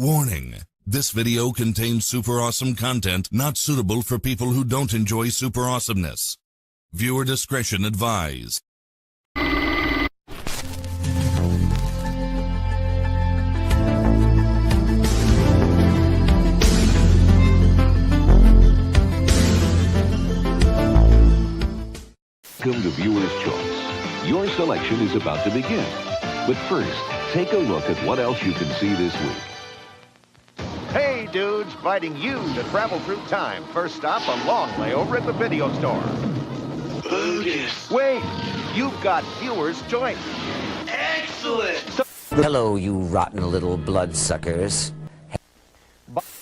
Warning. This video contains super awesome content not suitable for people who don't enjoy super awesomeness. Viewer discretion advised. Welcome to Viewer's Choice. Your selection is about to begin. But first, take a look at what else you can see this week. Hey, dudes, inviting you to travel through time. First stop, a long layover at the video store. Bogus. Wait, you've got Viewer's Choice. Excellent. Hello, you rotten little bloodsuckers.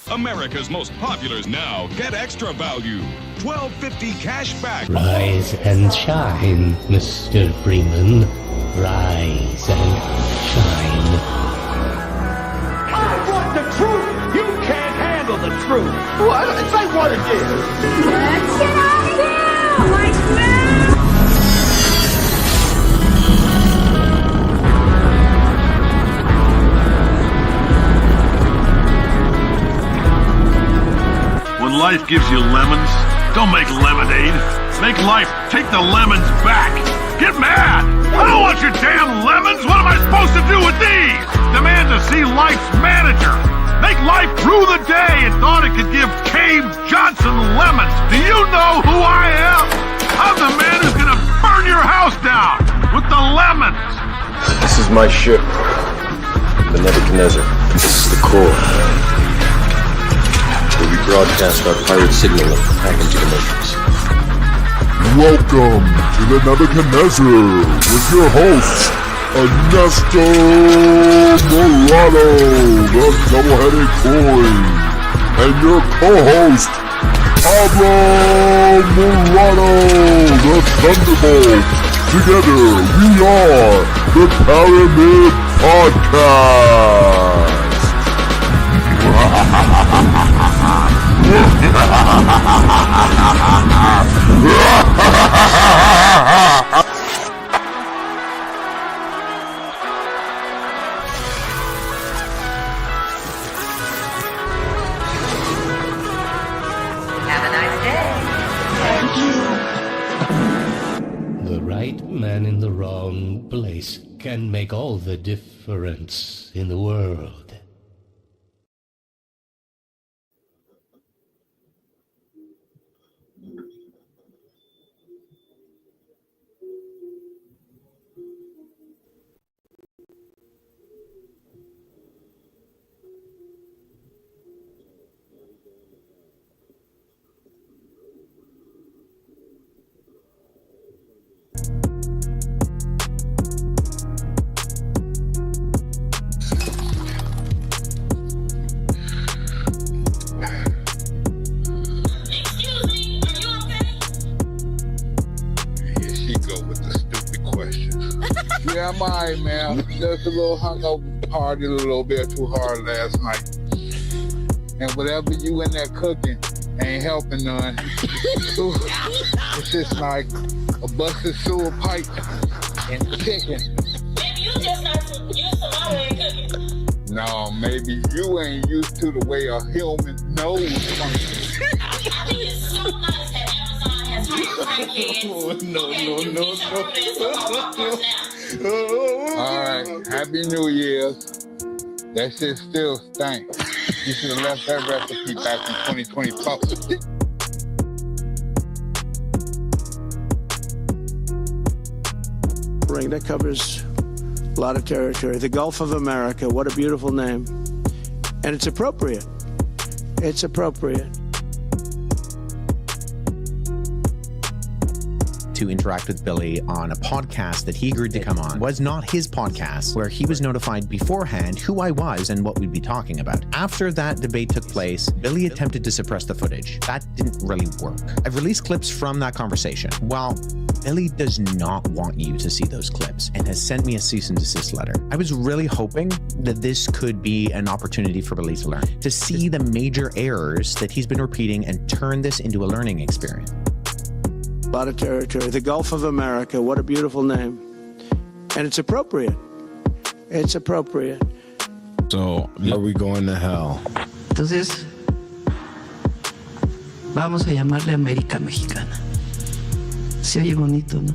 America's most populars now get extra value. $12.50 cash back. Rise and shine, Mr. Freeman. Rise and shine. I want the truth. You can't handle the truth. What? Say what it is. Let's get out of here! Like now! When life gives you lemons, don't make lemonade. Make life take the lemons back. Get mad! I don't want your damn lemons! What am I supposed to do with these? Demand to see life's manager. Make life rue the day and thought it could give Cave Johnson lemons. Do you know who I am? I'm the man who's gonna burn your house down with the lemons. This is my ship, the Nebuchadnezzar. This is the core. Where we broadcast our pirate signal back into the matrix. Welcome to the Nebuchadnezzar with your host, Anesto Morado, the double-headed coin, and your co-host, Pablo Morado, the Thunderbolt. Together, we are the Paramid Podcast. Have a nice day. The right man in the wrong place can make all the difference in the world. Yeah, I'm alright, man. Just a little hungover, partied a little bit too hard last night. And whatever you in there cooking ain't helping none. It's just like a busted sewer pipe and chicken. Maybe you just not used to my way of cooking. No, maybe you ain't used to the way a human nose functions. I think it's so nice that Amazon has Alright, Happy New Year's. That shit still stinks. You should have left that recipe back in 2024. Ring that covers a lot of territory. The Gulf of America, what a beautiful name. And it's appropriate. It's appropriate. To interact with Billy on a podcast that he agreed to come on was not his podcast, where he was notified beforehand who I was and what we'd be talking about. After that debate took place, Billy attempted to suppress the footage. That didn't really work. I've released clips from that conversation. Well, Billy does not want you to see those clips and has sent me a cease and desist letter. I was really hoping that this could be an opportunity for Billy to learn, to see the major errors that he's been repeating and turn this into a learning experience. A lot of territory. The Gulf of America, what a beautiful name. And it's appropriate. It's appropriate. So, are we going to hell? Entonces, vamos a llamarle América Mexicana. Se oye bonito, ¿no?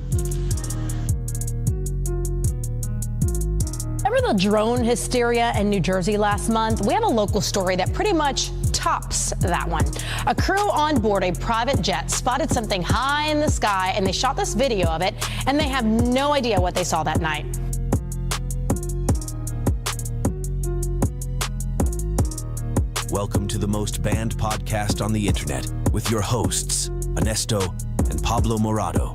Remember the drone hysteria in New Jersey last month? We have a local story that pretty much tops that one. A crew on board a private jet spotted something high in the sky, and they shot this video of it, and they have no idea what they saw that night. Welcome to the most banned podcast on the internet with your hosts, Anesto and Pablo Morado.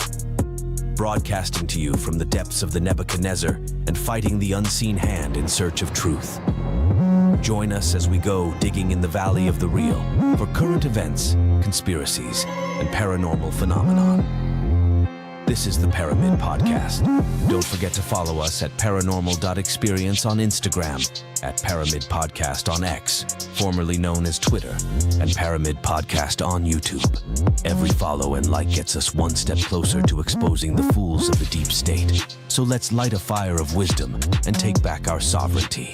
Broadcasting to you from the depths of the Nebuchadnezzar and fighting the unseen hand in search of truth. Join us as we go digging in the valley of the real for current events, conspiracies, and paranormal phenomenon. This is the Paramid podcast. Don't forget to follow us at paranormal.experience on Instagram, at Paramid Podcast on X, formerly known as Twitter, and Paramid Podcast on YouTube. Every follow and like gets us one step closer to exposing the fools of the deep state. So let's light a fire of wisdom and take back our sovereignty.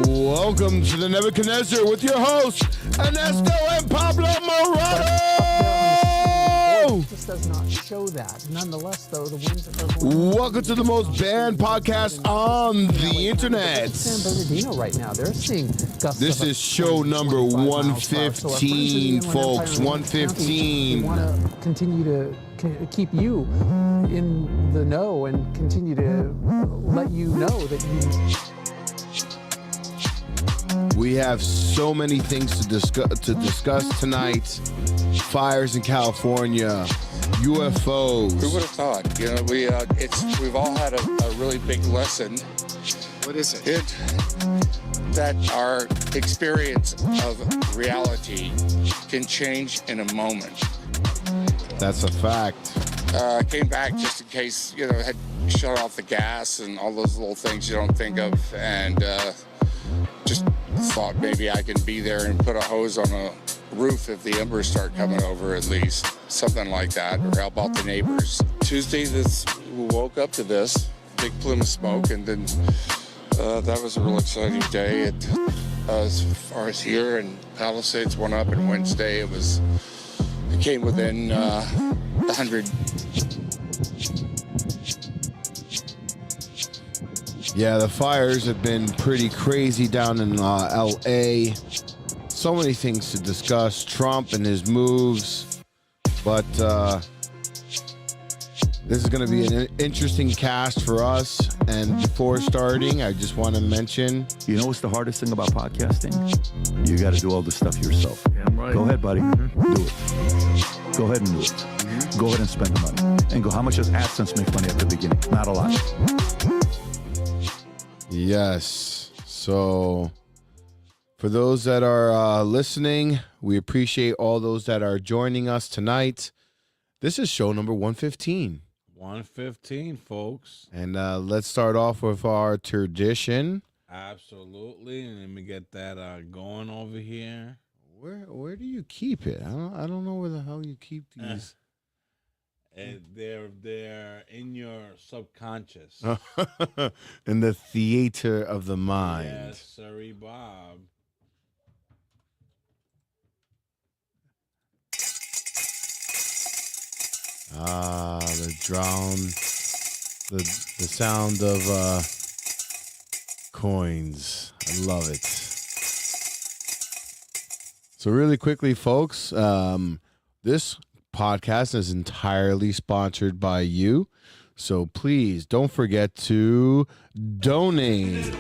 Welcome to the Nebuchadnezzar with your hosts, Anesto and Pablo Morado. This does not show that. Nonetheless, though, the ones that are welcome to the most banned podcast on the internet. San Bernardino right now, they're seeing gusts. This is show number 115, folks. 115. We want to continue to keep you in the know and continue to let you know that you. We have so many things to discuss tonight. Fires in California, UFOs. Who would have thought? You know, we've all had a really big lesson. What is it? That our experience of reality can change in a moment. That's a fact. Came back just in case, had shut off the gas and all those little things you don't think of, and just thought maybe I can be there and put a hose on a roof if the embers start coming over, at least something like that, or how about the neighbors. Tuesday, we woke up to this big plume of smoke, and then that was a real exciting day. As far as here and Palisades went up, and Wednesday it came within 100. Yeah, the fires have been pretty crazy down in L.A. So many things to discuss. Trump and his moves. But this is going to be an interesting cast for us. And before starting, I just want to mention... You know what's the hardest thing about podcasting? You got to do all the stuff yourself. Yeah, right. Go ahead, buddy. Mm-hmm. Do it. Go ahead and do it. Mm-hmm. Go ahead and spend the money. And go, how much does AdSense make money at the beginning? Not a lot. Yes. So for those that are listening, we appreciate all those that are joining us tonight. This is show number 115. 115, folks. And let's start off with our tradition. Absolutely. And let me get that going over here. Where do you keep it? I don't know where the hell you keep these. And they're in your subconscious. In the theater of the mind. Yes, sorry, Bob. The drone, the sound of coins. I love it. So really quickly, folks, this podcast is entirely sponsored by you, so please don't forget to donate. Lo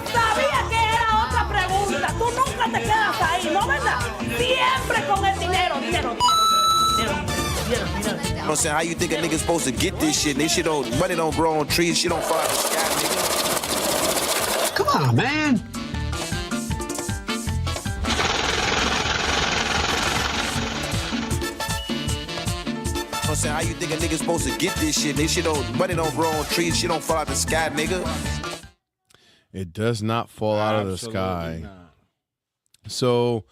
sabía que era otra pregunta. Tú nunca te quedas ahí, ¿no verdad? Siempre con el dinero. You know what I'm saying? How you think a nigga's supposed to get this shit? This shit money don't grow on trees, shit don't fall out of the sky, nigga. Come on, man. I'm saying, how you think a nigga's supposed to get this shit? This shit money don't grow on trees, shit don't fall out of the sky, nigga. It does not fall out of the sky. Not. So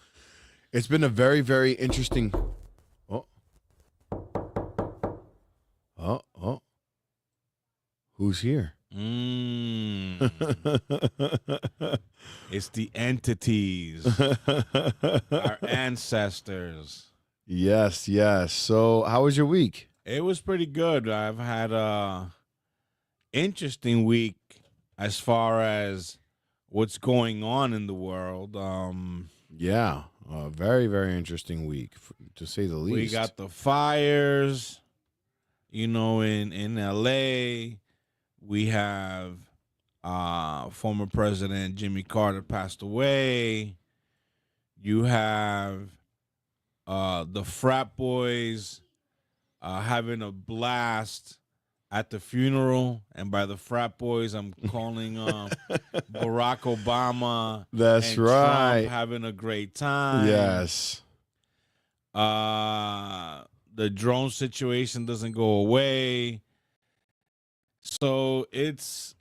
it's been a very, very interesting. Who's here? It's the entities, our ancestors. Yes, yes. So, how was your week? It was pretty good. I've had a interesting week as far as what's going on in the world. Yeah, a very, very interesting week, to say the least. We got the fires, in L.A. We have former President Jimmy Carter passed away. You have the frat boys having a blast at the funeral, and by the frat boys, I'm calling Barack Obama. That's and right. Trump having a great time. Yes. The drone situation doesn't go away. So it's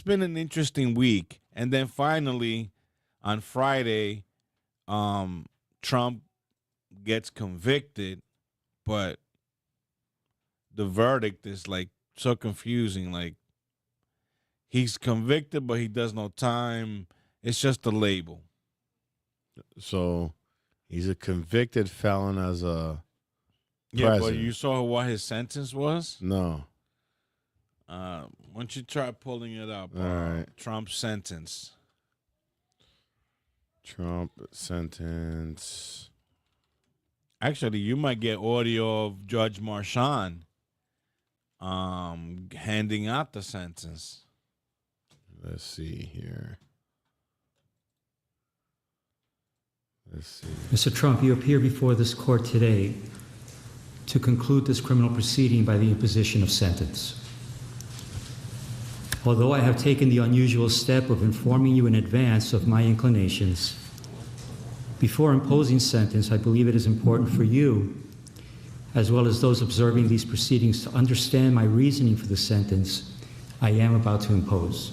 been an interesting week. And then finally on Friday, Trump gets convicted, but the verdict is like so confusing. Like, he's convicted, but he does no time. It's just a label. So he's a convicted felon as a Yeah, president. but you saw what his sentence was? No. Why don't you try pulling it up? All right. Trump's sentence. Trump sentence. Actually, you might get audio of Judge Marchand handing out the sentence. Let's see here. Let's see. Mr. Trump, you appear before this court today to conclude this criminal proceeding by the imposition of sentence. Although I have taken the unusual step of informing you in advance of my inclinations, before imposing sentence, I believe it is important for you, as well as those observing these proceedings, to understand my reasoning for the sentence I am about to impose.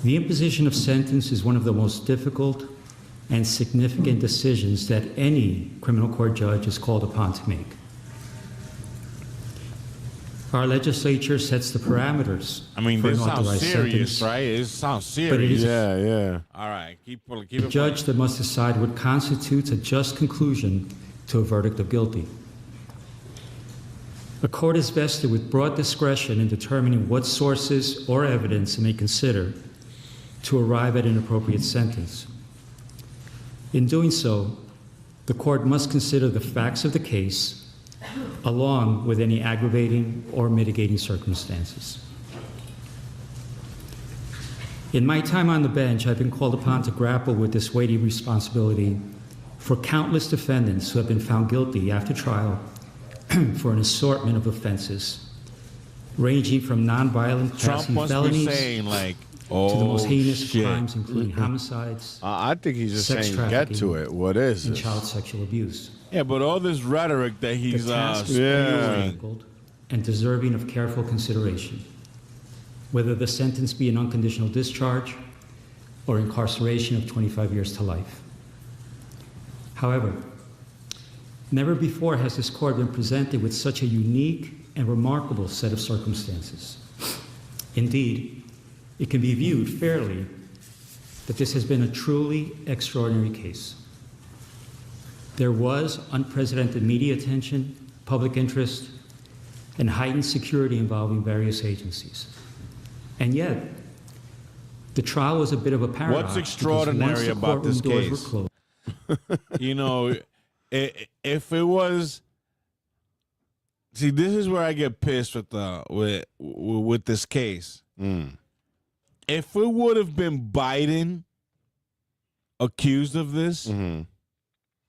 The imposition of sentence is one of the most difficult and significant decisions that any criminal court judge is called upon to make. Our legislature sets the parameters. I mean, for this an sounds authorized serious, sentence, right? It sounds serious. but it is Yeah. All right, keep the it. judge that must decide what constitutes a just conclusion to a verdict of guilty. The court is vested with broad discretion in determining what sources or evidence it may consider to arrive at an appropriate sentence. In doing so, the court must consider the facts of the case along with any aggravating or mitigating circumstances. In my time on the bench, I've been called upon to grapple with this weighty responsibility for countless defendants who have been found guilty after trial for an assortment of offenses, ranging from nonviolent Trump passing must felonies be saying like, to the most heinous shit. crimes, including homicides, I think he's just sex saying, get trafficking, to it. What is and this? child sexual abuse. Yeah, but all this rhetoric that he's The task is spewing. difficult and deserving of careful consideration, whether the sentence be an unconditional discharge or incarceration of 25 years to life. However, never before has this court been presented with such a unique and remarkable set of circumstances. Indeed, it can be viewed fairly that this has been a truly extraordinary case. There was unprecedented media attention, public interest, and heightened security involving various agencies. And yet, the trial was a bit of a paradox. What's extraordinary about this case? You know, if it was, see, this is where I get pissed with this case. If it would have been Biden accused of this,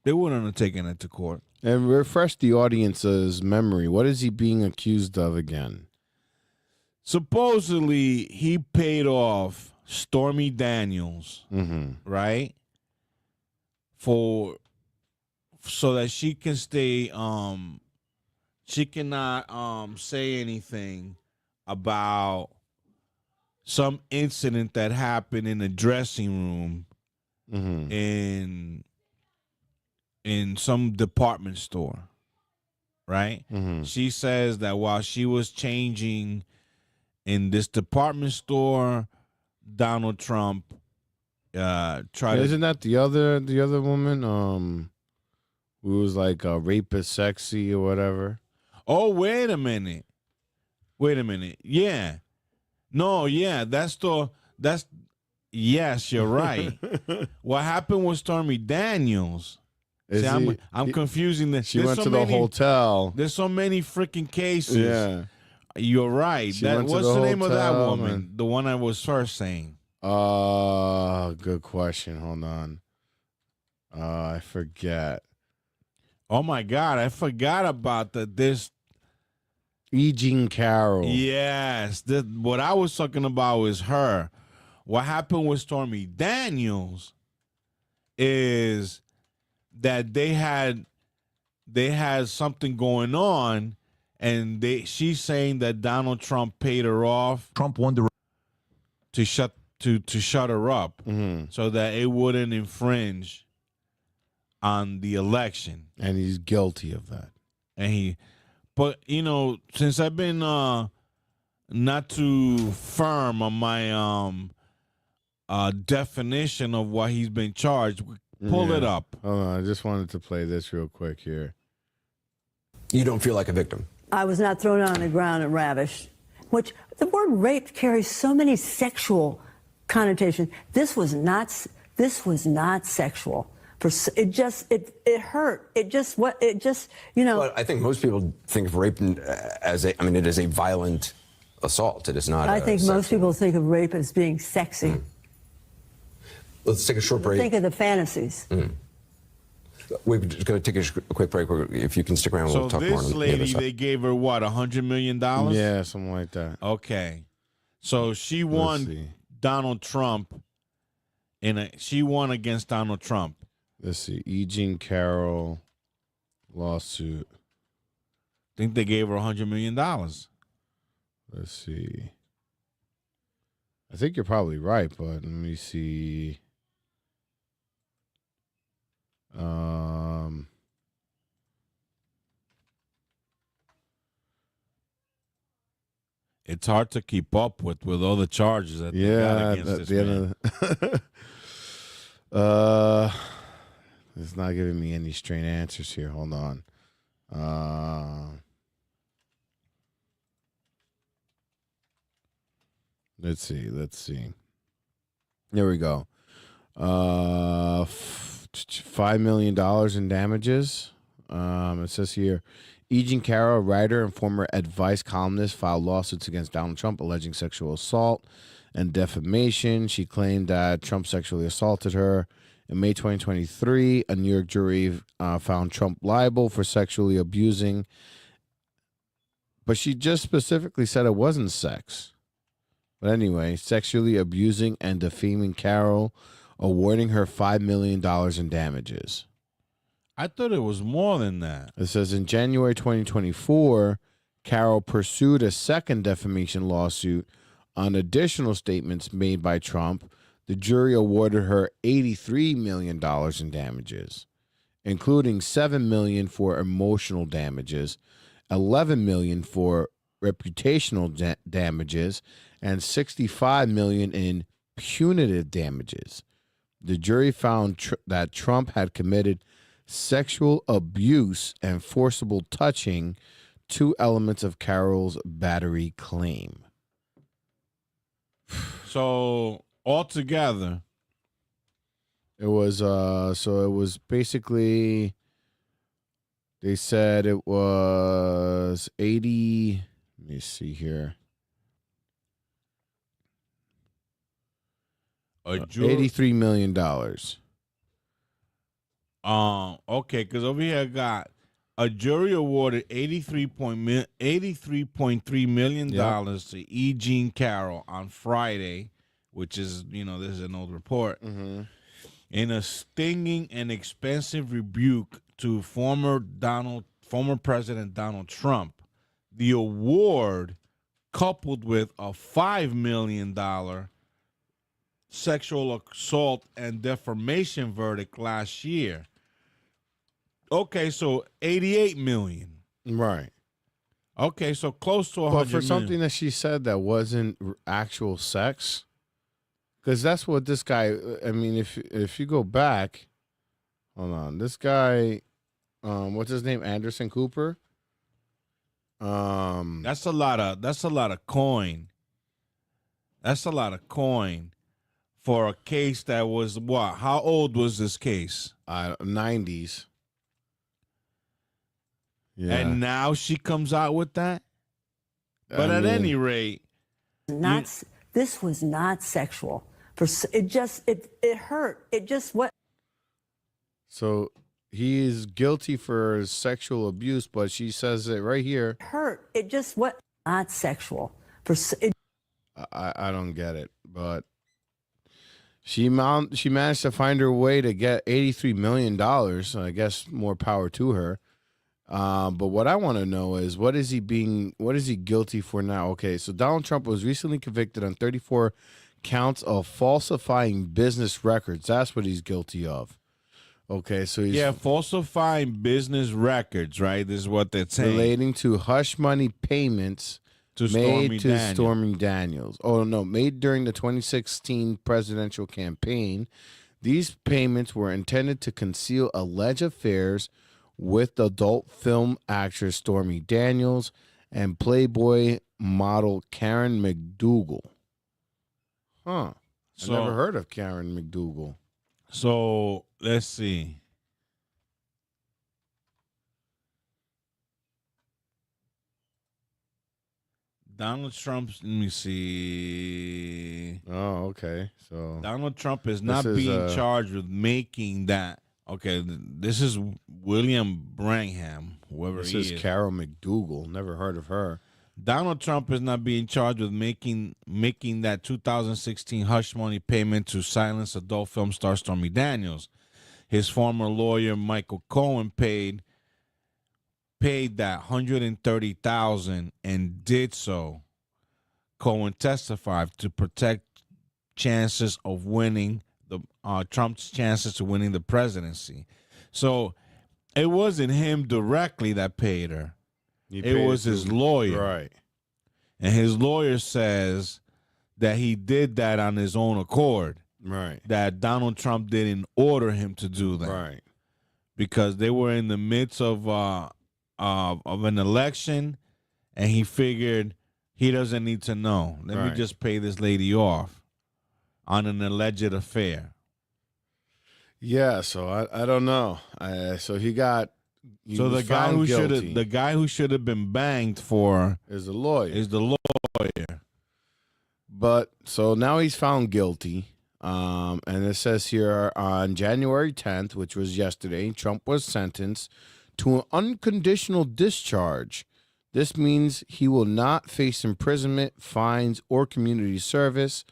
they wouldn't have taken it to court. And refresh the audience's memory. What is he being accused of again? Supposedly, he paid off Stormy Daniels, right? So that she can stay, she cannot say anything about some incident that happened in a dressing room in some department store. right? Mm-hmm. She says that while she was changing in this department store, Donald Trump tried Isn't that the other woman? Who was like rape is sexy or whatever? Oh, wait a minute. Yeah. No, yeah, yes, you're right. What happened with Stormy Daniels? See, I'm confusing this. She went to the hotel. There's so many freaking cases. Yeah. You're right. She went to What's the the name of that hotel, woman? man. The one I was first saying. Good question. Hold on. I forget. Oh my God, I forgot about this. E. Jean Carroll. Yes. What I was talking about is her. What happened with Stormy Daniels is that they had something going on, and she's saying that Donald Trump paid her off. Trump won to shut her up, so that it wouldn't infringe on the election. And he's guilty of that. But since I've been not too firm on my definition of what he's been charged, pull it up. Hold on, I just wanted to play this real quick here. You don't feel like a victim? I was not thrown on the ground and ravished, which the word rape carries so many sexual connotations. This was not sexual. It hurt. Well, I think most people think of rape as it is a violent assault. It is not. I think most people think of rape as being sexy. Let's take a short break. Think of the fantasies. We're just going to take a quick break. If you can stick around, we'll talk more. So this lady, they gave her what, $100 million? Yeah, something like that. Okay, so she won Donald Trump, she won against Donald Trump. Let's see, E. Jean Carroll lawsuit. I think they gave her $100 million. Let's see. I think you're probably right, but let me see. It's hard to keep up with all the charges that they got against this man. It's not giving me any straight answers here. Hold on. Let's see. There we go. $5 million in damages. It says here, E. Jean Carroll, writer and former advice columnist, filed lawsuits against Donald Trump alleging sexual assault and defamation. She claimed that Trump sexually assaulted her. In May 2023, a New York jury found Trump liable for sexually abusing, but she just specifically said it wasn't sex. But anyway, sexually abusing and defaming Carroll, awarding her $5 million in damages. I thought it was more than that. It says in January 2024, Carroll pursued a second defamation lawsuit on additional statements made by Trump. The jury awarded her $83 million in damages, including $7 million for emotional damages, $11 million for reputational damages, and $65 million in punitive damages. The jury found that Trump had committed sexual abuse and forcible touching, two elements of Carroll's battery claim. So altogether, it was basically, they said it was 80. Let me see here. $83 million. Okay, because over here I got a jury awarded $83.3 million to E. Jean Carroll on Friday, which is, this is an old report, in a stinging and expensive rebuke to former President Donald Trump. The award, coupled with a $5 million sexual assault and defamation verdict last year. Okay, so $88 million. Right. Okay, so close to 100 But for million. something that she said that wasn't actual sex, because that's what this guy. I mean, if you go back, hold on, this guy, what's his name, Anderson Cooper. That's a lot of coin. That's a lot of coin for a case that was what? How old was this case? 90s. Yeah. And now she comes out with that. But at any rate, this was not sexual. It hurt. It just what. So he is guilty for sexual abuse, but she says it right here. Hurt. It just what. Not sexual. I don't get it, but she managed to find her way to get $83 million. I guess more power to her. But what I want to know is what is he guilty for now? Okay, so Donald Trump was recently convicted on 34 counts of falsifying business records. That's what he's guilty of. Okay, so he's falsifying business records, right? This is what they're saying. Relating to hush money payments made to Stormy Daniels. Oh, no, made during the 2016 presidential campaign. These payments were intended to conceal alleged affairs with adult film actress Stormy Daniels and Playboy model Karen McDougal. Huh. I never heard of Karen McDougal. So, let's see. Donald Trump's, let me see. Oh, okay. So Donald Trump is not being charged with making that. Okay, this is William Branham, whoever he is. This is Carol McDougal. Never heard of her. Donald Trump is not being charged with making that 2016 hush money payment to silence adult film star Stormy Daniels. His former lawyer Michael Cohen paid that $130,000 and did so. Cohen testified to protect chances of winning Trump's chances to winning the presidency. So it wasn't him directly that paid her. It was his lawyer. Right. And his lawyer says that he did that on his own accord. Right. That Donald Trump didn't order him to do that. Right. Because they were in the midst of an election, and he figured he doesn't need to know. Let me just pay this lady off on an alleged affair. Yeah, so I don't know. So he got. So the guy who should have been banged for is the lawyer. But so now he's found guilty. And it says here on January 10th, which was yesterday, Trump was sentenced to an unconditional discharge. This means he will not face imprisonment, fines, or community service,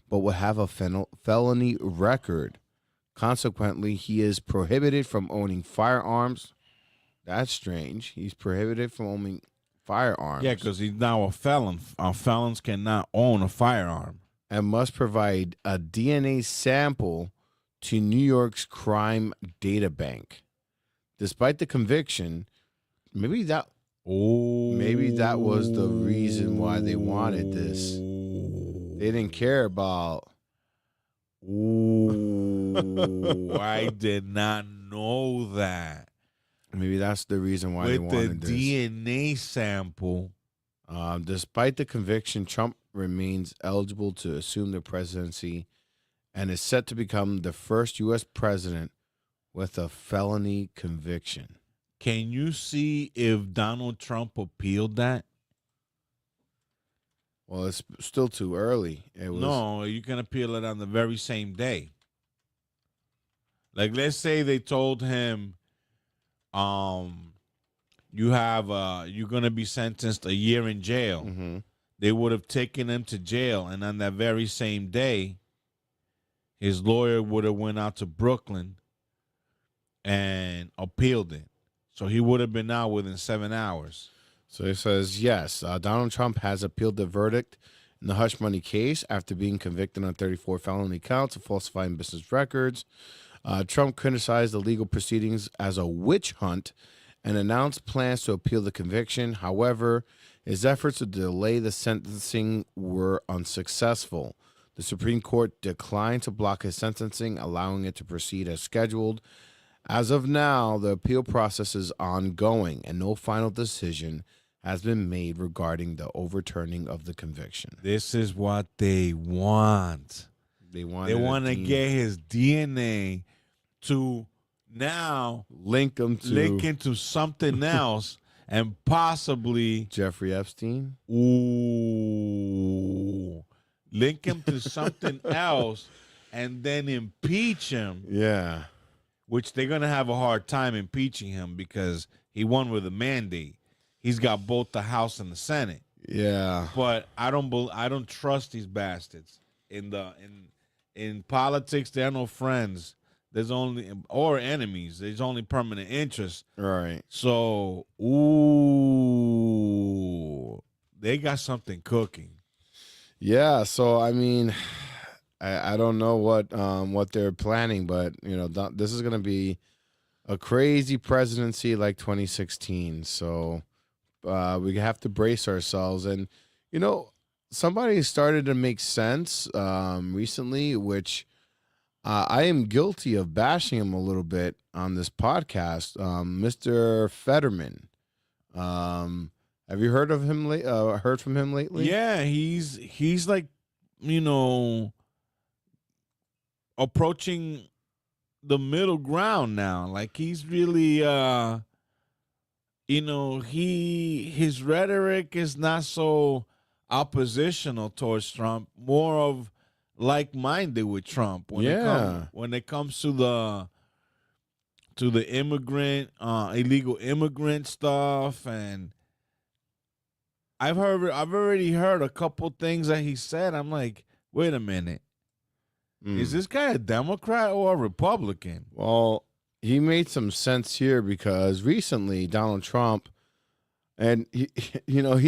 but will have a felony record. Consequently, he is prohibited from owning firearms. That's strange. He's prohibited from owning firearms. Yeah, because he's now a felon. Felons cannot own a firearm. And must provide a DNA sample to New York's crime data bank. Despite the conviction, maybe that was the reason why they wanted this. They didn't care about. I did not know that. Maybe that's the reason why they wanted this. With the DNA sample. Despite the conviction, Trump remains eligible to assume the presidency and is set to become the first U.S. president with a felony conviction. Can you see if Donald Trump appealed that? Well, it's still too early. No, you can appeal it on the very same day. Like, let's say they told him, you're gonna be sentenced a year in jail. Mm-hmm. They would have taken him to jail, and on that very same day, his lawyer would have went out to Brooklyn and appealed it. So he would have been out within 7 hours. So it says, yes, Donald Trump has appealed the verdict in the hush money case after being convicted on 34 felony counts of falsifying business records. Trump criticized the legal proceedings as a witch hunt and announced plans to appeal the conviction. However, his efforts to delay the sentencing were unsuccessful. The Supreme Court declined to block his sentencing, allowing it to proceed as scheduled. As of now, the appeal process is ongoing, and no final decision has been made regarding the overturning of the conviction. This is what they want. They want to get his DNA to now link into something else and possibly Jeffrey Epstein. Ooh, link him to something else and then impeach him. Yeah, which they're gonna have a hard time impeaching him because he won with a mandate. He's got both the House and the Senate. Yeah, but I don't trust these bastards in politics. There are no friends. There's only or enemies. There's only permanent interest. Right. So, ooh, they got something cooking. Yeah. So I mean, I don't know what they're planning, but this is gonna be a crazy presidency like 2016. So we have to brace ourselves. And somebody started to make sense recently, which I am guilty of bashing him a little bit on this podcast. Mr. Fetterman. Have you heard of him? Heard from him lately? Yeah, he's like, approaching the middle ground now. Like he's really, his rhetoric is not so oppositional towards Trump, more of like-minded with Trump when it comes to the immigrant illegal immigrant stuff. And I've already heard a couple things that he said. I'm like, wait a minute, is this guy a Democrat or a Republican? Well, he made some sense here because recently Donald Trump, and he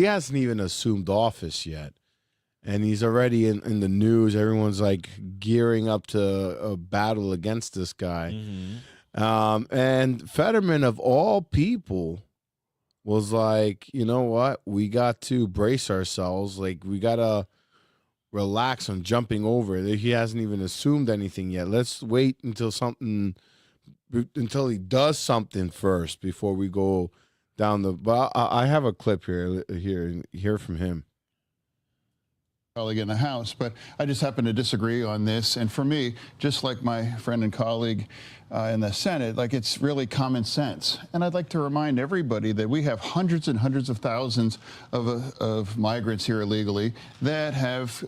hasn't even assumed office yet. And he's already in the news. Everyone's like gearing up to a battle against this guy. Mm-hmm. And Fetterman, of all people, was like, you know what? We got to brace ourselves. Like, we got to relax on jumping over. He hasn't even assumed anything yet. Let's wait until he does something first before we go down the... But I have a clip here from him. Colleague in the House, but I just happen to disagree on this. And for me, just like my friend and colleague in the Senate, like it's really common sense. And I'd like to remind everybody that we have hundreds and hundreds of thousands of migrants here illegally that have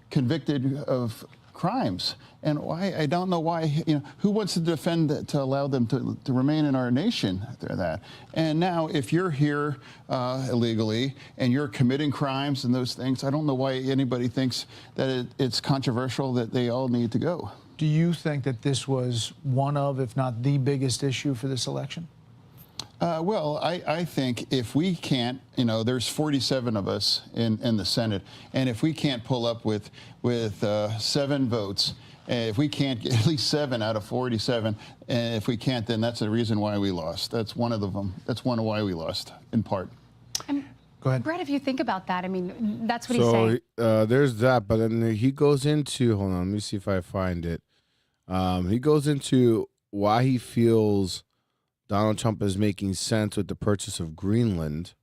convicted of crimes. And why, I don't know why, who wants to defend to allow them to remain in our nation through that? And now if you're here illegally and you're committing crimes and those things, I don't know why anybody thinks that it's controversial that they all need to go. Do you think that this was one of, if not the biggest issue for this election? Well, I think if we can't, there's 47 of us in the Senate, and if we can't pull up with 7 votes, if we can't get at least 7 out of 47, and if we can't, then that's the reason why we lost. That's one of them. That's one of why we lost, in part. Go ahead. Brett, if you think about that, I mean, that's what he's saying. So there's that, but then he goes into, hold on, let me see if I find it. He goes into why he feels Donald Trump is making sense with the purchase of Greenland.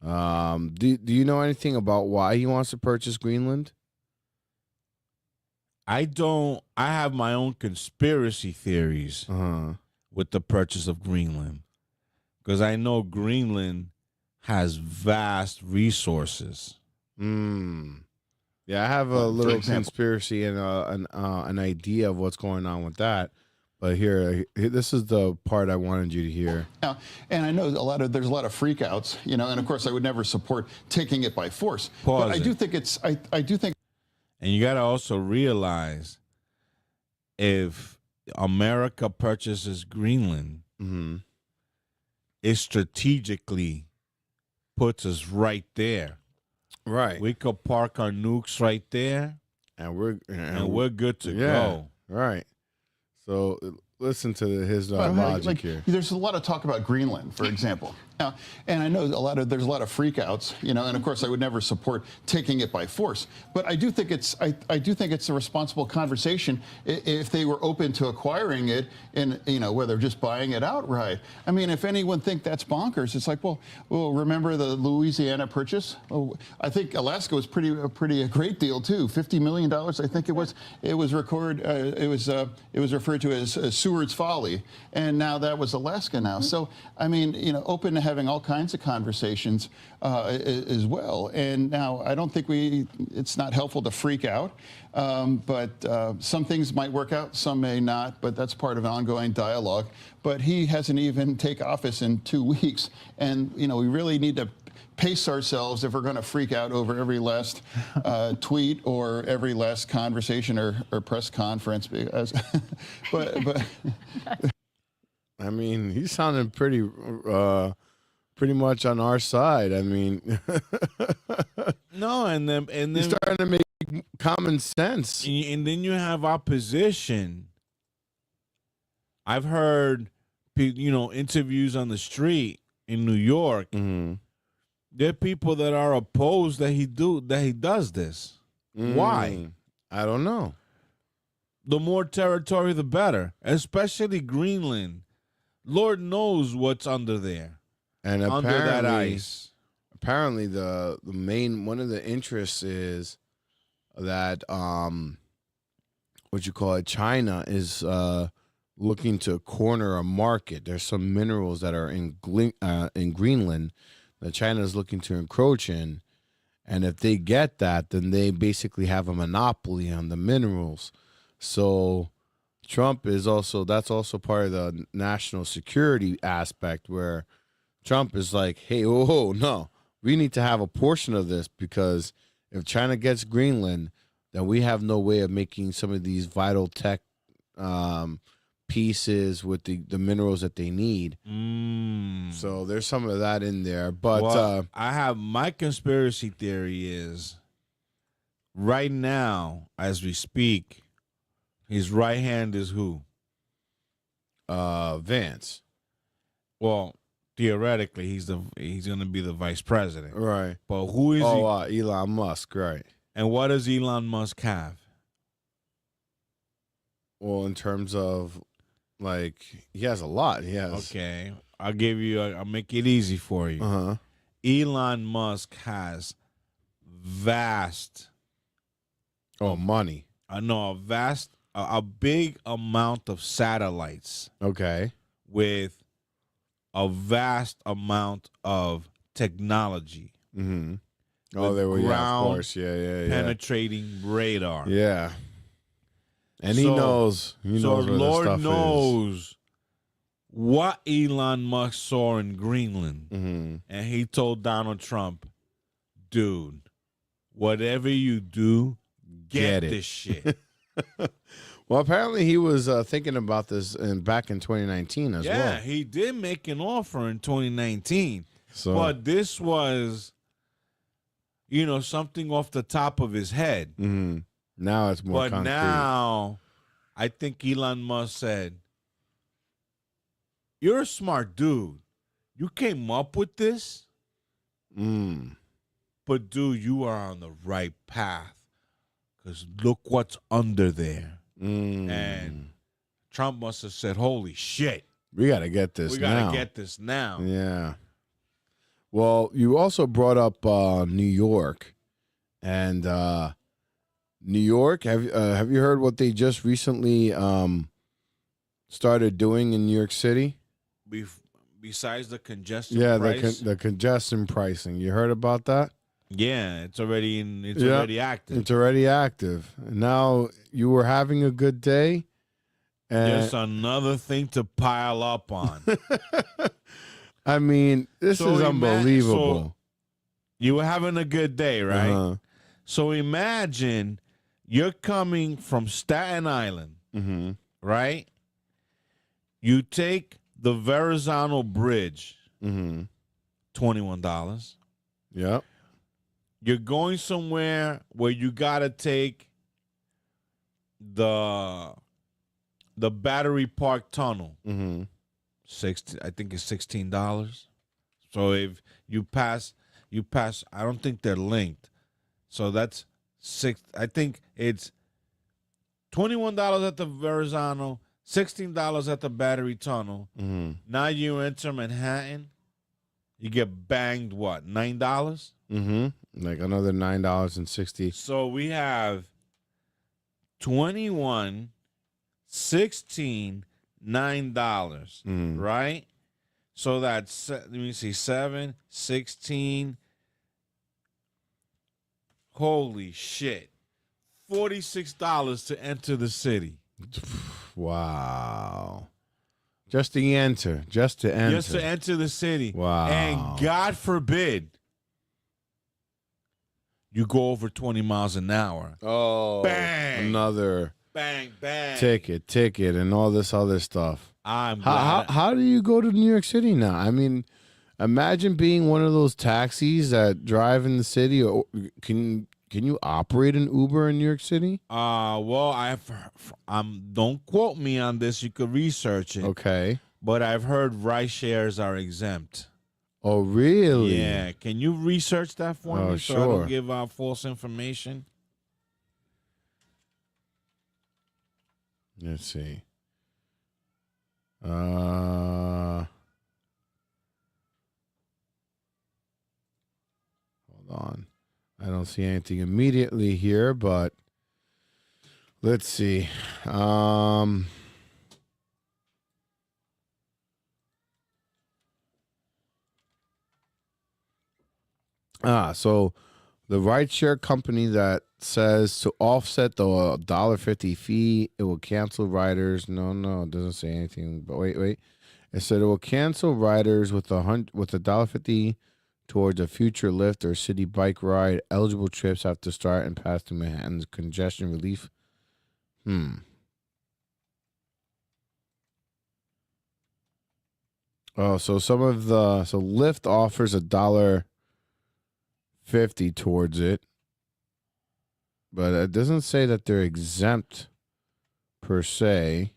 Do you know anything about why he wants to purchase Greenland? I don't. I have my own conspiracy theories with the purchase of Greenland, because I know Greenland has vast resources. Yeah, I have a little conspiracy and an idea of what's going on with that. But here, this is the part I wanted you to hear. Yeah, and I know there's a lot of freakouts, and of course I would never support taking it by force. But I do think I do think. And you got to also realize, if America purchases Greenland, it strategically puts us right there. Right. We could park our nukes right there, and we're good to go. Right. So listen to his logic here. There's a lot of talk about Greenland, for example. Now, and I know there's a lot of freakouts, and of course I would never support taking it by force. But I do think it's a responsible conversation if they were open to acquiring it, and whether just buying it outright. I mean, if anyone think that's bonkers, it's like, well, remember the Louisiana purchase? Oh, I think Alaska was a great deal too. $50 million, I think it was. It was referred to as Seward's Folly, and now that was Alaska now. So I mean, open to having all kinds of conversations as well. And now I don't think it's not helpful to freak out, but some things might work out, some may not, but that's part of an ongoing dialogue. But he hasn't even taken office in 2 weeks, and we really need to pace ourselves if we're going to freak out over every last tweet or every last conversation or press conference. But I mean, he's sounding pretty much on our side. I mean, no, and then he's starting to make common sense. And then you have opposition. I've heard, interviews on the street in New York. Mm-hmm. There are people that are opposed that he does this. Why? I don't know. The more territory, the better. Especially Greenland. Lord knows what's under there. And under that ice. Apparently, the main one of the interests is that China is looking to corner a market. There's some minerals that are in Greenland that China is looking to encroach in, and if they get that, then they basically have a monopoly on the minerals. So Trump that's also part of the national security aspect, where Trump is like, hey, no, we need to have a portion of this, because if China gets Greenland, then we have no way of making some of these vital tech pieces with the minerals that they need. So there's some of that in there. But I have my conspiracy theory is right now, as we speak, his right hand is who? Vance. Well, theoretically, he's going to be the vice president, right? But who is he? Elon Musk, right? And what does Elon Musk have? Well, in terms of, like, he has a lot. He has. Okay, I'll make it easy for you. Elon Musk has vast. Money. A big amount of satellites. Okay. With a vast amount of technology. Mm-hmm. Oh, there we go. Of course, yeah. Penetrating radar. Yeah. And he knows. He knows where Lord the stuff knows what Elon Musk saw in Greenland, and he told Donald Trump, "Dude, whatever you do, get this shit." Well, apparently he was thinking about this back in 2019 as well. Yeah, he did make an offer in 2019, but this was, something off the top of his head. Mm-hmm. Now it's more concrete. But now, I think Elon Musk said, "You're a smart dude. You came up with this, but dude, you are on the right path. Because look what's under there." And Trump must have said, "Holy shit. We got to get this now. We got to get this now." Yeah. Well, you also brought up New York. And New York, have you heard what they just recently started doing in New York City? Besides the congestion price? The congestion pricing. You heard about that? Yeah, it's already already active. It's already active. Now you were having a good day. And just another thing to pile up on. I mean, this is unbelievable. You were having a good day, right? So imagine you're coming from Staten Island, right? You take the Verrazano Bridge, $21. Yep. You're going somewhere where you gotta take the the Battery Park Tunnel. Mm-hmm. I think it's $16. So if you pass. I don't think they're linked. So that's I think it's $21 at the Verrazano, $16 at the Battery Tunnel. Mm-hmm. Now you enter Manhattan, you get banged what, $9? Mm-hmm. Like another $9.60. So we have 21, 16, $9, right? So that's, let me see, 7, 16. Holy shit. $46 to enter the city. Wow. Just to enter. Just to enter the city. Wow. And God forbid you go over 20 miles an hour. Oh. Bang. Another bang, ticket, and all this other stuff. How do you go to New York City now? I mean, imagine being one of those taxis that drive in the city. Or can you operate an Uber in New York City? Well, don't quote me on this. You could research it. Okay. But I've heard ride shares are exempt. Oh, really? Yeah. Can you research that for me so I don't give out false information? Let's see. Hold on. I don't see anything immediately here, but let's see. So the rideshare company that says to offset the $1.50 fee, it will cancel riders. No, it doesn't say anything. But wait. It said it will cancel riders with $1.50 towards a future Lyft or city bike ride. Eligible trips have to start and pass through Manhattan's congestion relief. Oh, so Lyft offers $1.50 towards it, but it doesn't say that they're exempt per se.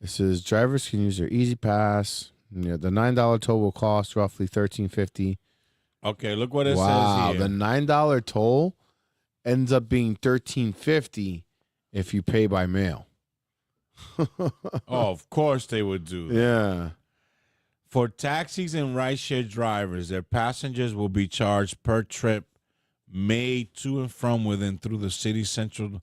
It says drivers can use their Easy Pass. Yeah, the $9 toll will cost roughly $13.50. Okay, look what it says here. The $9 toll ends up being $13.50 if you pay by mail. Of course they would do that. Yeah. For taxis and rideshare drivers, their passengers will be charged per trip made to and from within through the city central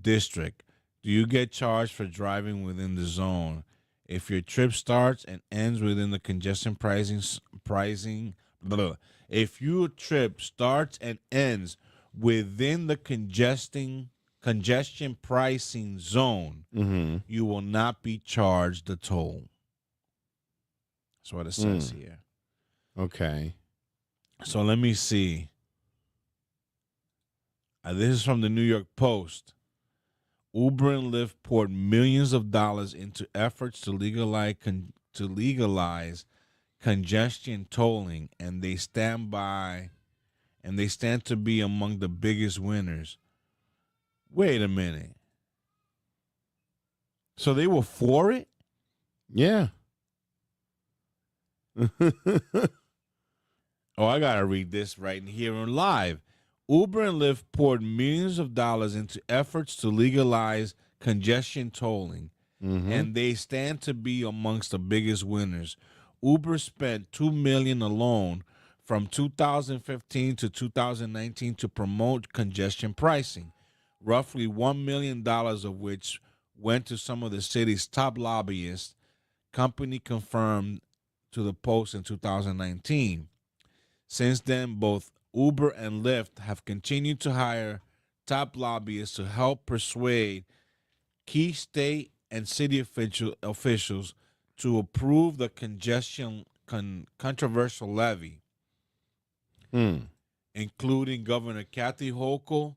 district. Do you get charged for driving within the zone? If your trip starts and ends within the congestion if your trip starts and ends within the congestion pricing zone, you will not be charged the toll. That's what it says here. Okay. So let me see. This is from the New York Post. Uber and Lyft poured millions of dollars into efforts to legalize congestion tolling, and they stand to be among the biggest winners. Wait a minute. So they were for it? Yeah. Oh, I gotta read this right here and live. Uber and Lyft poured millions of dollars into efforts to legalize congestion tolling, and they stand to be amongst the biggest winners. Uber spent $2 million alone from 2015 to 2019 to promote congestion pricing, roughly $1 million of which went to some of the city's top lobbyists. Company confirmed to the Post in 2019. Since then, both Uber and Lyft have continued to hire top lobbyists to help persuade key state and city officials to approve the congestion controversial levy, including Governor Kathy Hochul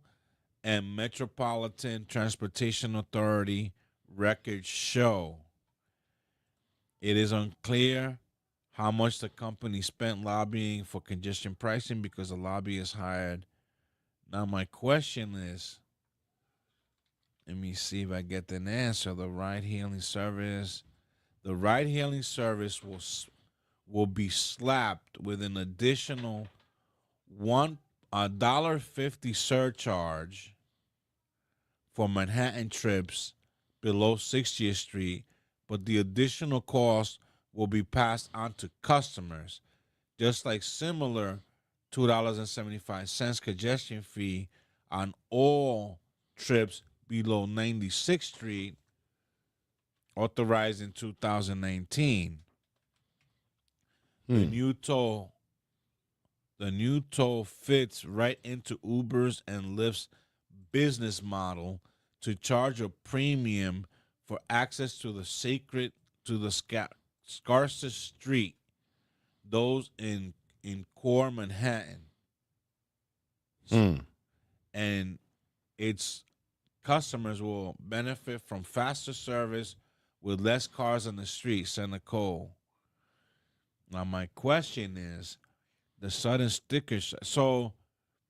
and Metropolitan Transportation Authority. Records show it is unclear how much the company spent lobbying for congestion pricing because the lobbyist hired. Now, my question is, Let me see if I get an answer. The ride-hailing service will be slapped with an additional $1.50 surcharge for Manhattan trips below 60th Street, but the additional cost will be passed on to customers, just like similar $2.75 congestion fee on all trips below 96th Street, authorized in 2019. The new toll fits right into Uber's and Lyft's business model to charge a premium for access to the scarcest street, those in core Manhattan. And its customers will benefit from faster service with less cars on the street, said Nicole. Now, my question is, the sudden sticker so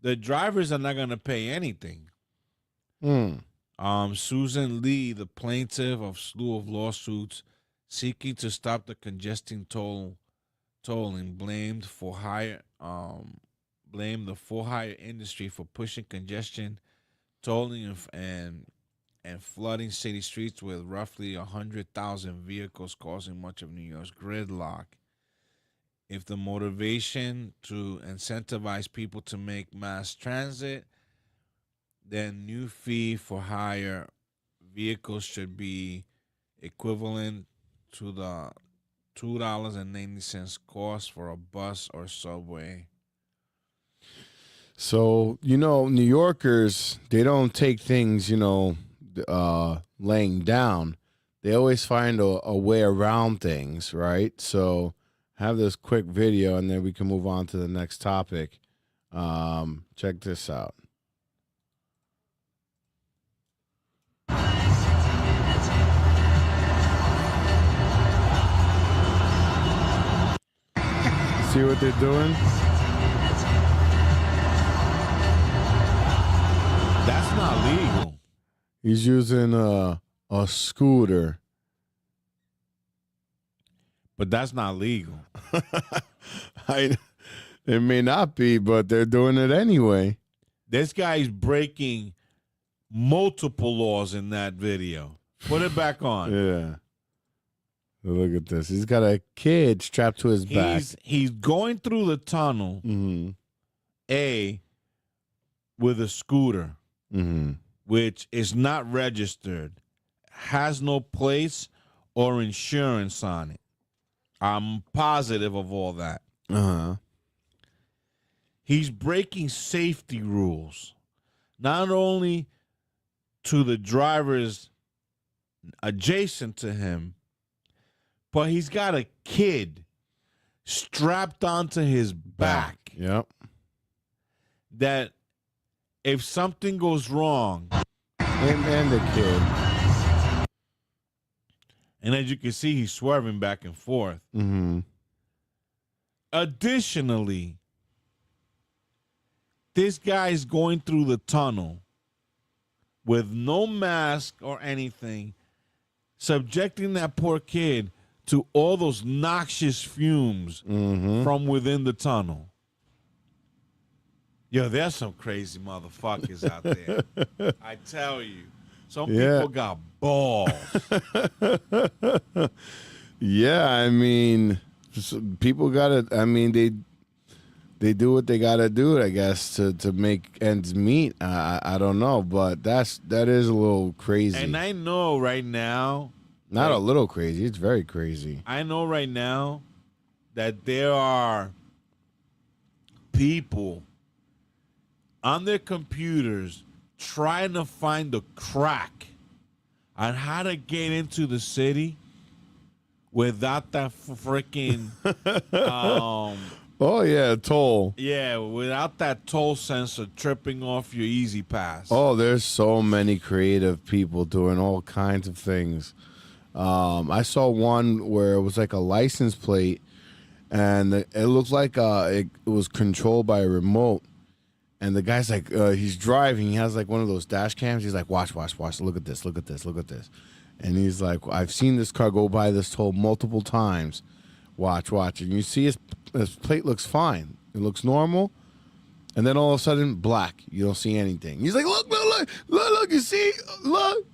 the drivers are not going to pay anything. Susan Lee, the plaintiff of slew of lawsuits seeking to stop the congesting tolling, blamed the for-hire industry for pushing congestion, tolling, and flooding city streets with roughly 100,000 vehicles, causing much of New York's gridlock. If the motivation to incentivize people to make mass transit, then new fee for hire vehicles should be equivalent to the $2.90 cost for a bus or subway. So, New Yorkers, they don't take things, laying down. They always find a way around things, right? So have this quick video, and then we can move on to the next topic. Check this out. See what they're doing? That's not legal. He's using a scooter. But that's not legal. It may not be, but they're doing it anyway. This guy's breaking multiple laws in that video. Put it back on. Yeah. Look at this. He's got a kid strapped to his back. He's going through the tunnel, with a scooter, which is not registered, has no plates or insurance on it. I'm positive of all that. He's breaking safety rules, not only to the drivers adjacent to him, but he's got a kid strapped onto his back. Yep. That if something goes wrong, and the kid. And as you can see, he's swerving back and forth. Additionally, this guy's going through the tunnel with no mask or anything, subjecting that poor kid to all those noxious fumes from within the tunnel. Yo, there's some crazy motherfuckers out there. I tell you. Some people got balls. Yeah, I mean, people gotta. I mean, they do what they gotta do, I guess, to make ends meet. I don't know, but that is a little crazy. And I know right now, not a little crazy. It's very crazy. I know right now that there are people on their computers trying to find the crack on how to get into the city without that freaking oh yeah, toll. Yeah, without that toll sensor tripping off your Easy Pass. Oh, there's so many creative people doing all kinds of things. I saw one where it was like a license plate, and it looked like it was controlled by a remote. And the guy's like, he's driving. He has like one of those dash cams. He's like, watch. Look at this. And he's like, I've seen this car go by this toll multiple times. Watch. And you see his plate looks fine. It looks normal. And then all of a sudden, black. You don't see anything. He's like, look, you see? Look.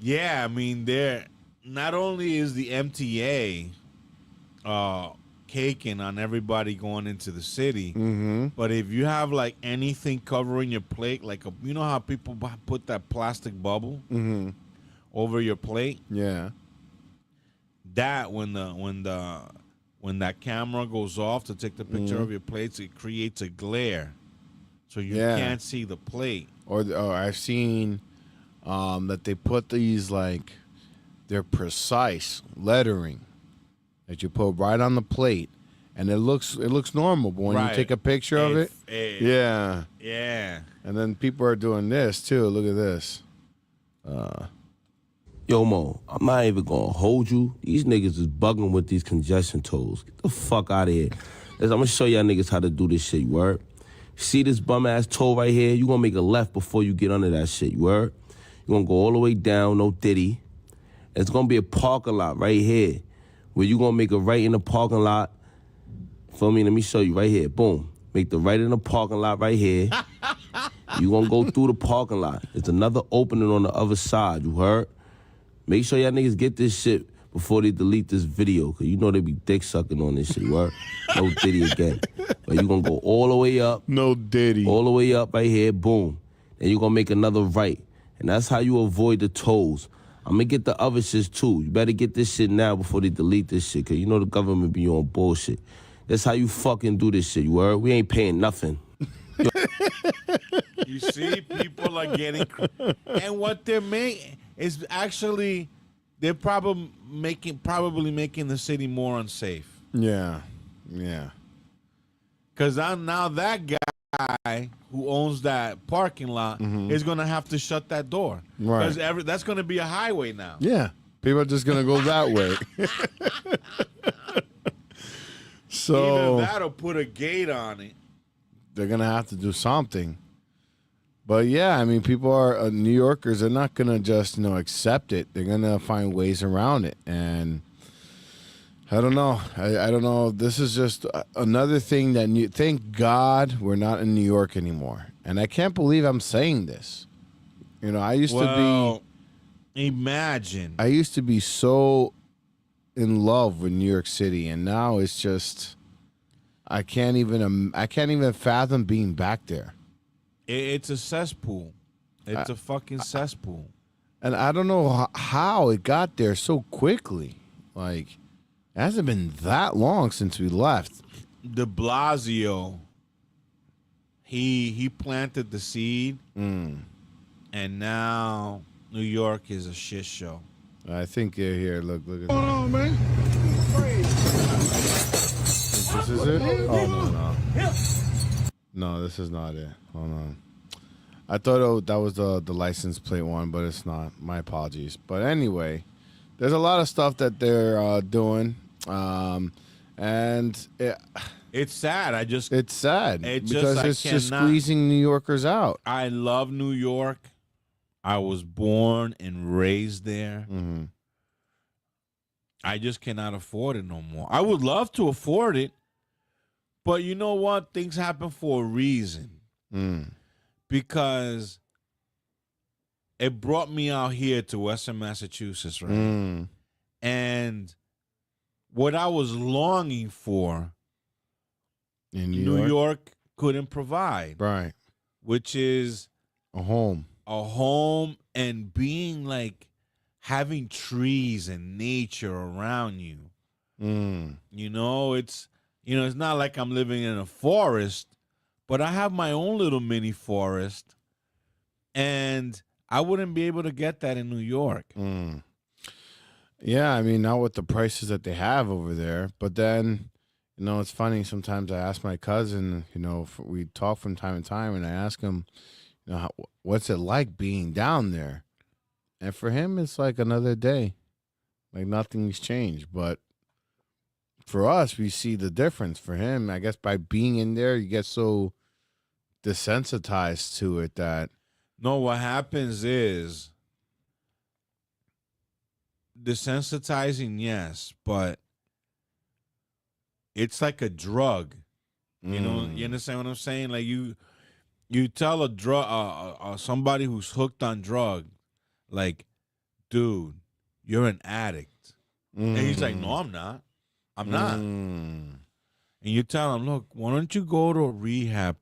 Yeah, I mean, not only is the MTA caking on everybody going into the city, but if you have like anything covering your plate, like you know how people put that plastic bubble over your plate? Yeah. That when that camera goes off to take the picture of your plates, it creates a glare, so you can't see the plate. Or I've seen that they put these like they're precise lettering that you put right on the plate, and it looks normal. But when you take a picture of it, yeah. And then people are doing this too. Look at this. Yo, Mo, I'm not even gonna hold you. These niggas is bugging with these congestion tolls. Get the fuck out of here. I'm gonna show y'all niggas how to do this shit, you word? See this bum-ass toll right here? You gonna make a left before you get under that shit, you word? You gonna go all the way down, no diddy. It's gonna be a parking lot right here where you gonna make a right in the parking lot. Feel me? Let me show you right here. Boom. Make the right in the parking lot right here. You gonna go through the parking lot. There's another opening on the other side, you heard? Make sure y'all niggas get this shit before they delete this video, because you know they be dick sucking on this shit, word? No diddy again. But you gonna go all the way up. No diddy. All the way up right here, boom. And you gonna make another right. And that's how you avoid the tolls. I'm gonna get the other shits too. You better get this shit now before they delete this shit, because you know the government be on bullshit. That's how you fucking do this shit, you heard? We ain't paying nothing. You see, people are getting, and what they're making is actually, they're probably making the city more unsafe. Yeah. Because now that guy who owns that parking lot is gonna have to shut that door. Right. Because that's gonna be a highway now. Yeah. People are just gonna go that way. So either that or put a gate on it. They're gonna have to do something. But yeah, I mean, people are New Yorkers. They're not gonna just accept it. They're gonna find ways around it, and I don't know. I don't know. This is just another thing that thank God we're not in New York anymore. And I can't believe I'm saying this. I used to be. Imagine. I used to be so in love with New York City, and now it's just. I can't even fathom being back there. It's a cesspool. It's a fucking cesspool. And I don't know how it got there so quickly. Like, it hasn't been that long since we left. De Blasio, he planted the seed, and now New York is a shit show. I think here. Look at What's going on, man? This is it? Oh, no. No, this is not it. Hold on. I thought that was the license plate one, but it's not. My apologies. But anyway, there's a lot of stuff that they're doing, and it's sad. It's sad because it's just squeezing New Yorkers out. I love New York. I was born and raised there. I just cannot afford it no more. I would love to afford it, but you know what? Things happen for a reason. Because it brought me out here to Western Massachusetts, right? And what I was longing for, in New York couldn't provide. Right. Which is a home. A home and being like having trees and nature around you. It's not like I'm living in a forest, but I have my own little mini forest, and I wouldn't be able to get that in New York. Yeah, I mean, not with the prices that they have over there. But then, it's funny. Sometimes I ask my cousin, we talk from time to time, and I ask him, what's it like being down there? And for him, it's like another day. Like nothing's changed. But for us, we see the difference. For him, I guess by being in there, you get so desensitized to it that. No, what happens is desensitizing, yes, but it's like a drug. You know, you understand what I'm saying? Like you tell a drug, somebody who's hooked on drug, like, dude, you're an addict, and he's like, no, I'm not. I'm not. And you tell him, look, why don't you go to a rehab?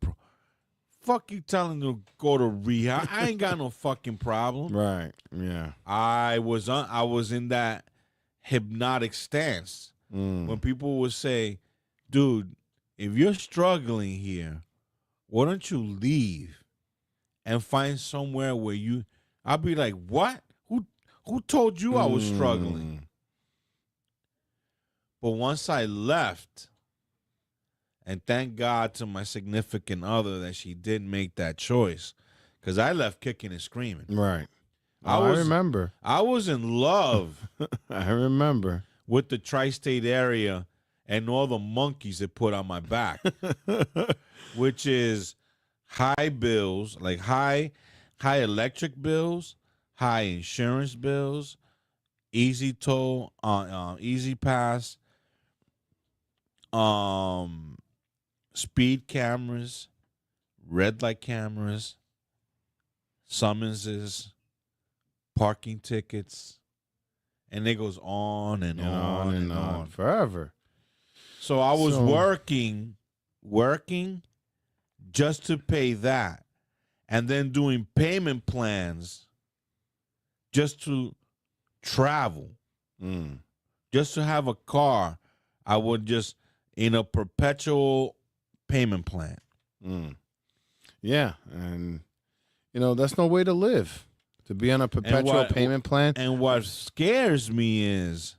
Fuck you telling him to go to rehab. I ain't got no fucking problem. Right. Yeah. I was in that hypnotic stance when people would say, dude, if you're struggling here, why don't you leave and find somewhere where I'll be like, what? Who told you I was struggling? But once I left, and thank God to my significant other that she did make that choice, because I left kicking and screaming. Right. I remember. I was in love. I remember. With the tri-state area and all the monkeys it put on my back, which is high bills, like high electric bills, high insurance bills, easy toll, easy pass, speed cameras, red light cameras, summonses, parking tickets, and it goes on and on and on forever. So I was working just to pay that, and then doing payment plans just to travel, just to have a car. I would just in a perpetual payment plan. Yeah, and that's no way to live. To be on a perpetual payment plan. And what scares me is,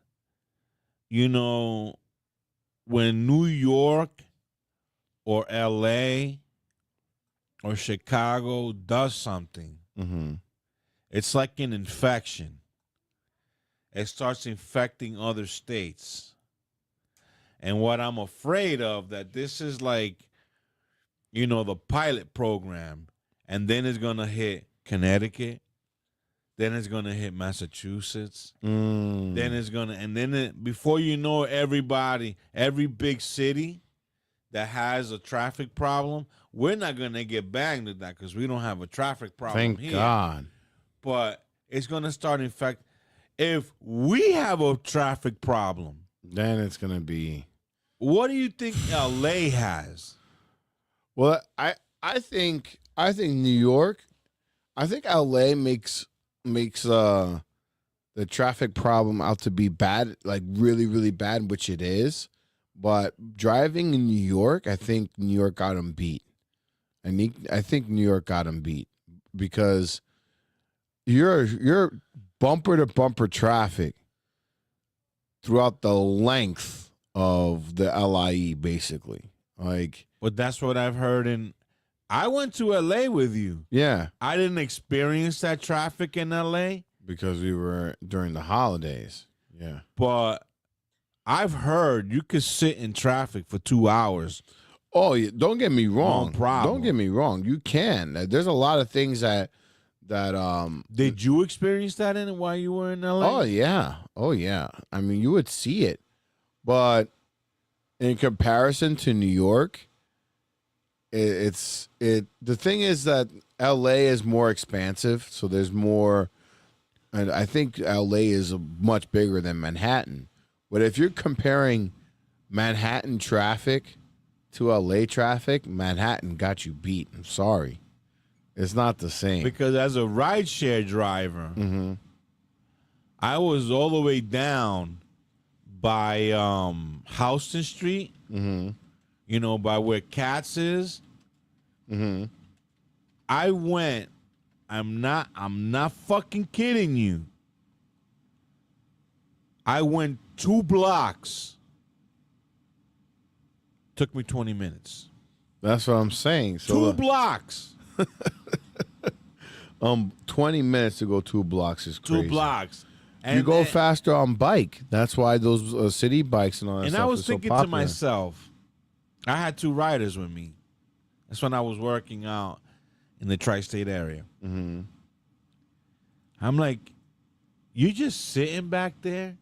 when New York or LA or Chicago does something, it's like an infection. It starts infecting other states. And what I'm afraid of, that this is like, the pilot program, and then it's going to hit Connecticut, then it's going to hit Massachusetts, then it's going to, and then before you know, every big city that has a traffic problem, we're not going to get banged with that because we don't have a traffic problem here. Thank God. But it's going to start infecting. If we have a traffic problem, then it's going to be. What do you think LA has? Well, I think New York, I think LA makes the traffic problem out to be bad, like really, really bad, which it is. But driving in New York, I think New York got them beat. I think New York got them beat because you're bumper to bumper traffic throughout the length of the LIE, basically. But that's what I've heard. And I went to LA with you. Yeah. I didn't experience that traffic in LA. Because we were during the holidays. Yeah. But I've heard you could sit in traffic for 2 hours. Oh, yeah. Don't get me wrong. No problem. Don't get me wrong. You can. There's a lot of things that Did you experience that while you were in LA? Oh, yeah. Oh, yeah. I mean, you would see it. But in comparison to New York, the thing is that LA is more expansive, so there's more, and I think LA is much bigger than Manhattan. But if you're comparing Manhattan traffic to LA traffic, Manhattan got you beat. I'm sorry. It's not the same. Because as a rideshare driver, I was all the way down by Houston Street, by where Katz is. I went, I'm not fucking kidding you. I went 2 blocks. Took me 20 minutes. That's what I'm saying. So 2 blocks. 20 minutes to go 2 blocks is crazy. 2 blocks. And you go faster on bike. That's why those city bikes and all that and stuff I was is so thinking to popular. myself, I had 2 riders with me. That's when I was working out in the tri-state area. Mm-hmm. I'm like, you just sitting back there?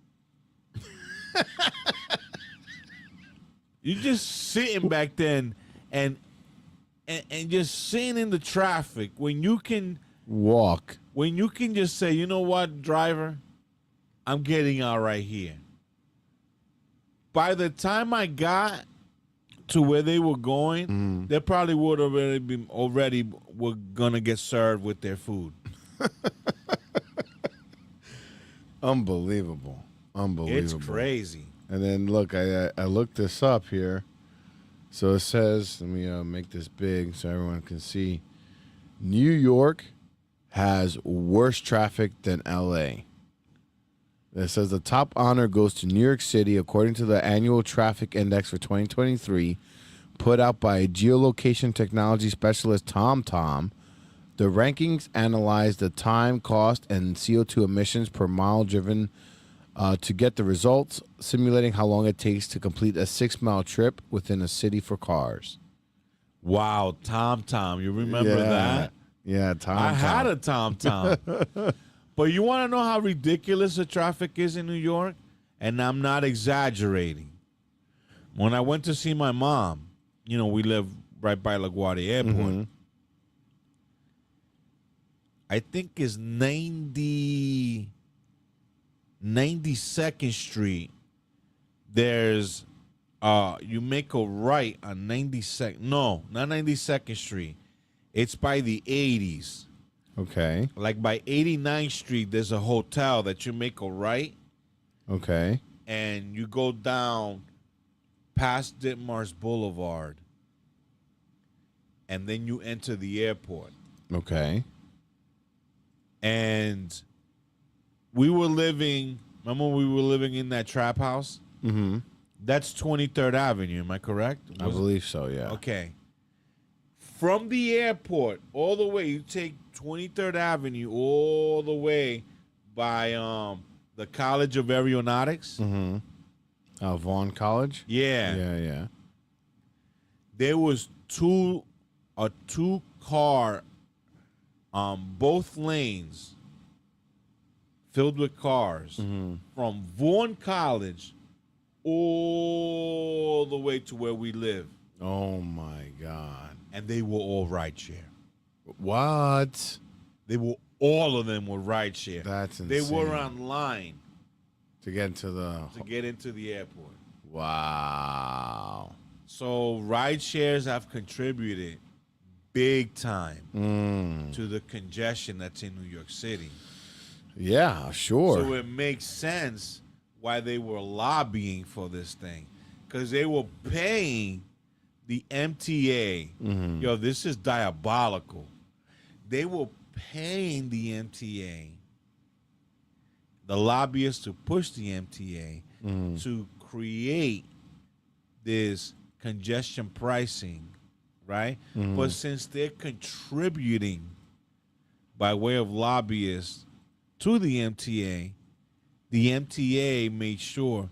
You just sitting back there and just sitting in the traffic when you can walk. When you can just say, you know what, driver, I'm getting out right here. By the time I got to where they were going, they probably would already were gonna get served with their food. Unbelievable. It's crazy. And then look, I looked this up here. So it says, let me make this big so everyone can see. New York has worse traffic than LA. It says the top honor goes to New York City according to the annual traffic index for 2023 put out by geolocation technology specialist TomTom. The rankings analyze the time, cost, and CO2 emissions per mile driven to get the results, simulating how long it takes to complete a 6-mile trip within a city for cars. Wow, TomTom. You remember that? Yeah, TomTom. I had a TomTom. But you want to know how ridiculous the traffic is in New York? And I'm not exaggerating. When I went to see my mom, you know, we live right by LaGuardia Airport. Mm-hmm. I think it's 92nd Street. There's you make a right on 92nd. No, not 92nd Street. It's by the 80s. Okay. Like by 89th Street, there's a hotel that you make a right. Okay. And you go down past Ditmars Boulevard. And then you enter the airport. Okay. And we were living, remember we were living in that trap house? Mm-hmm. That's 23rd Avenue, am I correct? I believe so, yeah. Okay. From the airport all the way, you take 23rd Avenue all the way by the College of Aeronautics. Mm-hmm. Vaughn College? Yeah. Yeah. There was a two-car, both lanes filled with cars from Vaughn College all the way to where we live. Oh, my God. And they were all rideshare. What? All of them were rideshare. That's insane. They were online to get into the airport. Wow. So ride shares have contributed big time to the congestion that's in New York City. Yeah, sure. So it makes sense why they were lobbying for this thing, because they were paying the MTA. Yo, this is diabolical. They were paying the MTA, the lobbyists to push the MTA to create this congestion pricing, right? But since they're contributing by way of lobbyists to the MTA made sure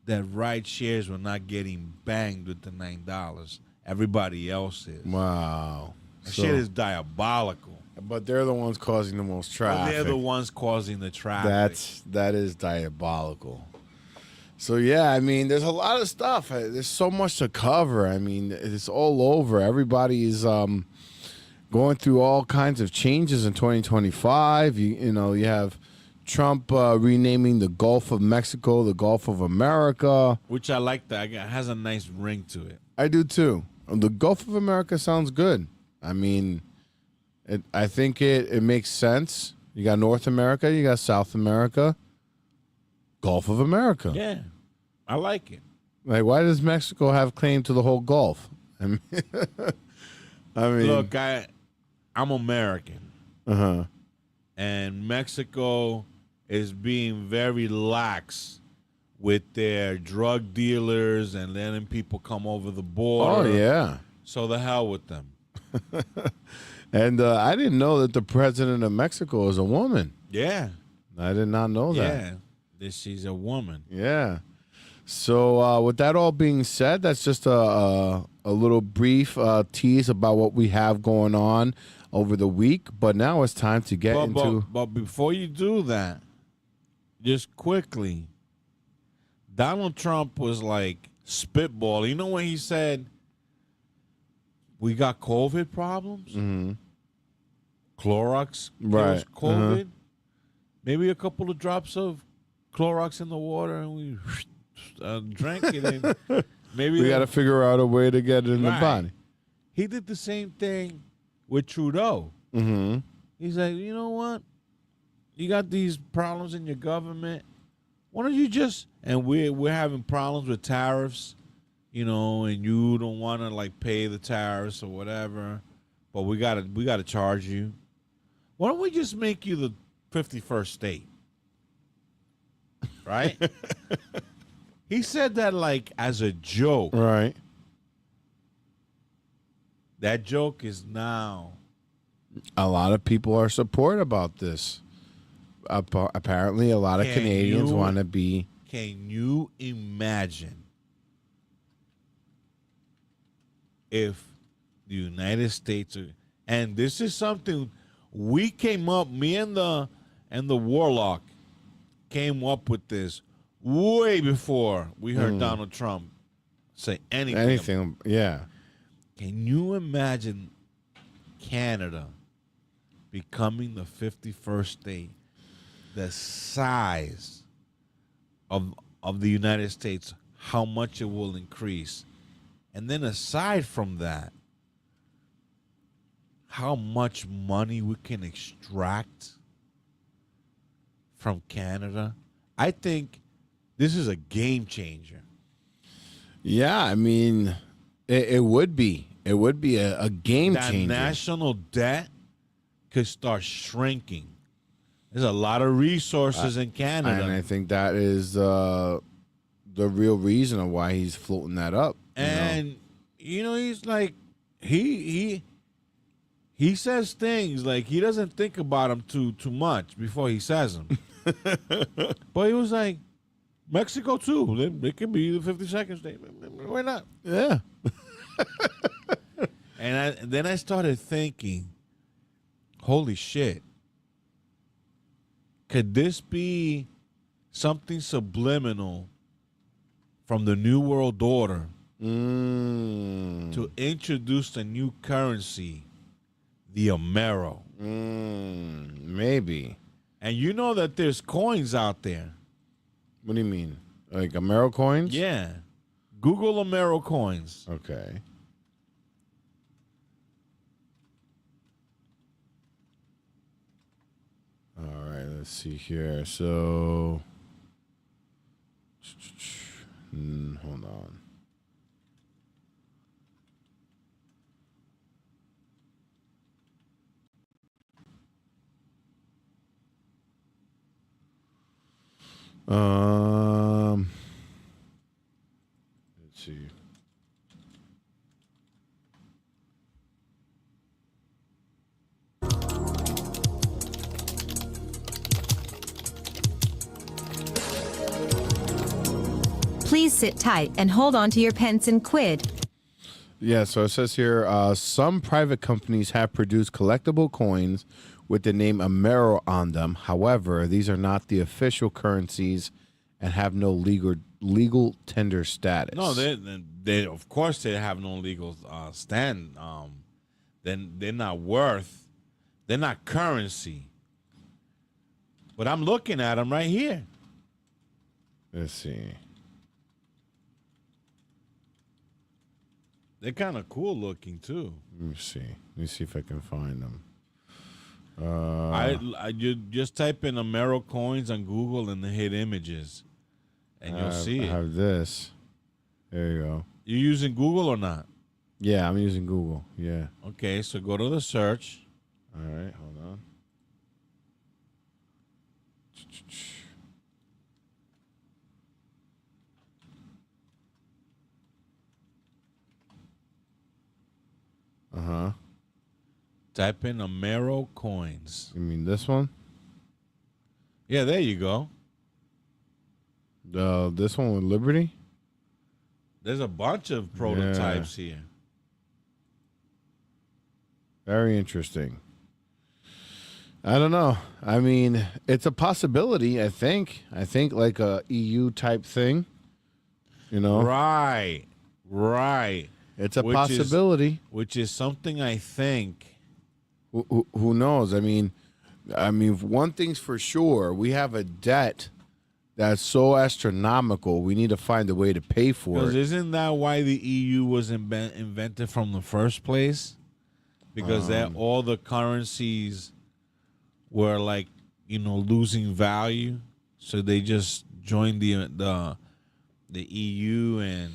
that ride shares were not getting banged with the $9. Everybody else is. Wow. That shit is diabolical. But they're the ones causing the most traffic. They're the ones causing the traffic. That is diabolical. So yeah, I mean, there's a lot of stuff. There's so much to cover. I mean, it's all over. Everybody is going through all kinds of changes in 2025. You have Trump renaming the Gulf of Mexico the Gulf of America, which I like. That it has a nice ring to it. I do too. The Gulf of America sounds good. I mean, I think it makes sense. You got North America, you got South America, Gulf of America. Yeah, I like it. Like, why does Mexico have claim to the whole Gulf? I mean, look, I'm American, and Mexico is being very lax with their drug dealers and letting people come over the border. Oh yeah. So the hell with them. And I didn't know that the president of Mexico is a woman. Yeah. I did not know that. Yeah, that she's a woman. Yeah. So with that all being said, that's just a little brief tease about what we have going on over the week. But now it's time to get into. But before you do that, just quickly, Donald Trump was like spitball. You know when he said, "We got COVID problems." Mm-hmm. Clorox Right. kills COVID. Maybe a couple of drops of Clorox in the water, and we drank it. And maybe We got to figure out a way to get it in the body. He did the same thing with Trudeau. Mm-hmm. He's like, you know what? You got these problems in your government. Why don't you just? And we're having problems with tariffs, you know, and you don't want to like pay the tariffs or whatever, but we gotta charge you. Why don't we just make you the 51st state? Right? He said that like as a joke. Right. That joke is now. A lot of people are support about this. Apparently, a lot of Canadians want to be. Can you imagine if the United States and this is something we came up, me and the Warlock came up with this way before we heard Donald Trump say anything. Anything, yeah. Can you imagine Canada becoming the 51st state? The size of the United States, how much it will increase. And then aside from that, how much money we can extract from Canada. I think this is a game changer. Yeah, I mean, it would be. It would be a game changer. That national debt could start shrinking. There's a lot of resources in Canada. And I think that is the real reason of why he's floating that up. And, he's like, he says things like he doesn't think about them too much before he says them. But he was like, Mexico too. They can be the 52nd state. Why not? Yeah. And then I started thinking, holy shit. Could this be something subliminal from the New World Order to introduce a new currency, the Amero? Maybe. And you know that there's coins out there. What do you mean? Like Amero coins? Yeah. Google Amero coins. Okay. All right, let's see here. So, hold on. Let's see. Please sit tight and hold on to your pence and quid. Yeah, so it says here, some private companies have produced collectible coins with the name Amero on them. However, these are not the official currencies and have no legal tender status. No, they of course they have no legal stand. Then they're not worth. They're not currency. But I'm looking at them right here. Let's see. They're kind of cool looking too. Let me see. Let me see if I can find them. You just type in Amero coins on Google and then hit images, and you'll see I it. have this. There you go. You using Google or not? Yeah, I'm using Google. Yeah. Okay, so go to the search. All right, hold on. Uh-huh. Type in Amero coins. You mean this one? Yeah, there you go. This one with Liberty? There's a bunch of prototypes here. Very interesting. I don't know. I mean, it's a possibility, I think. I think like a EU type thing. You know? Right. It's a possibility. Which is something I think. Who knows? I mean, one thing's for sure. We have a debt that's so astronomical. We need to find a way to pay for it. Because isn't that why the EU was invented from the first place? Because all the currencies were like, losing value. So they just joined the EU and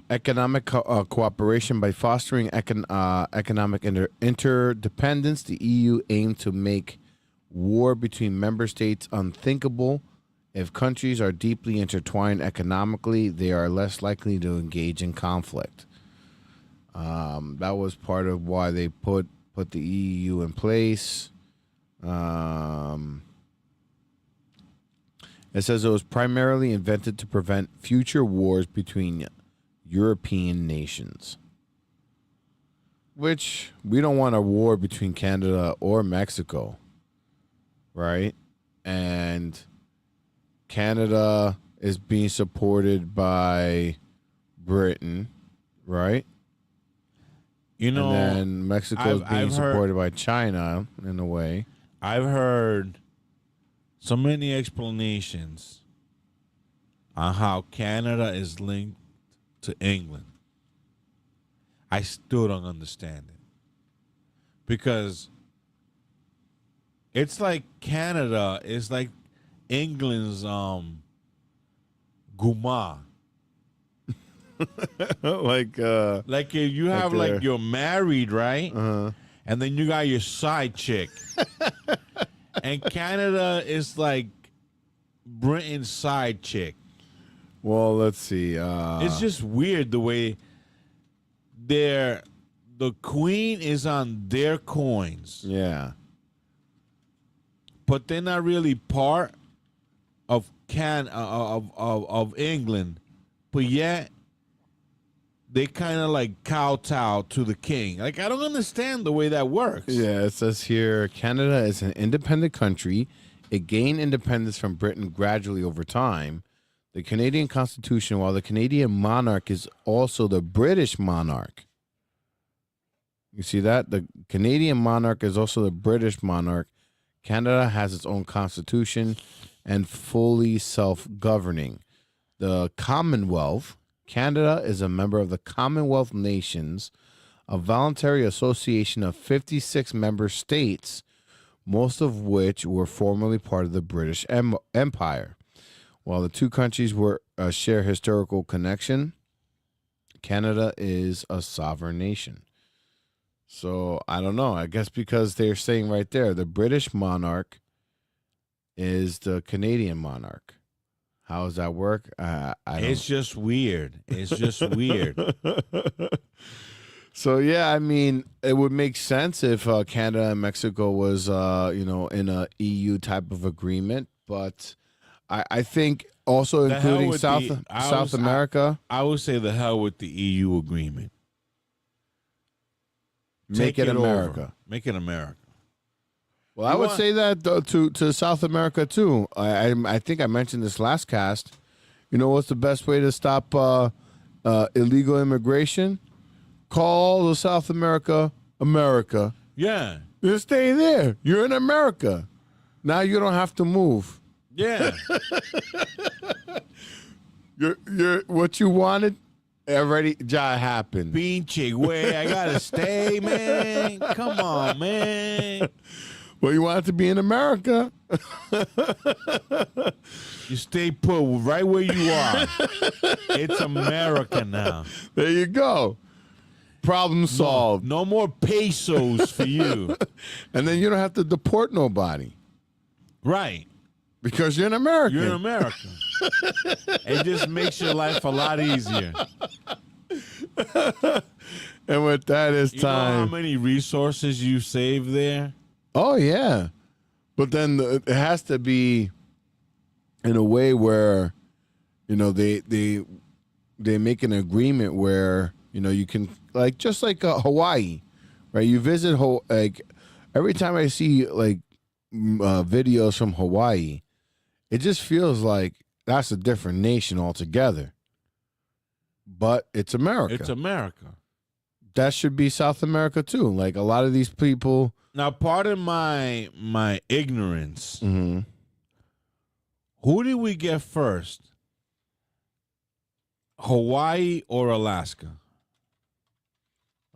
economic cooperation by fostering economic interdependence. The EU aimed to make war between member states unthinkable. If countries are deeply intertwined economically, they are less likely to engage in conflict. That was part of why they put the EU in place. It says it was primarily invented to prevent future wars between European nations. Which, we don't want a war between Canada or Mexico, right? And Canada is being supported by Britain, right? And then Mexico is being supported by China in a way. I've heard so many explanations on how Canada is linked to England. I still don't understand it. Because it's like Canada is like England's Guma. like if you have like you're married, right? And then you got your side chick. And Canada is like Britain's side chick. Well, let's see. It's just weird the way the queen is on their coins. Yeah. But they're not really part of England. But yet they kind of like kowtow to the king. Like, I don't understand the way that works. Yeah, it says here, Canada is an independent country. It gained independence from Britain gradually over time. The Canadian Constitution, while the Canadian monarch is also the British monarch. You see that? The Canadian monarch is also the British monarch. Canada has its own constitution and fully self-governing. The Commonwealth, Canada is a member of the Commonwealth Nations, a voluntary association of 56 member states, most of which were formerly part of the British Empire. While the two countries share historical connection, Canada is a sovereign nation. So, I don't know. I guess because they're saying right there, the British monarch is the Canadian monarch. How does that work? It's just weird. It's just weird. So, yeah, I mean, it would make sense if Canada and Mexico was, in a EU type of agreement. But I think also including South America. I would say the hell with the EU agreement. Make it America. Over. Make it America. Well, I would say that to South America, too. I think I mentioned this last cast. You know what's the best way to stop illegal immigration? Call the South America, America. Yeah. Just stay there. You're in America. Now you don't have to move. Yeah. you're what you wanted already happened. Pinche güey, I gotta stay, man. Come on, man. Well, you want it to be in America. You stay put right where you are. It's America now. There you go. Problem solved. No more pesos for you. And then you don't have to deport nobody. Right. Because you're an American. You're in America. It just makes your life a lot easier. And with that, it's time. You know how many resources you save there? Oh, yeah. But then it has to be in a way where, they make an agreement where, you can, like, just like Hawaii, right? You visit, like, every time I see, like, videos from Hawaii, it just feels like that's a different nation altogether. But it's America. It's America. That should be South America too. Like a lot of these people. Now, pardon my ignorance. Mm-hmm. Who did we get first? Hawaii or Alaska?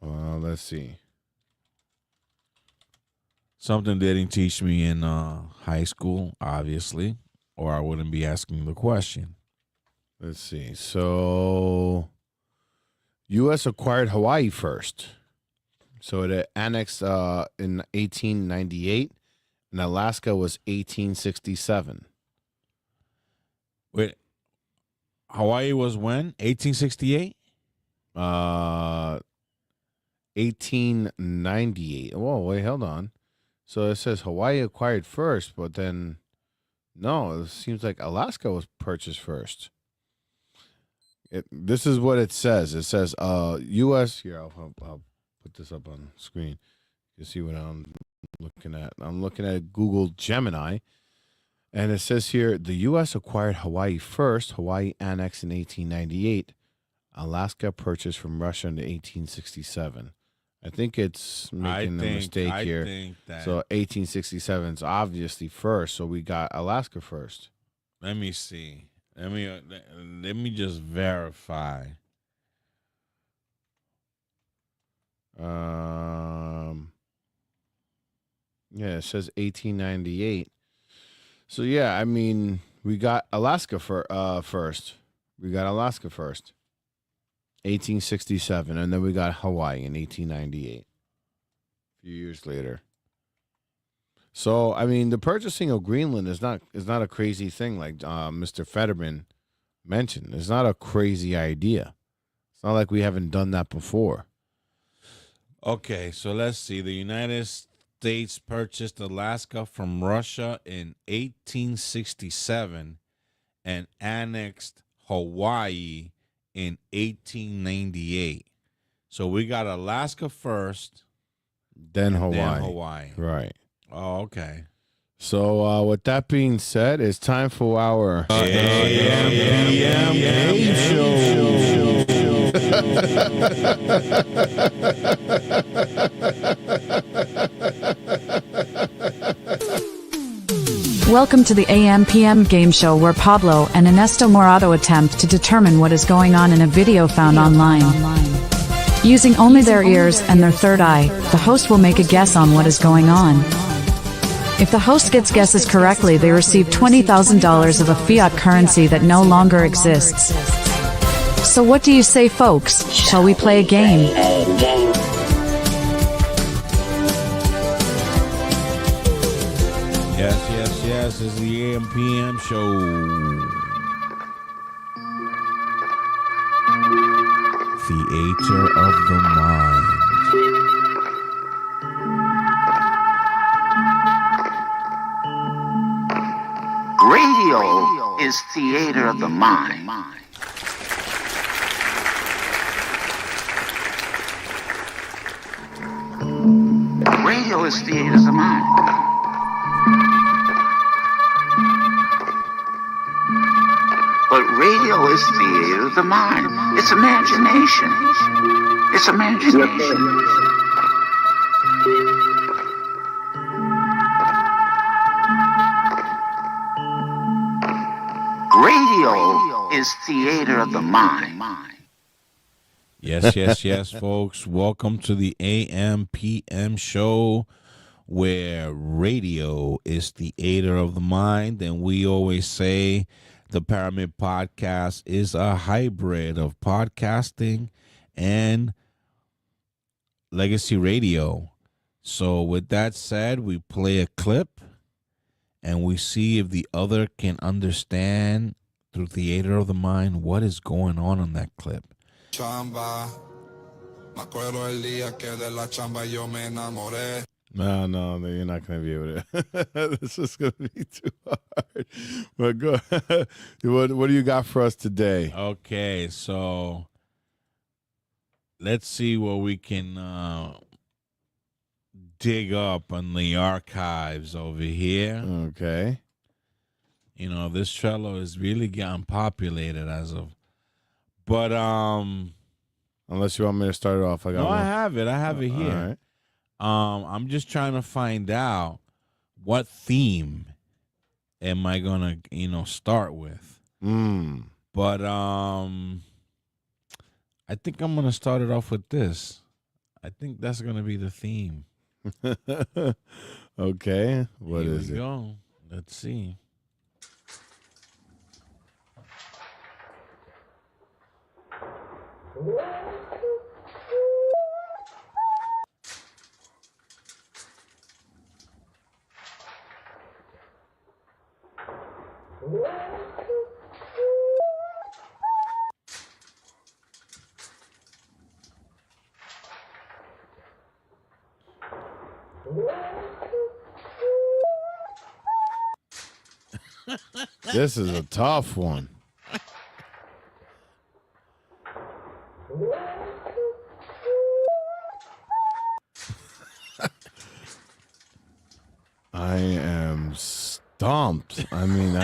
Let's see. Something they didn't teach me in high school, obviously, or I wouldn't be asking the question. Let's see. So, U.S. acquired Hawaii first. So it annexed in 1898, and Alaska was 1867. Wait, Hawaii was when? 1868? 1898. Whoa, wait, hold on. So it says Hawaii acquired first, but then, no, it seems like Alaska was purchased first. This is what it says. It says U.S. Here, I'll put this up on screen. You see what I'm looking at. I'm looking at Google Gemini, and it says here, the U.S. acquired Hawaii first. Hawaii annexed in 1898. Alaska purchased from Russia in 1867. I think it's making a mistake here. So 1867 is obviously first, so we got Alaska first. Let me see. Let me just verify. Yeah, it says 1898. So yeah, I mean, we got Alaska first. We got Alaska first. 1867, and then we got Hawaii in 1898. A few years later. So, I mean, the purchasing of Greenland is not a crazy thing like Mr. Fetterman mentioned. It's not a crazy idea. It's not like we haven't done that before. Okay, so let's see. The United States purchased Alaska from Russia in 1867 and annexed Hawaii in 1898. So we got Alaska first, then Hawaii. Right. Oh, okay. So with that being said, it's time for our AM show. Welcome to the AM/PM game show where Pablo and Anesto Morado attempt to determine what is going on in a video found online. Using only their ears and their third eye, the host will make a guess on what is going on. If the host gets guesses correctly, they receive $20,000 of a fiat currency that no longer exists. So what do you say, folks? Shall we play a game? Yes, it's the AM/PM show. Theater of the mind. Radio is theater of the mind. Radio is theater of the mind. But radio is theater of the mind. It's imagination. It's imagination. Radio is theater of the mind. Yes, folks. Welcome to the AM/PM show where radio is theater of the mind. And we always say the Paramid podcast is a hybrid of podcasting and legacy radio. So with that said, we play a clip and we see if the other can understand through theater of the mind what is going on in that clip. Chamba, me acuerdo el día que de la chamba yo me enamoré. No, you're not going to be able to. This is going to be too hard. But go. What do you got for us today? Okay, so let's see what we can dig up on the archives over here. Okay. You know, this Trello is really getting populated as of. But unless you want me to start it off, I have it. I have it here. All right. I'm just trying to find out what theme am I gonna, start with. But I think I'm gonna start it off with this. I think that's gonna be the theme. Okay. What Here is we it? Go. Let's see. This is a tough one. I am stumped. I mean,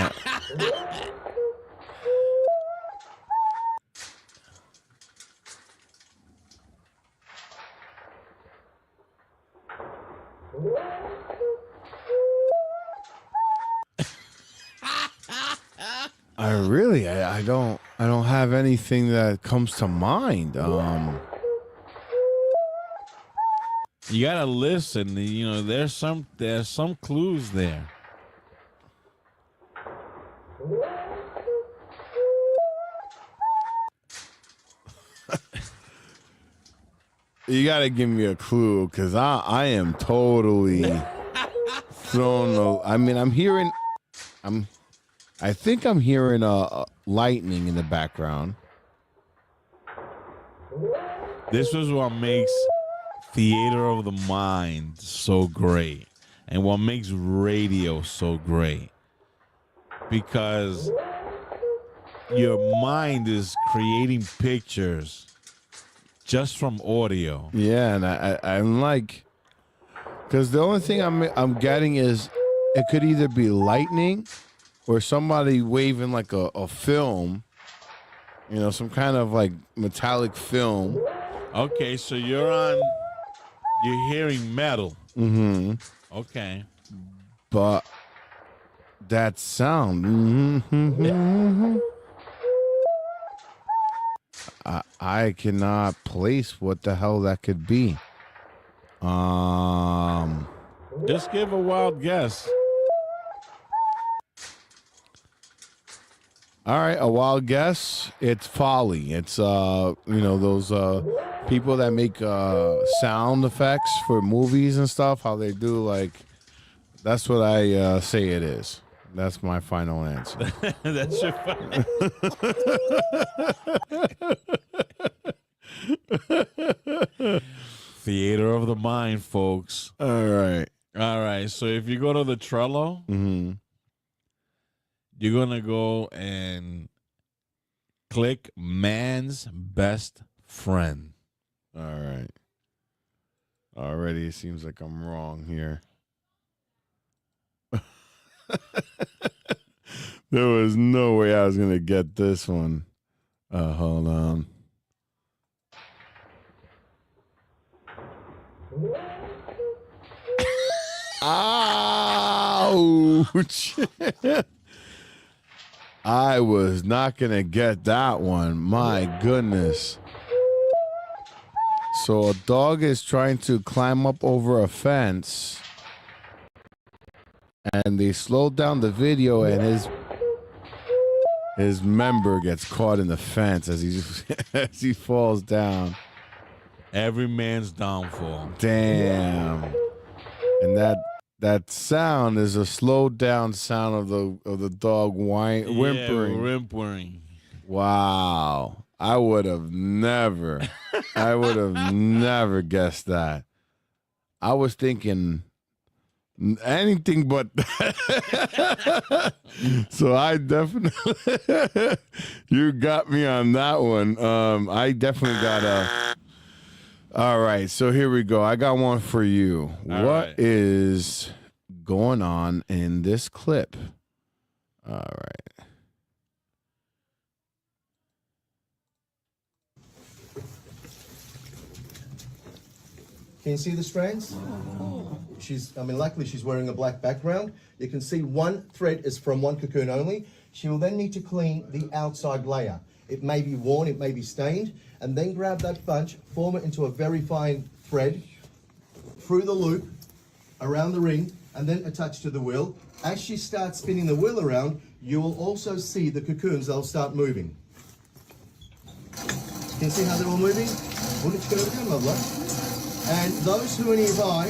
I don't have anything that comes to mind. You gotta listen. There's some clues there. You gotta give me a clue, because I am totally thrown. I think I'm hearing lightning in the background. This is what makes theater of the mind so great, and what makes radio so great, because your mind is creating pictures just from audio. Yeah, and I'm like, because the only thing I'm getting is it could either be lightning or somebody waving like a film, some kind of like metallic film. Okay, so you're hearing metal. Mm-hmm. Okay. But that sound, I cannot place what the hell that could be. Just give a wild guess. All right, a wild guess. It's Foley. It's those people that make sound effects for movies and stuff. How they do, like, that's what I say it is. That's my final answer. That's your final. Theater of the mind, folks. All right. So if you go to the Trello, you're going to go and click man's best friend. All right. Already it seems like I'm wrong here. There was no way I was going to get this one. Hold on. Ouch. I was not going to get that one. My goodness. So a dog is trying to climb up over a fence, and they slowed down the video, and his member gets caught in the fence as he falls down. Every man's downfall. Damn. And that sound is a slowed down sound of the dog whimpering. Yeah, whimpering. Wow. I would have never guessed that. I was thinking anything but. So I definitely, you got me on that one. I definitely got a. All right, so here we go. I got one for you. What is going on in this clip? All right. Can you see the strands? Luckily she's wearing a black background. You can see one thread is from one cocoon only. She will then need to clean the outside layer. It may be worn, it may be stained, and then grab that bunch, form it into a very fine thread, through the loop, around the ring, and then attach to the wheel. As she starts spinning the wheel around, you will also see the cocoons, they'll start moving. Can you see how they're all moving? Lovely. And those who are nearby,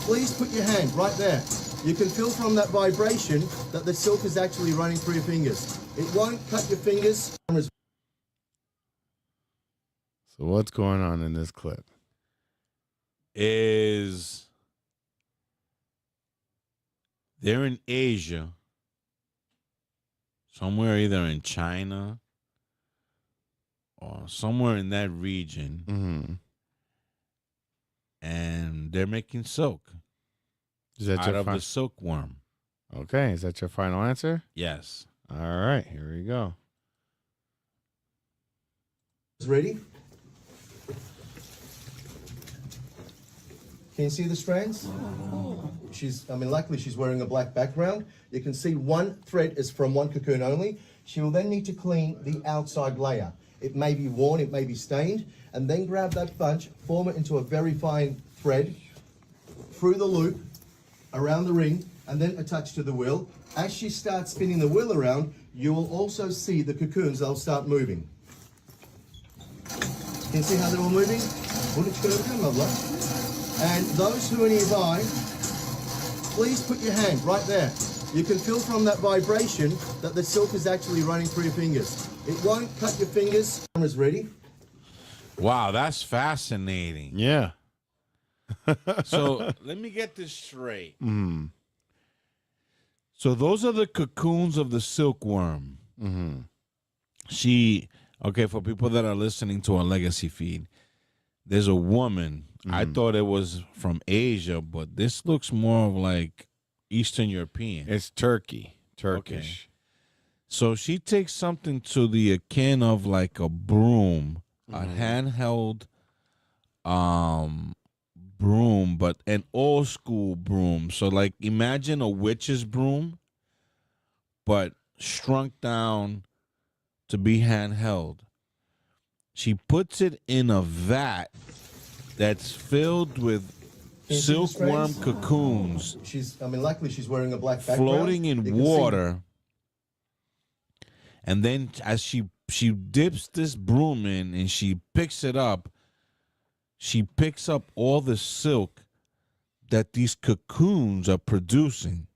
please put your hand right there. You can feel from that vibration that the silk is actually running through your fingers. It won't cut your fingers. So what's going on in this clip? Is they're in Asia, somewhere either in China or somewhere in that region. Mm-hmm. And they're making silk out of the silkworm. Okay, is that your final answer? Yes. All right, here we go. Ready? Can you see the strands? Luckily she's wearing a black background. You can see one thread is from one cocoon only. She will then need to clean the outside layer. It may be worn, it may be stained, and then grab that bunch, form it into a very fine thread, through the loop, around the ring, and then attach to the wheel. As she starts spinning the wheel around, you will also see the cocoons, they'll start moving. Can you see how they're all moving? Lovely. And those who are nearby, please put your hand right there. You can feel from that vibration that the silk is actually running through your fingers. It won't cut your fingers. Camera's ready. Wow, that's fascinating. Yeah. So let me get this straight. Mm-hmm. So those are the cocoons of the silkworm. Mm-hmm. Okay, for people that are listening to our legacy feed, there's a woman. Mm-hmm. I thought it was from Asia, but this looks more of like Eastern European. It's Turkish. Okay. So she takes something to the akin of like a broom, a handheld broom, but an old school broom. So like imagine a witch's broom, but shrunk down to be handheld. She puts it in a vat that's filled with silkworm cocoons. Luckily she's wearing a black background. Floating in water. And then as she dips this broom in and she picks it up, she picks up all the silk that these cocoons are producing.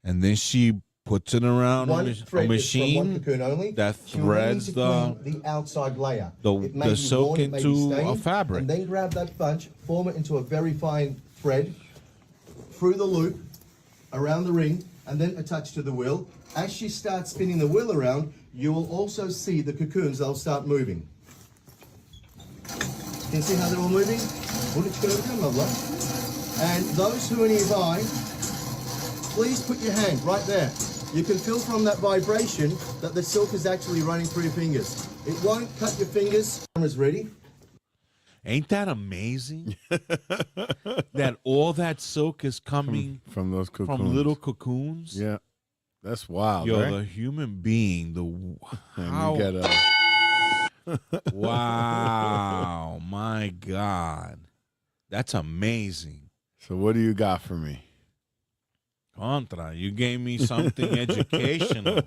And then she puts it around a machine that threads the outside layer. The silk into a fabric. And then grab that bunch, form it into a very fine thread, through the loop, around the ring, and then attach to the wheel. As she starts spinning the wheel around, you will also see the cocoons, they'll start moving. Can you see how they're all moving? Lovely. And those who are nearby, please put your hand right there. You can feel from that vibration that the silk is actually running through your fingers. It won't cut your fingers. Camera's ready. Ain't that amazing? That all that silk is coming from those cocoons. From little cocoons? Yeah. That's wild. Yo, right? the human being, how... you get wow, my God. That's amazing. So what do you got for me? Contra, you gave me something educational.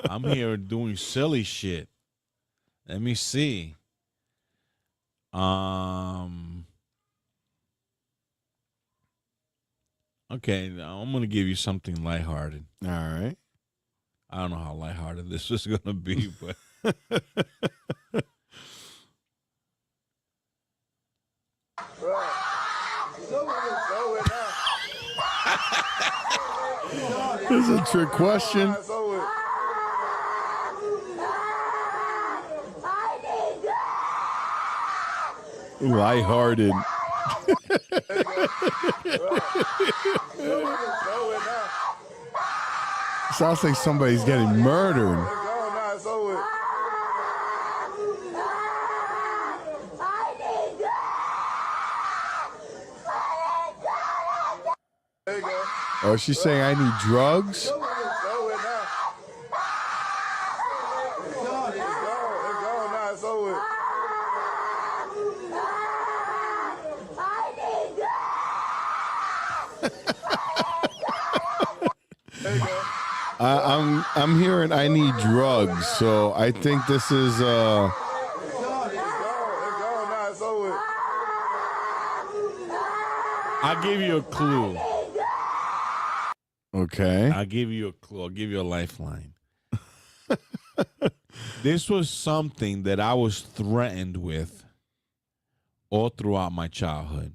I'm here doing silly shit. Let me see. Okay, I'm going to give you something lighthearted. All right. I don't know how lighthearted this is going to be, but... This is a trick question. Lighthearted. Sounds like somebody's getting murdered. Oh, she's saying I need drugs? I'm hearing I need drugs, so I think this is I'll give you a clue. Okay. I'll give you a clue. I'll give you a lifeline. This was something that I was threatened with all throughout my childhood.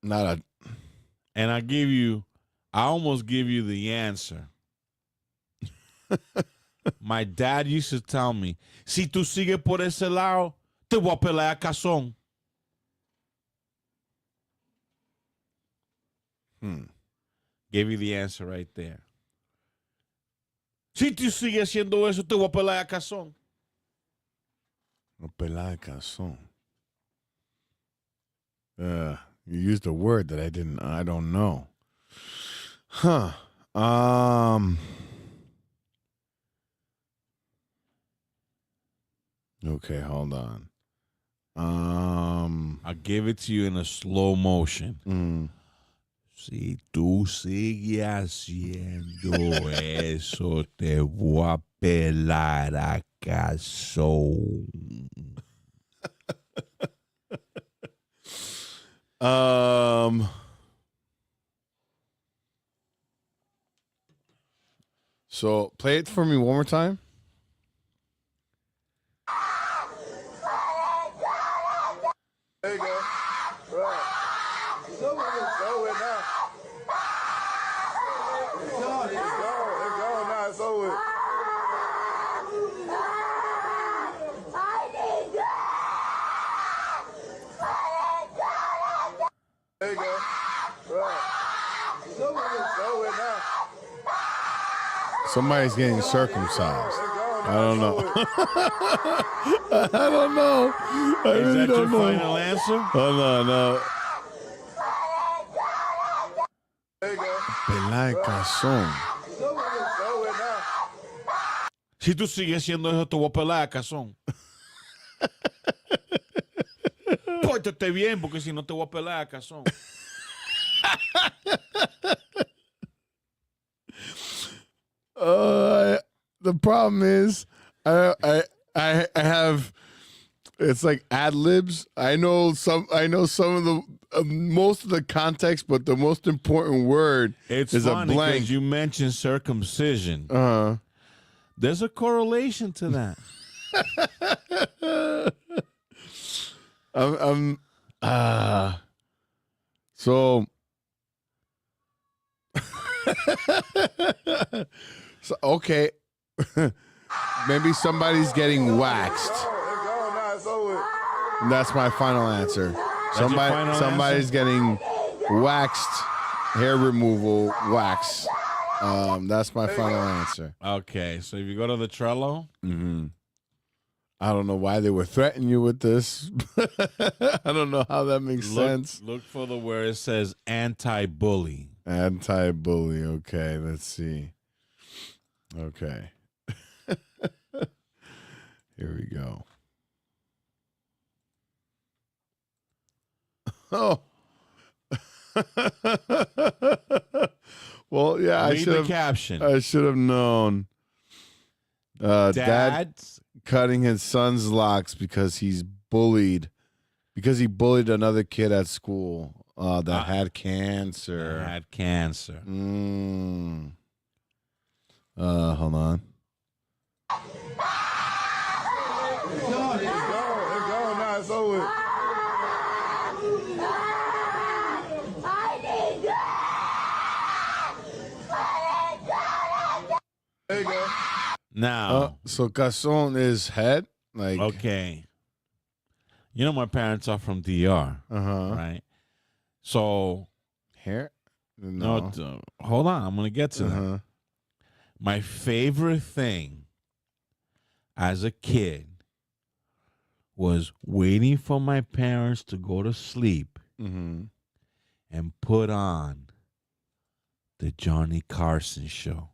Not a. And I almost give you the answer. My dad used to tell me, si tú sigues por ese lado, te voy a pelar a cazón. Gave you the answer right there. Si tú sigues haciendo eso, te voy a pelar a cazón. A pelar a cazón. You used a word that I don't know. Huh. Okay, hold on. I'll give it to you in a slow motion. Si tú sigues haciendo eso, te voy a pelar a cazón. So play it for me one more time. There you go. Right. Slow it now. It's gone now. It's over. There you go. Right. Slow it now. Somebody's getting circumcised. I don't know. I don't know. I Is really that don't your know. final answer? Oh, no. There you go. Pelar a cazón. Slow it now. Si tú sigues haciendo eso, te voy a pelar a cazón. Pórtate bien, porque si no te voy a pelar a cazón. The problem is, I have, it's like ad libs. I know some of the most of the context, but the most important word It's is a funny blank. because you mentioned circumcision. There's a correlation to that. So okay. Maybe somebody's getting waxed. That's my final answer. Somebody's getting waxed, hair removal, wax. That's my final answer. Okay, so if you go to the Trello, I don't know why they were threatening you with this. I don't know how that makes sense. Look for the where it says anti-bully. Anti-bully. Okay, let's see. Okay. Here we go. Oh. Well, yeah, Read the caption. I should have known. Dad cutting his son's locks because he bullied another kid at school that had cancer. Hold on. There you go. Now, so Cazón is head? Like, okay. You know my parents are from DR, right? So hair? No, hold on. I'm gonna get to that. My favorite thing as a kid was waiting for my parents to go to sleep and put on the Johnny Carson show.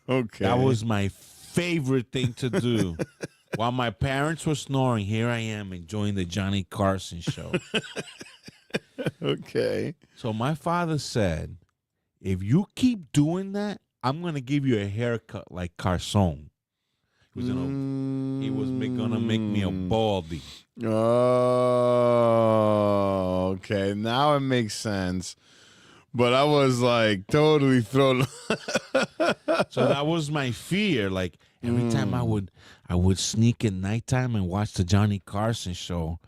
Okay. That was my favorite thing to do. While my parents were snoring, here I am enjoying the Johnny Carson show. Okay. So my father said, if you keep doing that, I'm going to give you a haircut like Carson. He was gonna make me a baldy. Oh, okay. Now it makes sense. But I was like totally thrown. So that was my fear. Like every time I would sneak at nighttime and watch the Johnny Carson show.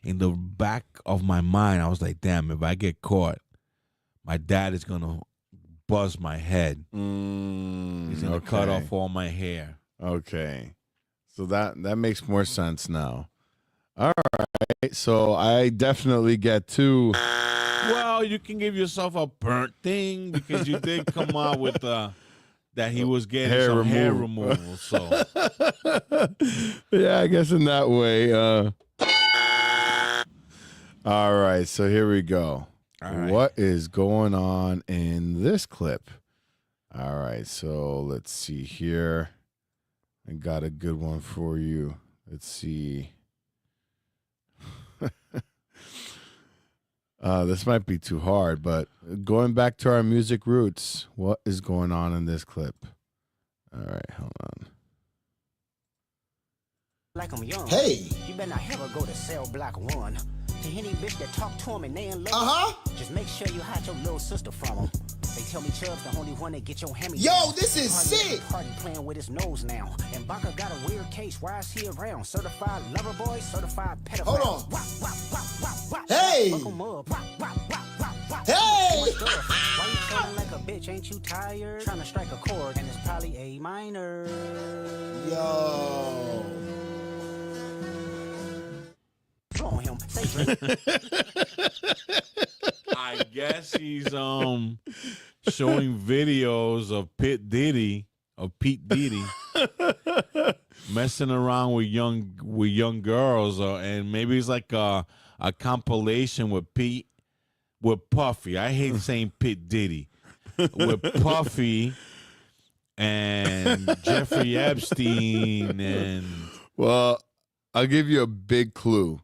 In the back of my mind, I was like, damn, if I get caught, my dad is gonna buzz my head. He's gonna cut off all my hair. Okay. So that makes more sense now. All right. So I definitely get two. Well, you can give yourself a burnt thing because you did come out with that he was getting hair removal. So yeah, I guess in that way. All right, so here we go. What is going on in this clip? All right, so let's see here. I got a good one for you. Let's see. This might be too hard, but going back to our music roots, what is going on in this clip? All right, hold on. Like I'm young. Hey. You better not ever go to cell block 1. To any bitch that talk to him and they in love. Just make sure you hide your little sister from him. They tell me Chubb's the only one that get your hammy. Yo, this is sick. Party playing with his nose now. And Baca got a weird case. Why is he around? Certified lover boy, certified pedophile. Hold on. Hey. Hey. Why you feeling like a bitch? Ain't you tired? Trying to strike a chord and it's probably A minor. Yo. On him. I guess he's showing videos of Pete Diddy messing around with young girls, and maybe it's like a compilation with Puffy. I hate saying Pete Diddy with Puffy and Jeffrey Epstein and. Well, I'll give you a big clue.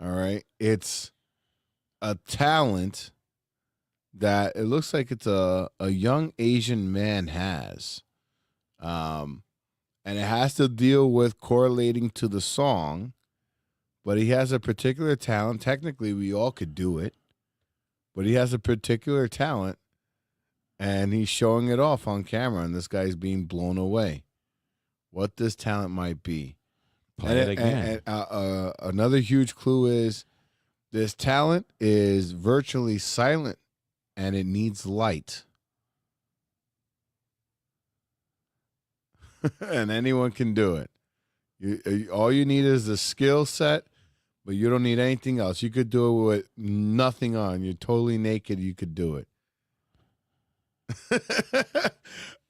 All right. It's a talent that it looks like it's a young Asian man has. And it has to deal with correlating to the song, but he has a particular talent. Technically, we all could do it, but he has a particular talent, and he's showing it off on camera, and this guy's being blown away. What this talent might be. Play it again. And another huge clue is this talent is virtually silent and it needs light. And anyone can do it. All you need is the skill set, but you don't need anything else. You could do it with nothing on. You're totally naked. You could do it.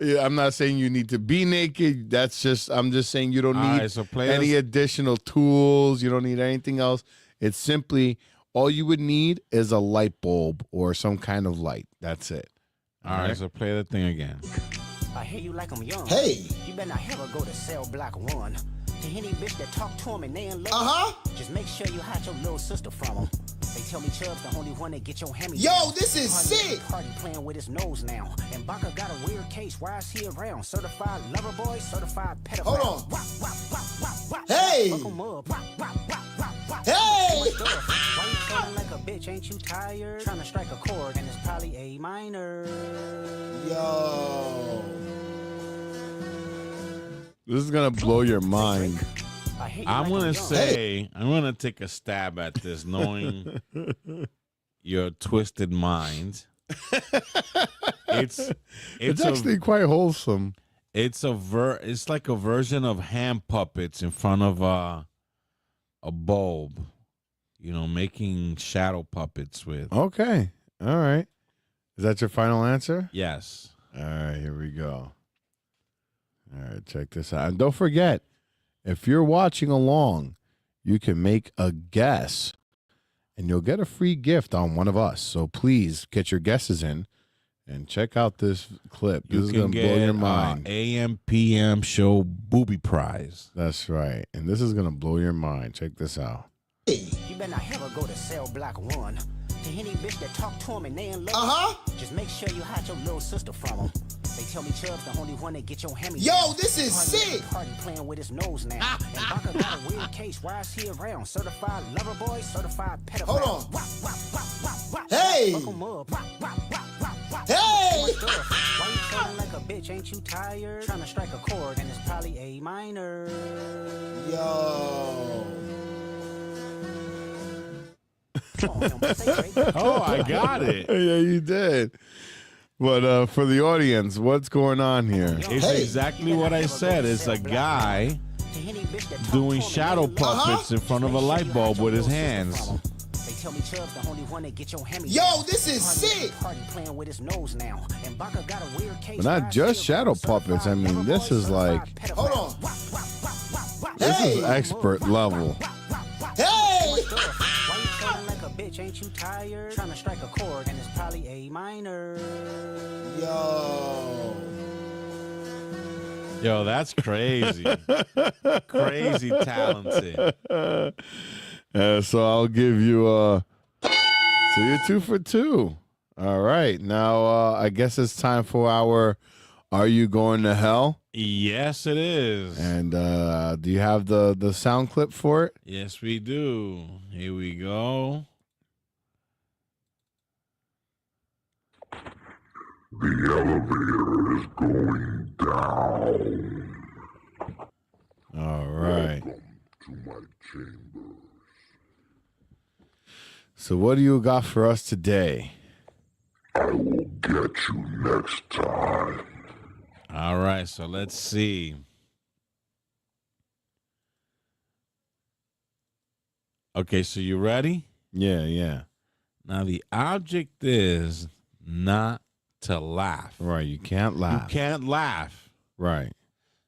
Yeah, I'm not saying you need to be naked. I'm just saying you don't need any additional tools. You don't need anything else. It's simply all you would need is a light bulb or some kind of light. That's it. All right, so play the thing again. I hear you like I'm young. Hey. You better not ever go to cell block 1. To any bitch that talk to him and they in love. Just make sure you hide your little sister from him. They tell me Chubb's the only one that get your hammy. Yo, this is sick. Party playing with his nose now. And Baca got a weird case. Why is he around? Certified lover boy, certified pedophile. Hold on. Hey. Hey. Why you feeling like a bitch? Ain't you tired? Trying to strike a chord and it's probably A minor. Yo. This is going to blow your mind. I'm going to say, I'm going to take a stab at this, knowing your twisted mind. It's actually quite wholesome. It's like a version of hand puppets in front of a bulb. You know, making shadow puppets with. Okay. All right. Is that your final answer? Yes. All right, here we go. All right, check this out. And don't forget, if you're watching along, you can make a guess and you'll get a free gift on one of us. So please get your guesses in and check out this clip. This is going to blow your mind. AM PM show booby prize. That's right. And this is going to blow your mind. Check this out. You better not ever go to cell block 1. To any bitch that talk to him and they in love. Just make sure you hide your little sister from him. They tell me Chubb's the only one that get your hammy. Yo, this is sick. Party playing with his nose now. And Baka got a weird case. Why is he around? Certified lover boy, certified pedophile. Hold on. Hey. Hey. Why you feeling like a bitch? Ain't you tired? Trying to strike a chord and it's probably A minor. Yo. Oh, I got it. Yeah, you did. But for the audience, what's going on here? It's exactly what I said. It's a guy doing shadow puppets in front of a light bulb with his hands. Yo, this is sick. But not just shadow puppets. I mean, this is like... Hold on. This is expert level. Hey! Bitch, ain't you tired? Trying to strike a chord and it's probably A minor. Yo, that's crazy. Crazy talented. So I'll give you so you're 2 for 2. All right. Now I guess it's time for our Are You Going to Hell? Yes, it is. And do you have the sound clip for it? Yes, we do. Here we go. The elevator is going down. All right. Welcome to my chambers. So what do you got for us today? I will get you next time. All right, so let's see. Okay, so you ready? Yeah. Now the object is not to laugh. Right, you can't laugh. You can't laugh. Right.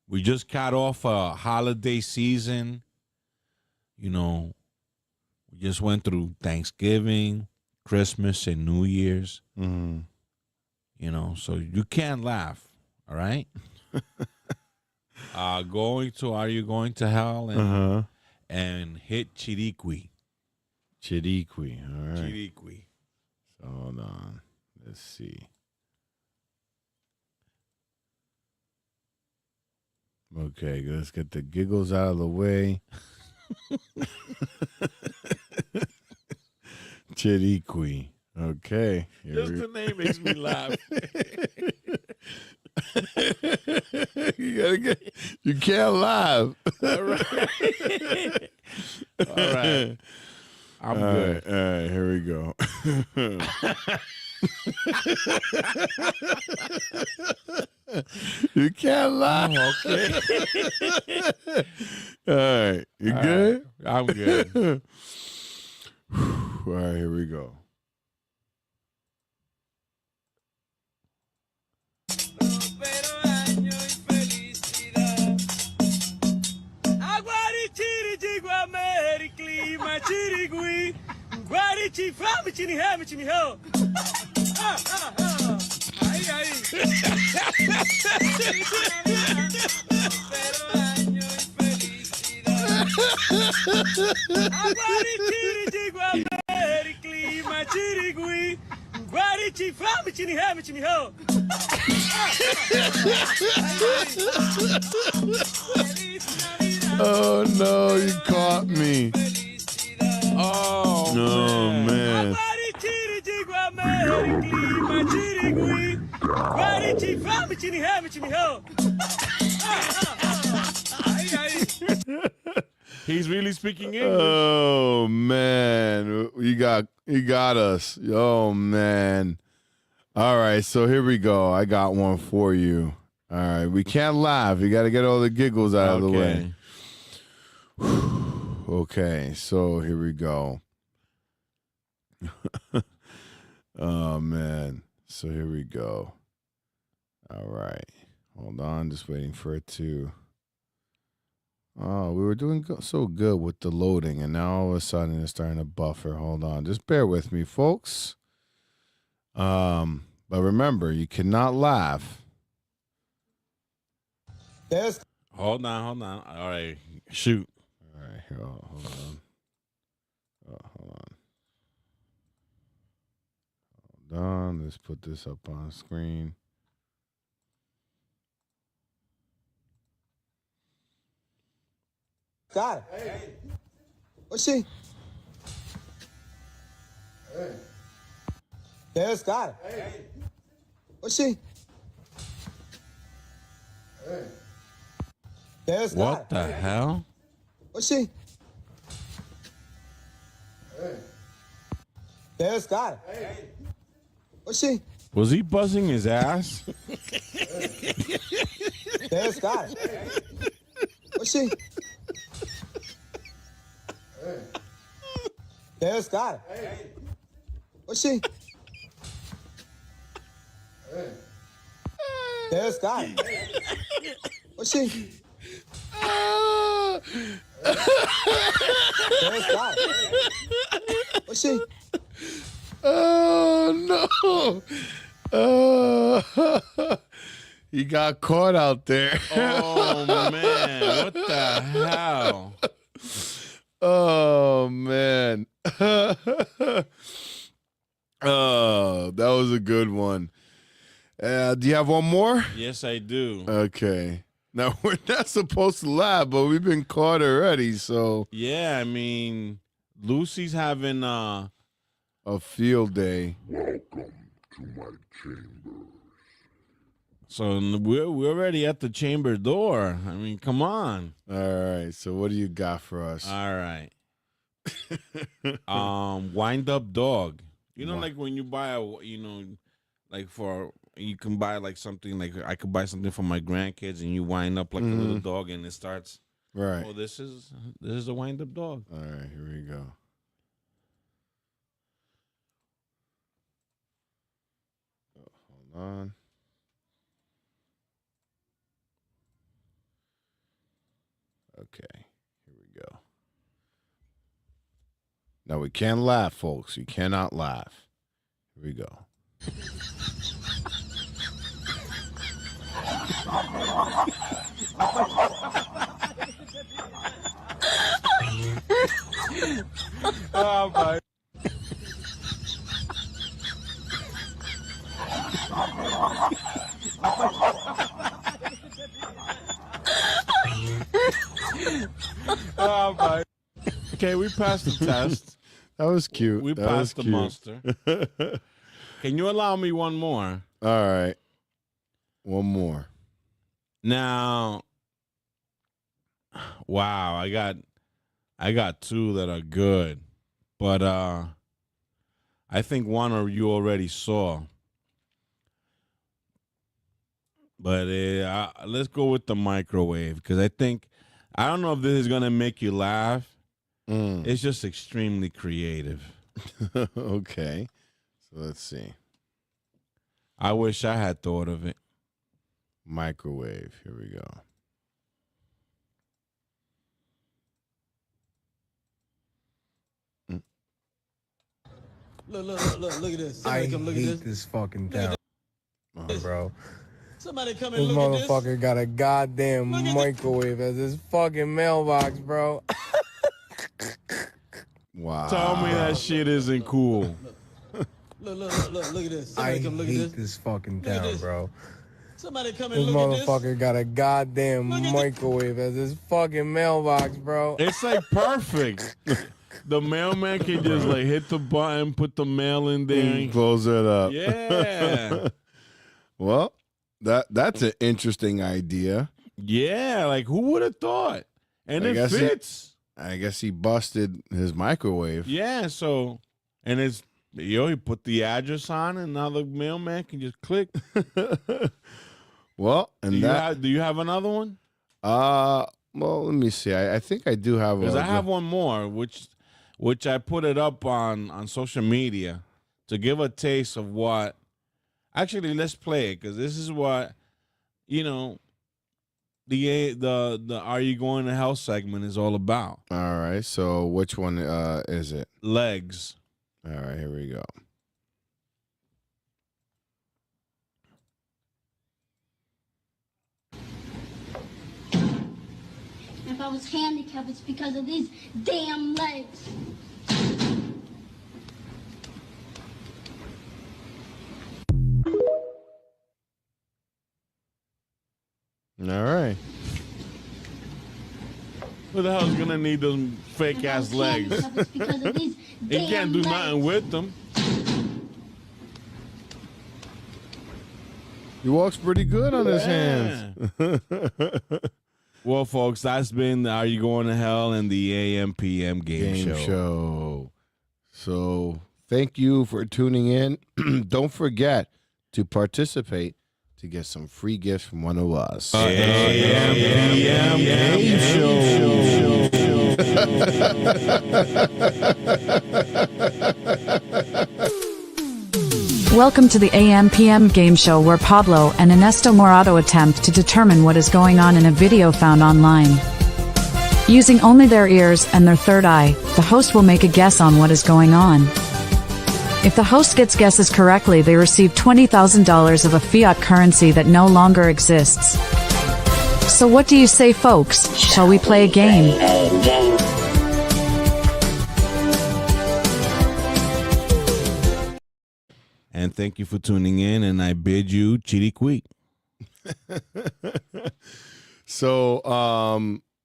We just got off a holiday season. You know, we just went through Thanksgiving, Christmas, and New Year's. Mm-hmm. You know, so you can't laugh. All right. Are you going to hell and hit Chiriqui. Chiriqui. All right. Chiriqui. So hold on. Let's see. Okay, let's get the giggles out of the way. Chiriqui. Okay. Just the name makes me laugh. You can't laugh. All right. All right. I'm good. All right, here we go. You can't laugh. Okay. All right. You good? Right. I'm good. All right, here we go. Oh no, you caught me. Oh no, man. He's really speaking English. Oh man, you got us. Oh man. All right, so here we go. I got one for you. All right, we can't laugh. You got to get all the giggles out of the way. Okay, so here we go. Oh, man. So here we go. All right. Hold on. Just waiting for it to. Oh, we were doing so good with the loading, and now all of a sudden it's starting to buffer. Hold on. Just bear with me, folks. But remember, you cannot laugh. Yes. Hold on. All right. Shoot. All right. Here, hold on. Hold on. Let's put this up on screen. Got it. Hey. What's she? Hey. Yes, got it. Hey. What's she? Hey. Yes, got What the hell? What's she? Hey. Yes, got it. Hey. What's she? Was he buzzing his ass? Yes, got it. What's she? Yes, got it. What's she? Yes, got it. What's she? Yes, got it. What's she? Oh, no. He got caught out there. Oh, man. What the hell? Oh, man. Oh, that was a good one. Do you have one more? Yes, I do. Okay. Now, we're not supposed to laugh, but we've been caught already, so. Yeah, I mean, Lucy's having a field day. Welcome to my chamber. So we're already at the chamber door. I mean, come on. All right. So what do you got for us? All right. Wind up dog. You know, like when you buy you can buy like something like I could buy something for my grandkids and you wind up like a little dog and it starts. Right. Oh, this is a wind up dog. All right. Here we go. Hold on. Okay, here we go. Now we can't laugh, folks. You cannot laugh. Here we go. Oh my. Oh my. Okay, we passed the test. That was cute. We passed the muster. Can you allow me one more? All right. One more. Now, wow, I got two that are good. But I think one or you already saw. But let's go with the microwave because I don't know if this is going to make you laugh. It's just extremely creative. Okay. So let's see. I wish I had thought of it. Microwave. Here we go. Look at this. I Somebody come look at hate this fucking town, bro. Somebody come This and look at this. motherfucker got a goddamn microwave as his fucking mailbox, bro. Wow. Tell me that shit isn't cool. Look at this. I Somebody come look at hate this. this fucking Look at town, this. bro. Somebody come and This look at this. motherfucker got a goddamn microwave as his fucking mailbox, bro. It's like perfect. The mailman can just like hit the button, put the mail in there, and close it up. Yeah. Well, that's an interesting idea. Yeah, like who would have thought? And it fits. I guess he busted his microwave. Yeah, so and it's he put the address on and now the mailman can just click. Well, and do you have another one? Well, let me see. I think I do have. Because I have one more, which I put it up on social media to give a taste of what. Actually, let's play it because this is what the Are You Going to Hell segment is all about. All right. So which one is it? Legs. All right. Here we go. If I was handicapped, it's because of these damn legs. All right. Who the hell's gonna need those fake ass legs? He can't do nothing with them. He walks pretty good on his hands. Well, folks, that's been Are You Going to Hell and the AM/PM game show. So thank you for tuning in. Don't forget to participate to get some free gifts from one of us. AM/PM game show. Welcome to the AM/PM game show where Pablo and Anesto Morado attempt to determine what is going on in a video found online. Using only their ears and their third eye, the host will make a guess on what is going on. If the host gets guesses correctly, they receive $20,000 of a fiat currency that no longer exists. So what do you say, folks? Shall we play a game? And thank you for tuning in, and I bid you chiriquí. So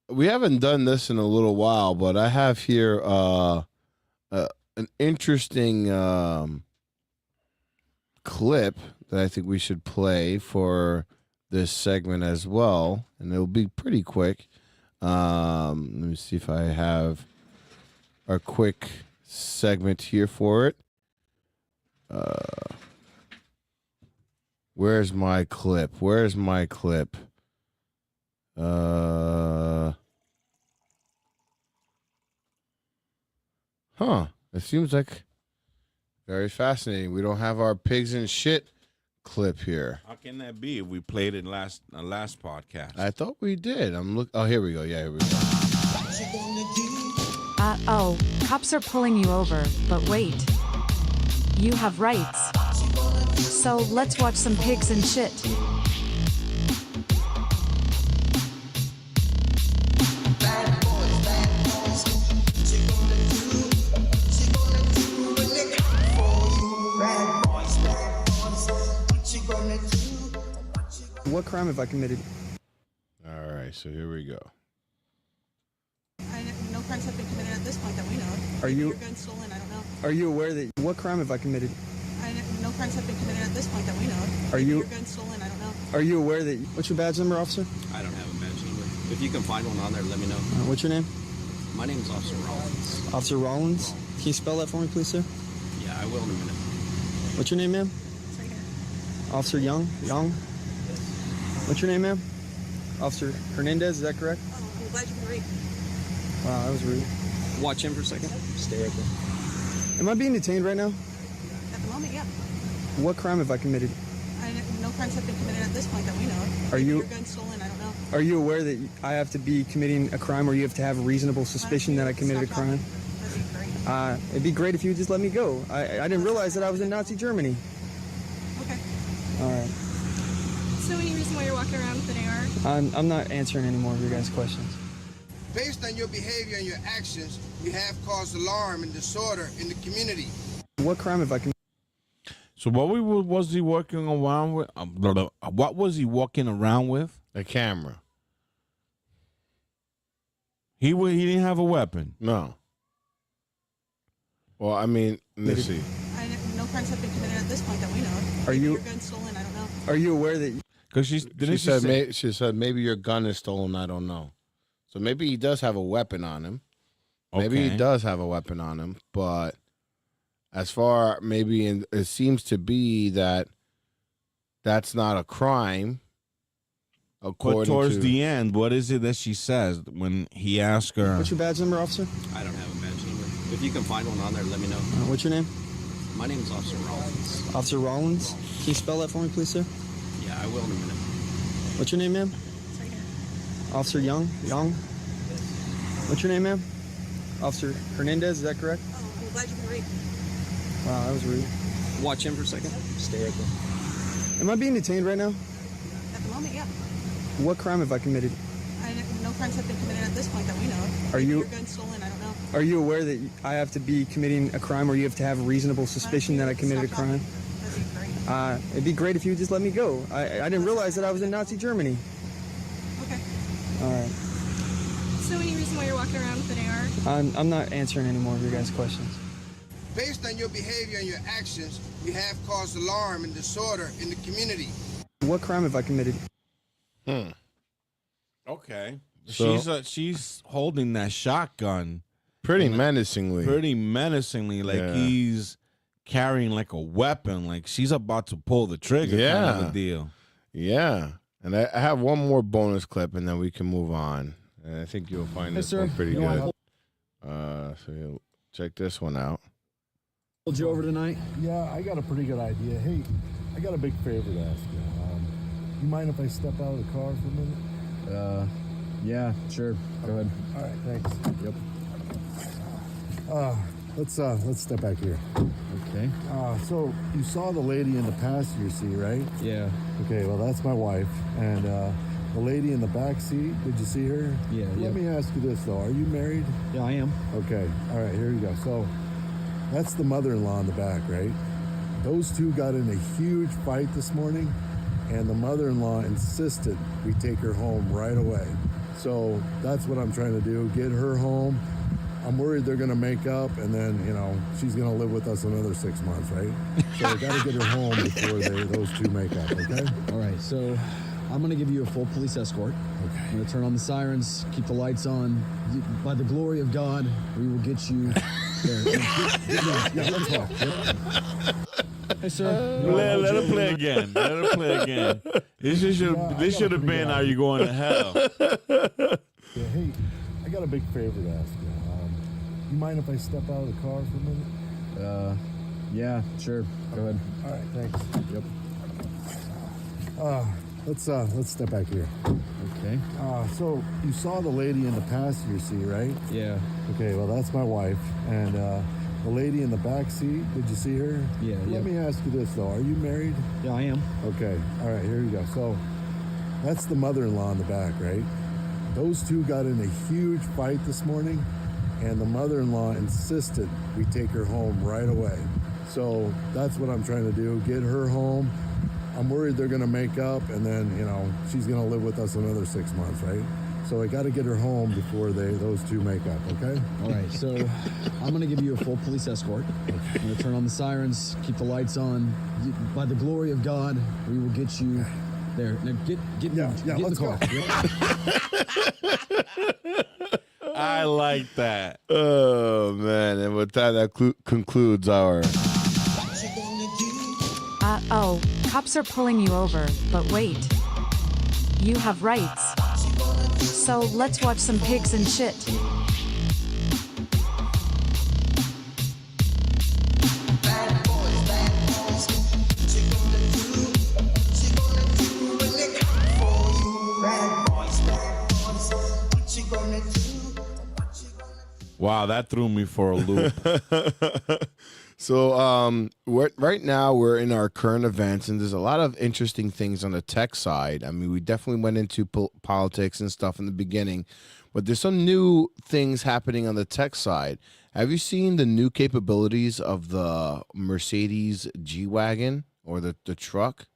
we haven't done this in a little while, but I have here an interesting clip that I think we should play for this segment as well, and it'll be pretty quick. Let me see if I have a quick segment here for it. Where's my clip? It seems like very fascinating. We don't have our pigs and shit clip here. How can that be if we played it last podcast? I thought we did. Oh, here we go. Yeah, here we go. Cops are pulling you over, but wait. You have rights. So let's watch some pigs and shit. What crime have I committed? All right, so here we go. No crimes have been committed at this point that we know of. Are you? Your gun stolen? I don't know. Are you aware that what crime have I committed? No crimes have been committed at this point that we know of. Are you? Your gun stolen? I don't know. Are you aware that? What's your badge number, officer? I don't have a badge number. If you can find one on there, let me know. What's your name? My name is Officer Rollins. Officer Rollins. Can you spell that for me, please, sir? Yeah, I will in a minute. What's your name, ma'am? It's right here. Officer Young. What's your name, ma'am? Officer Hernandez. Is that correct? Oh, I'm glad you can read. Wow, that was rude. Watch him for a second. Stay right there. Am I being detained right now? At the moment, yeah. What crime have I committed? No crimes have been committed at this point that we know of. Are you? Your gun stolen? I don't know. Are you aware that I have to be committing a crime, or you have to have reasonable suspicion that I committed a crime? That'd be great. It'd be great if you would just let me go. I didn't realize that I was in Nazi Germany. Okay. All right. So any reason why you're walking around with an AR? I'm not answering any more of your guys' questions. Based on your behavior and your actions, you have caused alarm and disorder in the community. What crime have I committed? So what was he working around with? What was he walking around with? A camera. He didn't have a weapon. No. Well, I mean, let's see. No crimes have been committed at this point that we know of. Are you? Your gun stolen? I don't know. Are you aware that? Because she said maybe your gun is stolen. I don't know. So maybe he does have a weapon on him. Maybe he does have a weapon on him, but as far it seems to be that that's not a crime, But towards the end, what is it that she says when he asks her? What's your badge number, officer? I don't have a badge number. If you can find one on there, let me know. What's your name? My name is Officer Rollins. Officer Rollins. Can you spell that for me, please, sir? Yeah, I will in a minute. What's your name, ma'am? It's right here. Officer Young? What's your name, ma'am? Officer Hernandez, is that correct? Oh, I'm glad you can read. Wow, that was rude. Watch him for a second. Stay right there. Am I being detained right now? At the moment, yeah. What crime have I committed? No crimes have been committed at this point that we know of. Are Maybe you- your gun's stolen, I don't know. Are you aware that I have to be committing a crime or you have to have reasonable suspicion that I committed a crime? That'd be great. It'd be great if you would just let me go. I didn't realize that I was in Nazi Germany. Okay. All right. So any reason why you're walking around with an AR? I'm not answering any more of your guys' questions. Based on your behavior and your actions, you have caused alarm and disorder in the community. What crime have I committed? Okay. So- She's holding that shotgun. Pretty menacingly. Like Yeah. he's carrying like a weapon. Like she's about to pull the trigger kind of a deal. Yeah. And I have one more bonus clip, and then we can move on. And I think you'll find this one pretty good. So you'll check this one out. Hold you over tonight? Yeah, I got a pretty good idea. Hey, I got a big favor to ask you. You mind if I step out of the car for a minute? Yeah, sure. Go ahead. All right, thanks. Yep. Let's step back here. Okay. So you saw the lady in the passenger seat, right? Yeah. Okay, well that's my wife, and the lady in the back seat. Did you see her? Yeah. Let me ask you this though: are you married? Yeah, I am. Okay. All right. Here you go. So that's the mother-in-law in the back, right? Those two got in a huge fight this morning, and the mother-in-law insisted we take her home right away. So that's what I'm trying to do, get her home. I'm worried they're gonna make up, and then, she's gonna live with us another 6 months, right? So I gotta get her home before those two make up, okay? All right, so I'm going to give you a full police escort. Okay. I'm going to turn on the sirens, keep the lights on. By the glory of God, we will get you there. Yeah, let's go. Yep. Hey, sir. Let her play again. Let her play again. This should have been Are You Going to Hell? Yeah, hey, I got a big favor to ask you. You mind if I step out of the car for a minute? Yeah, sure. Go ahead. All right, thanks. Yep. Let's step back here. Okay. So you saw the lady in the passenger seat, right? Yeah. Okay, well that's my wife, and the lady in the back seat. Did you see her? Yeah. Let me ask you this though: are you married? Yeah, I am. Okay. All right. Here you go. So that's the mother-in-law in the back, right? Those two got in a huge fight this morning, and the mother-in-law insisted we take her home right away. So that's what I'm trying to do, get her home. I'm worried they're gonna make up, and then, she's gonna live with us another 6 months, right? So I gotta get her home before those two make up, okay? All right, so I'm going to give you a full police escort. I'm going to turn on the sirens, keep the lights on. By the glory of God, we will get you there. Now get in the car. I like that. Oh, man. And with that concludes our... Oh, cops are pulling you over, but wait. You have rights. So let's watch some pigs and shit. Wow, that threw me for a loop. So right now we're in our current events, and there's a lot of interesting things on the tech side. I mean, we definitely went into politics and stuff in the beginning, but there's some new things happening on the tech side. Have you seen the new capabilities of the Mercedes G-Wagon or the truck?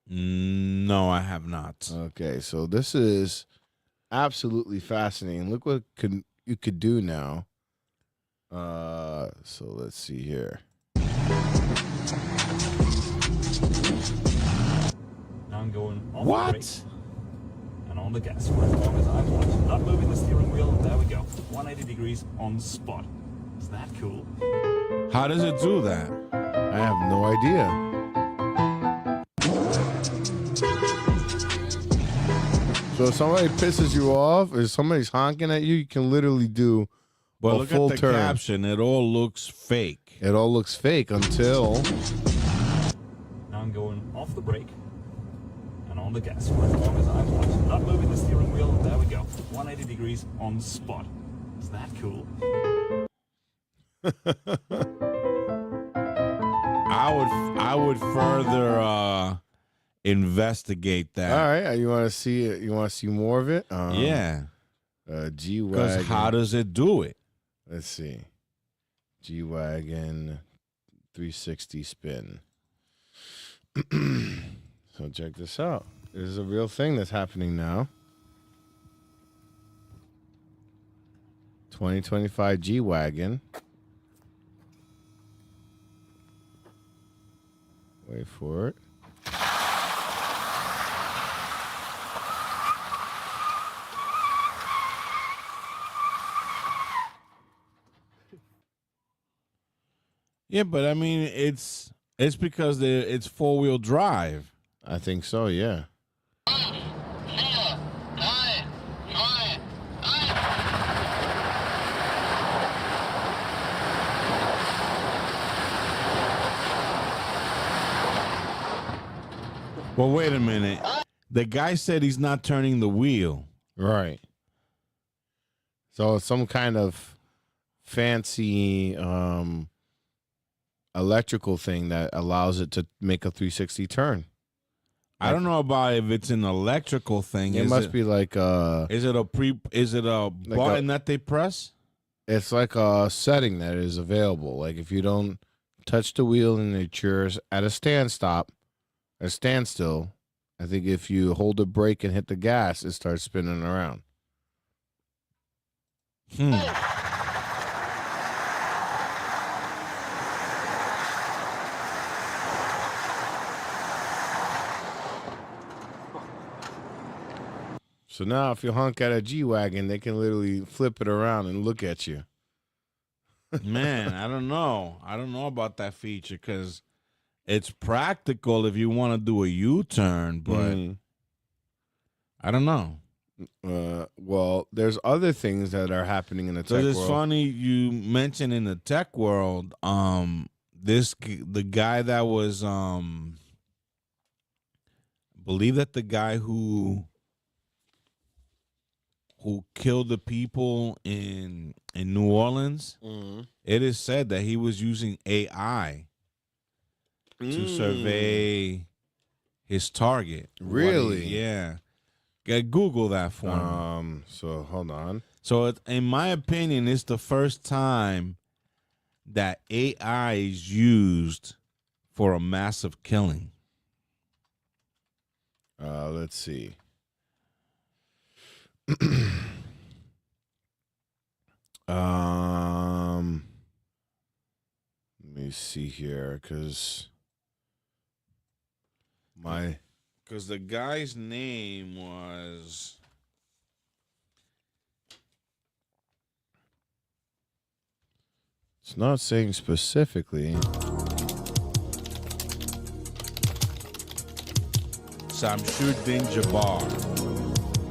No, I have not. Okay, so this is absolutely fascinating. Look what you could do now. So let's see here. Now I'm going on the brakes and on the gas for as long as I want. Not moving the steering wheel. There we go. 180 degrees on the spot. Is that cool? How does it do that? I have no idea. So if somebody pisses you off, if somebody's honking at you, you can literally do But a look full at the turn. caption. It all looks fake. It all looks fake until... Now I'm going off the brake and on the gas for as long as I want. Not moving the steering wheel. There we go. 180 degrees on spot. Is that cool? I would further investigate that. All right, you want to see it? You want to see more of it? Yeah. G-Wagon. Because how does it do it? Let's see. G-Wagon 360 spin. So check this out. This is a real thing that's happening now. 2025 G-Wagon. Wait for it. Yeah, but I mean, it's because it's 4-wheel drive. I think so, yeah. Well, wait a minute. The guy said he's not turning the wheel. Right. So it's some kind of fancy electrical thing that allows it to make a 360 turn. I don't know about if it's an electrical thing. It must be like Is it a button that they press? It's like a setting that is available. Like if you don't touch the wheel and you're at a standstill, I think if you hold the brake and hit the gas, it starts spinning around. So now if you honk at a G-Wagon, they can literally flip it around and look at you. Man, I don't know. I don't know about that feature because it's practical if you want to do a U-turn, but I don't know. Well, there's other things that are happening in the tech world. So it's funny you mentioned in the tech world, the guy that was, believe that the guy who killed the people in New Orleans, it is said that he was using AI to survey his target. Really? Yeah. Google that for me. So hold on. So in my opinion, it's the first time that AI is used for a massive killing. Let's see. Let me see here, because the guy's name was it's not saying specifically. Samshuddin Jabbar.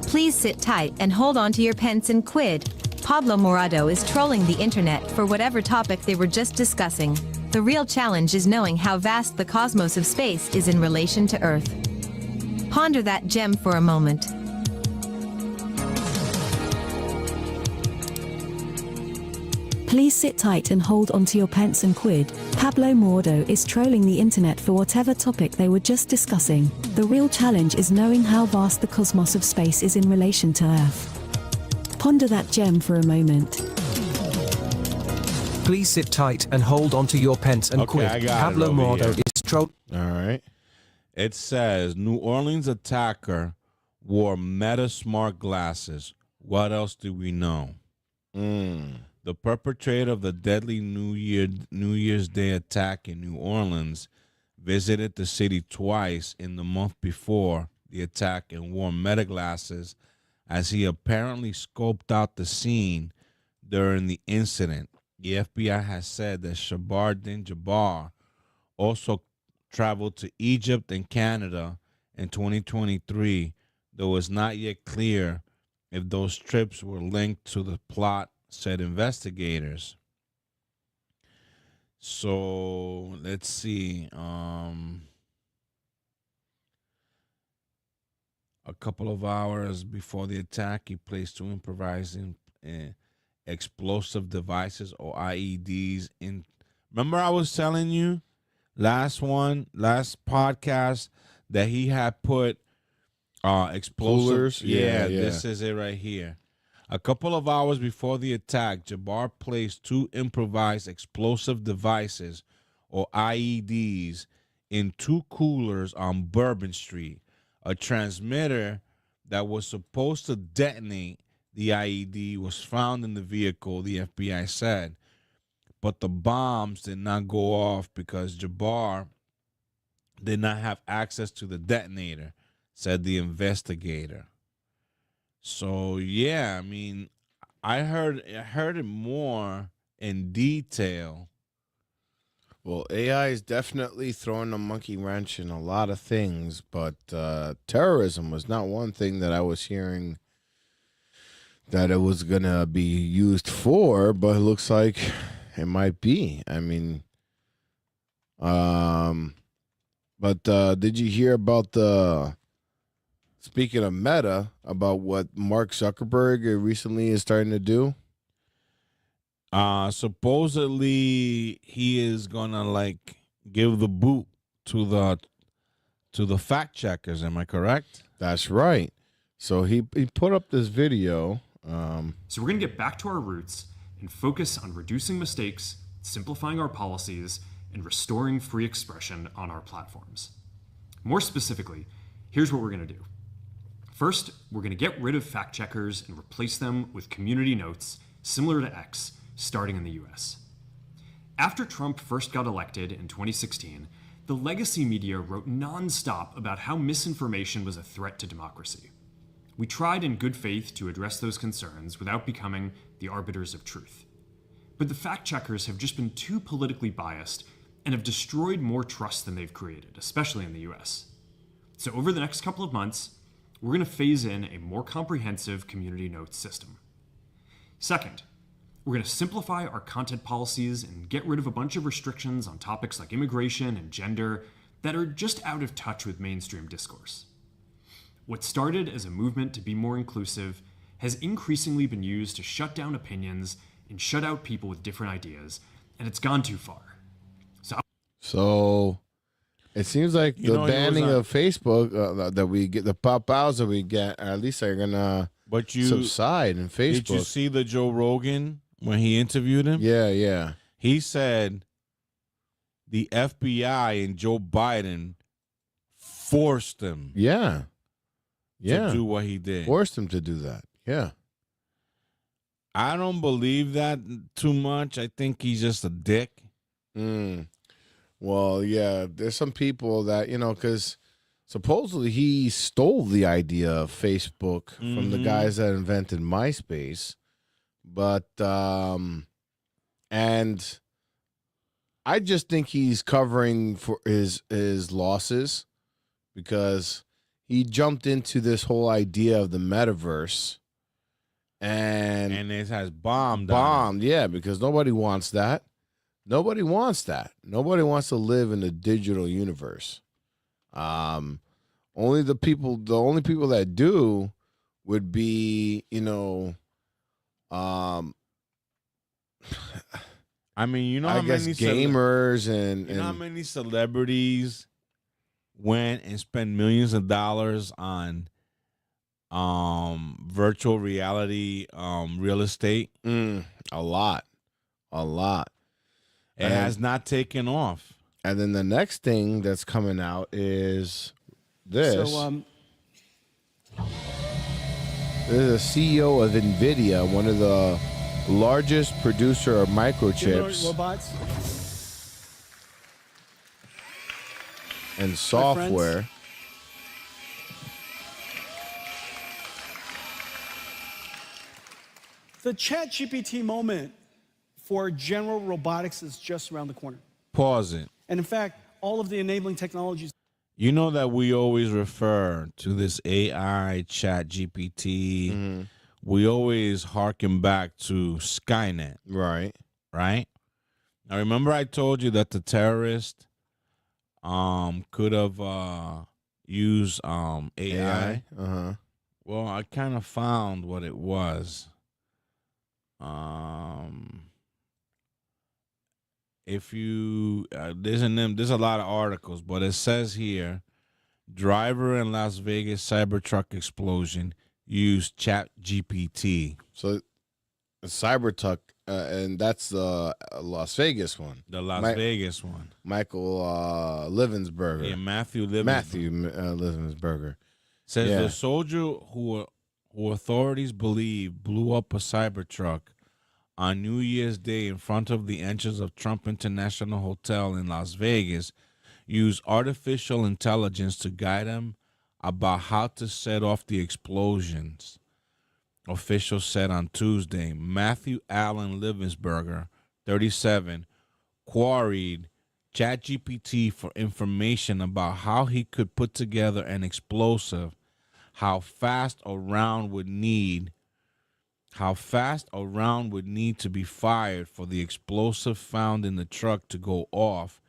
Please sit tight and hold on to your pence and quid. Pablo Morado is trolling the internet for whatever topic they were just discussing. The real challenge is knowing how vast the cosmos of space is in relation to Earth. Ponder that gem for a moment. Please sit tight and hold onto your pence and quid. Pablo Morado is trolling the internet for whatever topic they were just discussing. The real challenge is knowing how vast the cosmos of space is in relation to Earth. Ponder that gem for a moment. Please sit tight and hold onto your pence and quid. Pablo Morado is trolling. All right. It says New Orleans attacker wore Meta smart glasses. What else do we know? The perpetrator of the deadly New Year's Day attack in New Orleans visited the city twice in the month before the attack and wore Meta glasses as he apparently scoped out the scene during the incident. The FBI has said that Samshuddin Jabbar also traveled to Egypt and Canada in 2023 though it's not yet clear if those trips were linked to the plot, said investigators. So let's see. A couple of hours before the attack, he placed two improvising explosive devices or IEDs in. Remember, I was telling you last podcast that he had put explosive. Coolers? Yeah. This is it right here. A couple of hours before the attack, Jabbar placed two improvised explosive devices or IEDs in two coolers on Bourbon Street. A transmitter that was supposed to detonate the IED was found in the vehicle, the FBI said. But the bombs did not go off because Jabbar did not have access to the detonator, said the investigator. So, yeah, I mean, I heard it more in detail. Well, AI is definitely throwing a monkey wrench in a lot of things, but terrorism was not one thing that I was hearing that it was going to be used for, but it looks like it might be. I mean, but did you hear about speaking of Meta, about what Mark Zuckerberg recently is starting to do? Supposedly he is gonna like give the boot to the fact checkers. Am I correct? That's right. So he put up this video. So we're gonna get back to our roots and focus on reducing mistakes, simplifying our policies, and restoring free expression on our platforms. More specifically, here's what we're gonna do. First, we're gonna get rid of fact checkers and replace them with community notes similar to X, starting in the US. After Trump first got elected in 2016, the legacy media wrote nonstop about how misinformation was a threat to democracy. We tried in good faith to address those concerns without becoming the arbiters of truth. But the fact checkers have just been too politically biased and have destroyed more trust than they've created, especially in the US. So over the next couple of months, we're going to phase in a more comprehensive community notes system. Second, we're going to simplify our content policies and get rid of a bunch of restrictions on topics like immigration and gender that are just out of touch with mainstream discourse. What started as a movement to be more inclusive has increasingly been used to shut down opinions and shut out people with different ideas, and it's gone too far. So it seems like the banning of Facebook that we get, the pop-outs that we get, at least are gonna subside in Facebook. Did you see the Joe Rogan when he interviewed him? Yeah. He said the FBI and Joe Biden forced him. Yeah. To do what he did. Forced him to do that. Yeah. I don't believe that too much. I think he's just a dick. Well, yeah, there's some people that, because supposedly he stole the idea of Facebook from the guys that invented MySpace. But, and I just think he's covering for his losses because he jumped into this whole idea of the metaverse. And it has bombed. Yeah, because nobody wants that. Nobody wants that. Nobody wants to live in a digital universe. Only the only people that do would be, I mean, I guess gamers and how many celebrities went and spent millions of dollars on virtual reality real estate? A lot. It has not taken off. And then the next thing that's coming out is this. So, this is the CEO of NVIDIA, one of the largest producer of microchips robots and software. The ChatGPT moment for general robotics is just around the corner. Pause it. And in fact, all of the enabling technologies. You know that we always refer to this AI chat GPT. We always harken back to Skynet. Right. Right? Now remember I told you that the terrorist could have used AI. Uh-huh. Well, I kind of found what it was. If you there's a lot of articles, but it says here, driver in Las Vegas Cybertruck explosion used Chat GPT. So, a Cybertruck, and that's the Las Vegas one. The Las Vegas one. Michael Livensberger. Yeah, Matthew Livensberger. Matthew Livensberger. Says the soldier who authorities believe blew up a Cybertruck on New Year's Day in front of the entrance of Trump International Hotel in Las Vegas used artificial intelligence to guide him about how to set off the explosions. Officials said on Tuesday. Matthew Allen Livensberger, 37, queried ChatGPT for information about how he could put together an explosive, how fast a round would need to be fired for the explosive found in the truck to go off,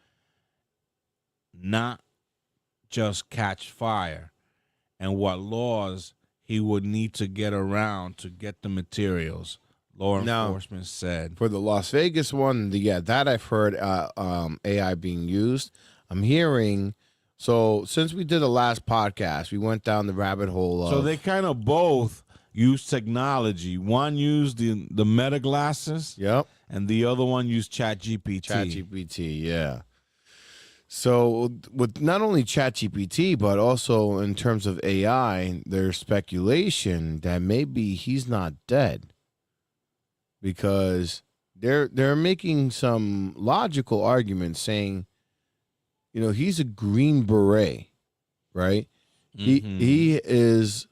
not just catch fire, and what laws he would need to get around to get the materials, law enforcement said. For the Las Vegas one, that I've heard AI being used. I'm hearing, so since we did the last podcast, we went down the rabbit hole of... So they kind of both use technology. One used the Meta glasses. Yep. And the other one used ChatGPT. ChatGPT, yeah. So with not only ChatGPT, but also in terms of AI, there's speculation that maybe he's not dead, because they're making some logical arguments saying, he's a Green Beret, right? He is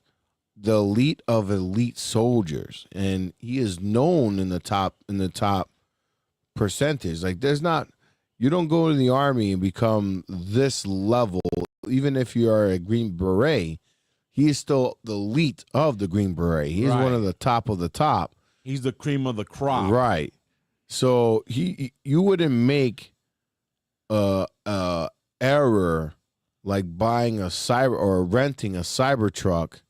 the elite of elite soldiers, and he is known in the top percentage. Like, you don't go in the army and become this level, even if you are a Green Beret. He is still the elite of the Green Beret. He's one of the top of the top. He's the cream of the crop. Right. So you wouldn't make a error like buying a cyber or renting a Cybertruck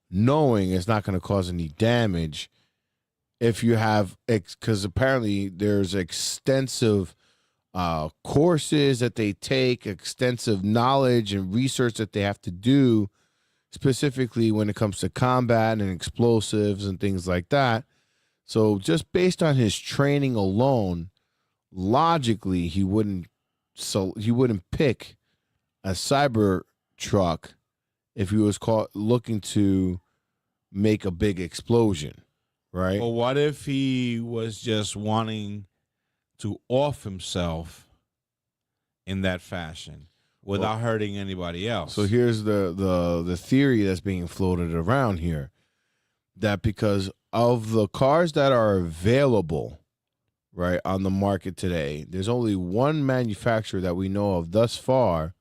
knowing it's not going to cause any damage if you have, because apparently there's extensive courses that they take, extensive knowledge and research that they have to do, specifically when it comes to combat and explosives and things like that. So just based on his training alone, logically he wouldn't pick a Cybertruck if he was looking to make a big explosion, right? Well, what if he was just wanting to off himself in that fashion without hurting anybody else? So here's the theory that's being floated around here, that because of the cars that are available, right, on the market today, there's only one manufacturer that we know of thus far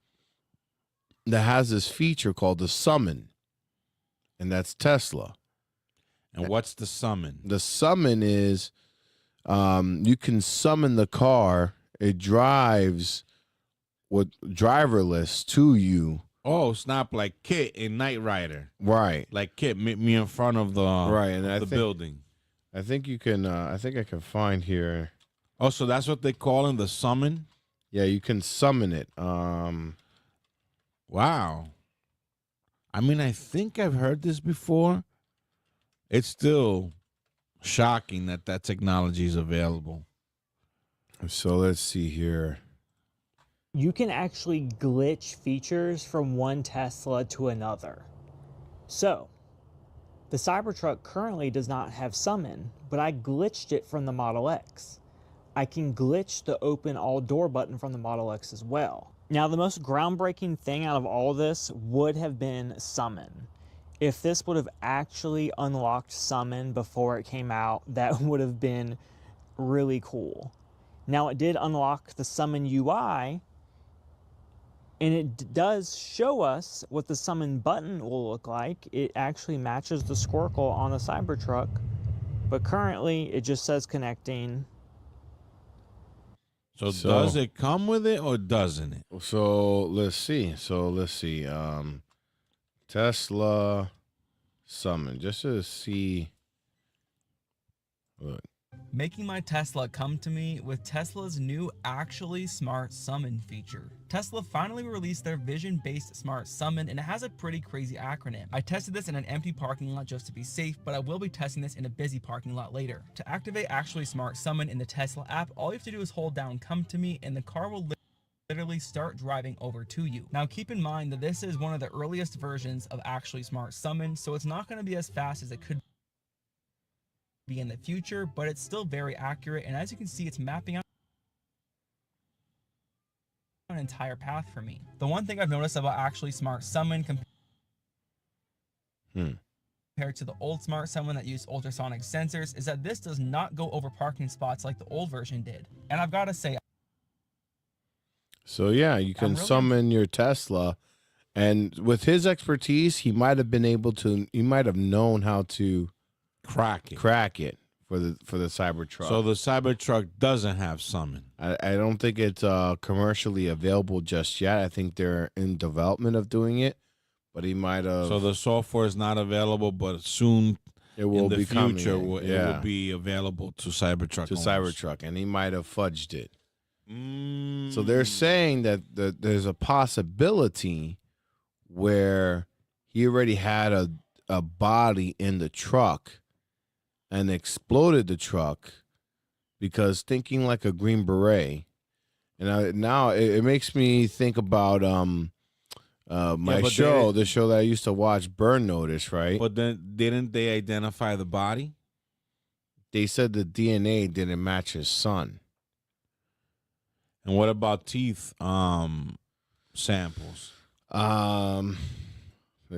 that has this feature called the summon, and that's Tesla. And what's the summon? The summon is you can summon the car. It drives driverless to you. Oh, snap, like Kit in Knight Rider. Right. Like Kit meet me in front of the building. I think you can I think I can find here. Oh, so that's what they call him, the summon? Yeah, you can summon it. Wow. I mean, I think I've heard this before. It's still shocking that technology is available. So let's see here. You can actually glitch features from one Tesla to another. So, the Cybertruck currently does not have summon, but I glitched it from the Model X. I can glitch the open all door button from the Model X as well. Now, the most groundbreaking thing out of all this would have been summon. If this would have actually unlocked summon before it came out, that would have been really cool. Now, it did unlock the summon UI, And it does show us what the summon button will look like. It actually matches the Squircle on the Cybertruck, but currently it just says connecting. So does it come with it or doesn't it? So let's see. Tesla summon, just to see. Look. Making my Tesla come to me with Tesla's new Actually Smart Summon feature. Tesla finally released their vision-based smart summon, and it has a pretty crazy acronym. I tested this in an empty parking lot just to be safe, but I will be testing this in a busy parking lot later. To activate Actually Smart Summon in the Tesla app, all you have to do is hold down Come to Me, and the car will literally start driving over to you. Now keep in mind that this is one of the earliest versions of Actually Smart Summon, so it's not going to be as fast as it could be in the future, but it's still very accurate, and as you can see, it's mapping out an entire path for me. The one thing I've noticed about Actually Smart Summon compared to the old Smart Summon that used ultrasonic sensors is that this does not go over parking spots like the old version did. And I've got to say, So yeah, you can summon your Tesla, and with his expertise, he might have been able to. He might have known how to crack it for the Cybertruck. So the Cybertruck doesn't have summon. I don't think it's commercially available just yet. I think they're in development of doing it, but he might have. So the software is not available, but soon it will in the be coming. future it will be available to Cybertruck. Cybertruck, and he might have fudged it. So they're saying that there's a possibility where he already had a body in the truck and exploded the truck because thinking like a Green Beret. And now it makes me think about the show that I used to watch, Burn Notice, right? But then didn't they identify the body? They said the DNA didn't match his son. And what about teeth samples? Let's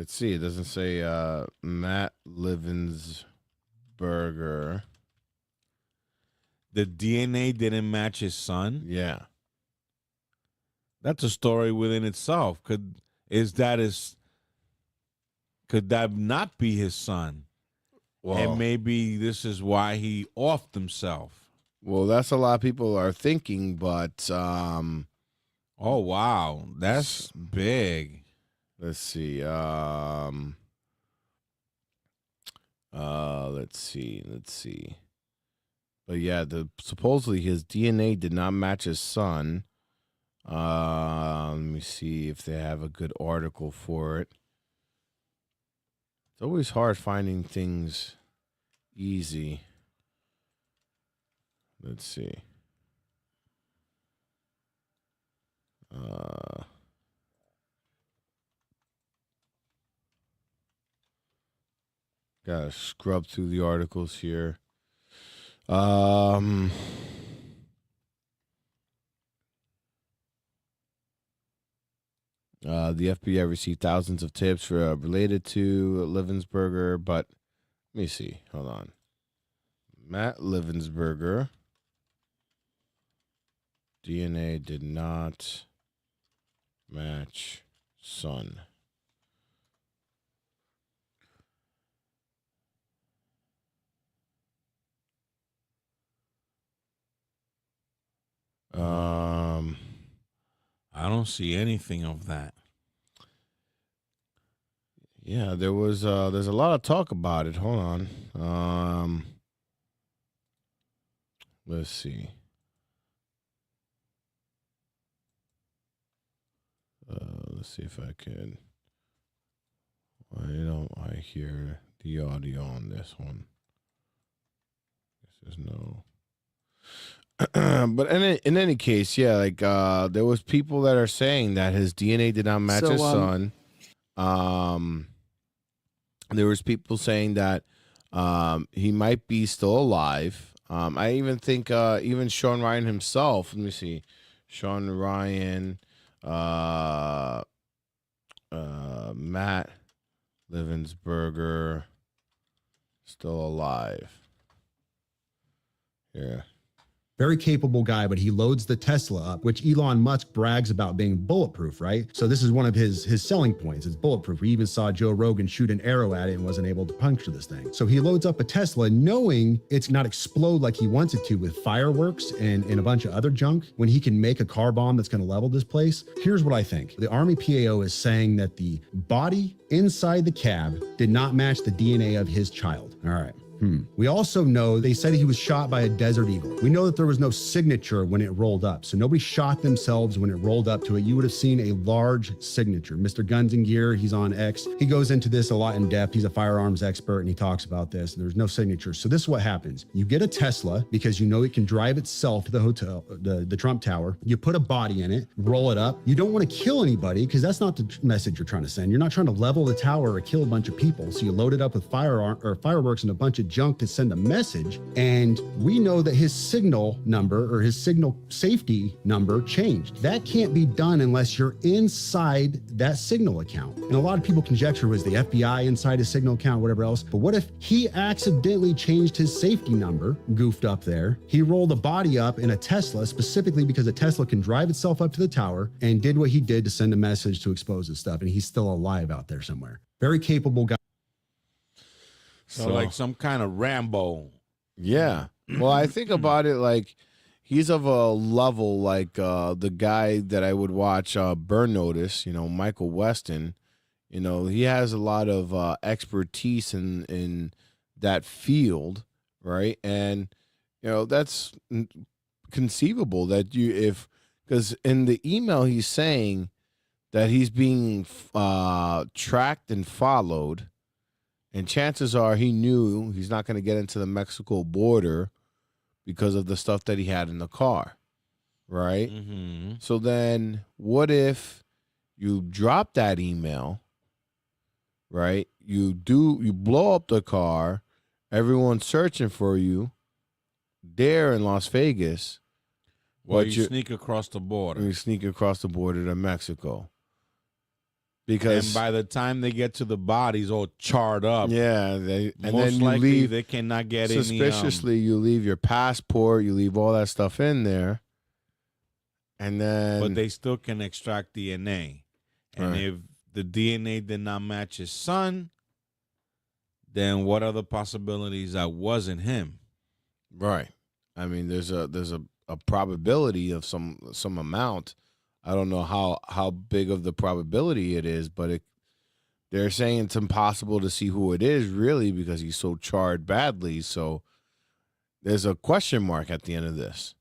see. It doesn't say Matt Livensberger. The DNA didn't match his son? Yeah. That's a story within itself. Could that not be his son? Well, and maybe this is why he offed himself. Well, that's a lot of people are thinking, but oh wow, that's big. Let's see. Let's see. But yeah, supposedly his DNA did not match his son. Let me see if they have a good article for it. It's always hard finding things easy. Let's see. Gotta scrub through the articles here. The FBI received thousands of tips related to Livensberger, but let me see. Hold on. Matt Livensberger. DNA did not match son. I don't see anything of that. Yeah, there's a lot of talk about it. Hold on. Let's see. Let's see if I can. Why don't I hear the audio on this one? There's no. But in any case, yeah, like there was people that are saying that his DNA did not match his son. There was people saying that he might be still alive. I even think even Sean Ryan himself. Let me see, Sean Ryan. Matt Livensberger still alive. Yeah. Very capable guy, but he loads the Tesla up, which Elon Musk brags about being bulletproof, right? So this is one of his selling points. It's bulletproof. We even saw Joe Rogan shoot an arrow at it and wasn't able to puncture this thing. So he loads up a Tesla knowing it's not explode like he wants it to with fireworks and a bunch of other junk when he can make a car bomb that's going to level this place. Here's what I think. The Army PAO is saying that the body inside the cab did not match the DNA of his child. All right. We also know they said he was shot by a desert eagle. We know that there was no signature when it rolled up. So nobody shot themselves when it rolled up to it. You would have seen a large signature. Mr. Guns and Gear, he's on X. He goes into this a lot in depth. He's a firearms expert and he talks about this. And there's no signature. So this is what happens. You get a Tesla because you know it can drive itself to the hotel, the Trump Tower. You put a body in it, roll it up. You don't want to kill anybody because that's not the message you're trying to send. You're not trying to level the tower or kill a bunch of people. So you load it up with fireworks and a bunch of junk to send a message. And we know that his signal number or his signal safety number changed. That can't be done unless you're inside that signal account. And a lot of people conjecture, was the FBI inside his signal account, whatever else. But what if he accidentally changed his safety number, goofed up there? He rolled a body up in a Tesla specifically because a Tesla can drive itself up to the tower and did what he did to send a message to expose his stuff. And he's still alive out there somewhere. Very capable guy. So like some kind of Rambo. Yeah. Well, I think about it like he's of a level like the guy that I would watch Burn Notice, Michael Weston. He has a lot of expertise in that field, right? And, that's conceivable that because in the email he's saying that he's being tracked and followed. And chances are he knew he's not going to get into the Mexico border because of the stuff that he had in the car, right? Mm-hmm. So then what if you drop that email, right? You blow up the car, everyone's searching for you there in Las Vegas. Well, you sneak across the border. You sneak across the border to Mexico. Because and by the time they get to the bodies all charred up, and then you leave. They cannot get suspiciously. You leave your passport, you leave all that stuff in there, and then but they still can extract DNA. And right. if the DNA did not match his son, then what are the possibilities that wasn't him? Right. I mean, there's a probability of some amount. I don't know how big of the probability it is, but they're saying it's impossible to see who it is really because he's so charred badly. So there's a question mark at the end of this.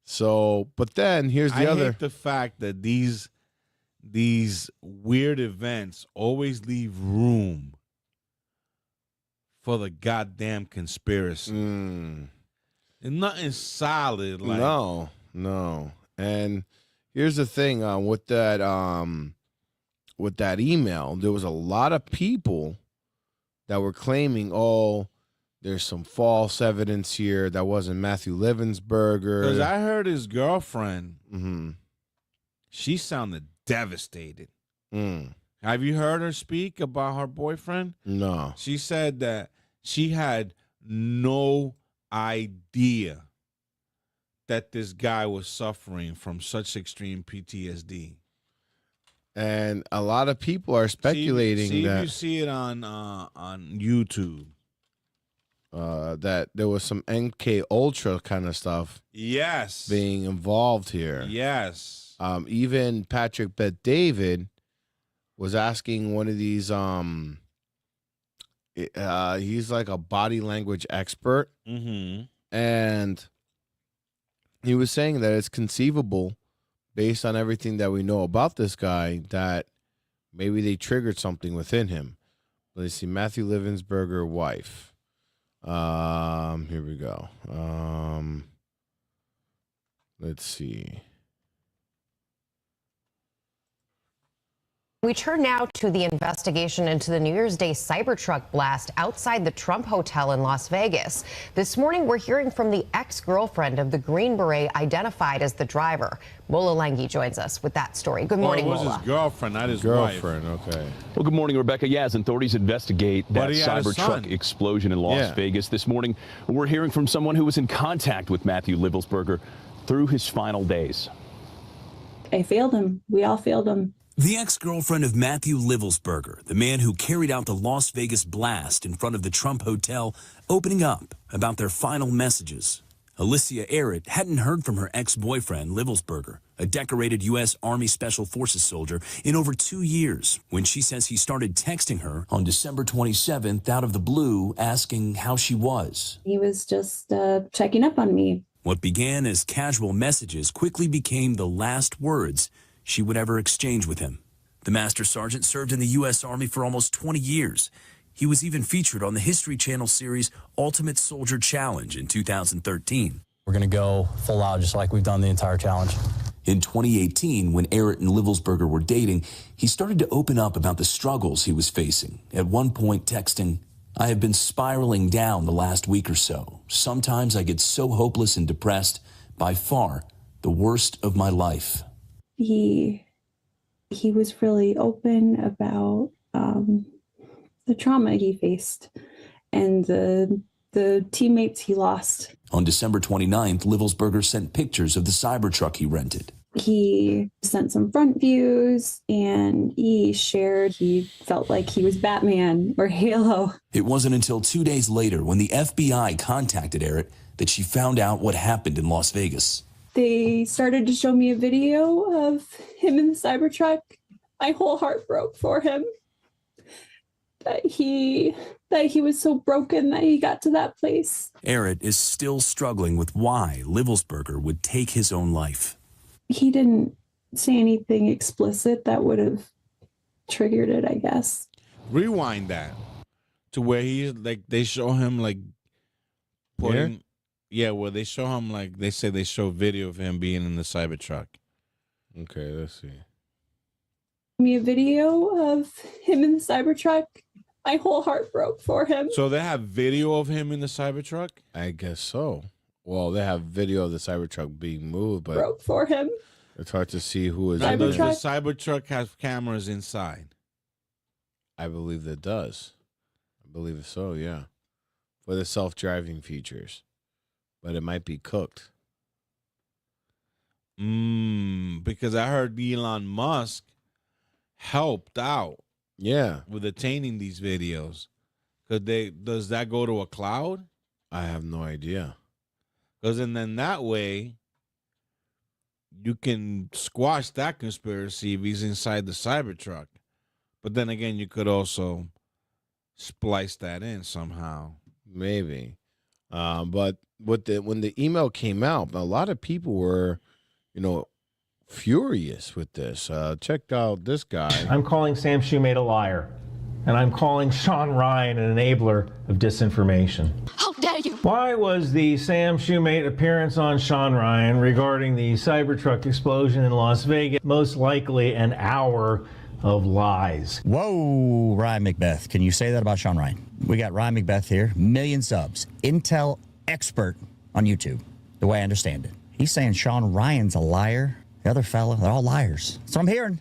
So, but then here's the other. I hate the fact that these weird events always leave room for the goddamn conspiracy. And nothing solid. Like No. And here's the thing with that email, there was a lot of people that were claiming, there's some false evidence here. That wasn't Matthew Livensberger. Because I heard his girlfriend, she sounded devastated. Have you heard her speak about her boyfriend? No. She said that she had no idea that this guy was suffering from such extreme PTSD. And a lot of people are speculating see that if you see it on YouTube. That there was some MK Ultra kind of stuff. Yes. Being involved here. Yes. Even Patrick Bet David was asking one of these he's like a body language expert. And he was saying that it's conceivable, based on everything that we know about this guy, that maybe they triggered something within him. Let's see, Matthew Livensberger wife. Here we go. Let's see. We turn now to the investigation into the New Year's Day Cybertruck blast outside the Trump Hotel in Las Vegas. This morning, we're hearing from the ex-girlfriend of the Green Beret identified as the driver. Mola Lenghi joins us with that story. Good morning, Mola. It was Mola. his girlfriend, not his girlfriend. wife. Okay. Well, good morning, Rebecca. Yeah, as authorities investigate that he had a son. Cybertruck explosion in Las Vegas this morning, we're hearing from someone who was in contact with Matthew Livelsberger through his final days. I failed him. We all failed him. The ex-girlfriend of Matthew Livelsberger, the man who carried out the Las Vegas blast in front of the Trump Hotel, opening up about their final messages. Alicia Arrett hadn't heard from her ex-boyfriend, Livelsberger, a decorated U.S. Army Special Forces soldier, in over 2 years, when she says he started texting her on December 27th out of the blue, asking how she was. He was just checking up on me. What began as casual messages quickly became the last words she would ever exchange with him. The Master Sergeant served in the U.S. Army for almost 20 years. He was even featured on the History Channel series Ultimate Soldier Challenge in 2013. We're going to go full out just like we've done the entire challenge. In 2018, when Arrett and Livelsberger were dating, he started to open up about the struggles he was facing, at one point texting, "I have been spiraling down the last week or so. Sometimes I get so hopeless and depressed, by far the worst of my life." He was really open about the trauma he faced and the teammates he lost. On December 29th, Livelsberger sent pictures of the Cybertruck he rented. He sent some front views and he shared he felt like he was Batman or Halo. It wasn't until 2 days later, when the FBI contacted Arrett, that she found out what happened in Las Vegas. They started to show me a video of him in the Cybertruck. My whole heart broke for him. That he was so broken that he got to that place. Arrett is still struggling with why Livelsberger would take his own life. He didn't say anything explicit that would have triggered it, I guess. Rewind that to where he's like, they show him like putting. Yeah, well, they show him, like, they say they show video of him being in the Cybertruck. Okay, let's see. Me a video of him in the Cybertruck. My whole heart broke for him. So they have video of him in the Cybertruck? I guess so. Well, they have video of the Cybertruck being moved, but broke for him. It's hard to see who is Now, in does the there. Cybertruck have cameras inside? I believe it does. I believe so, yeah. For the self-driving features. But it might be cooked. Because I heard Elon Musk helped out. Yeah. With attaining these videos. Does that go to a cloud? I have no idea. Because then that way, you can squash that conspiracy if he's inside the Cybertruck. But then again, you could also splice that in somehow. Maybe. But when the email came out, a lot of people were, furious with this. Check out this guy. I'm calling Sam Shoemate a liar, and I'm calling Sean Ryan an enabler of disinformation. How dare you? Why was the Sam Shoemate appearance on Sean Ryan regarding the Cybertruck explosion in Las Vegas most likely an hour of lies? Whoa, Ryan Macbeth. Can you say that about Sean Ryan? We got Ryan Macbeth here, 1 million subs, Intel expert on YouTube, the way I understand it. He's saying Sean Ryan's a liar. The other fella, they're all liars. That's what I'm hearing.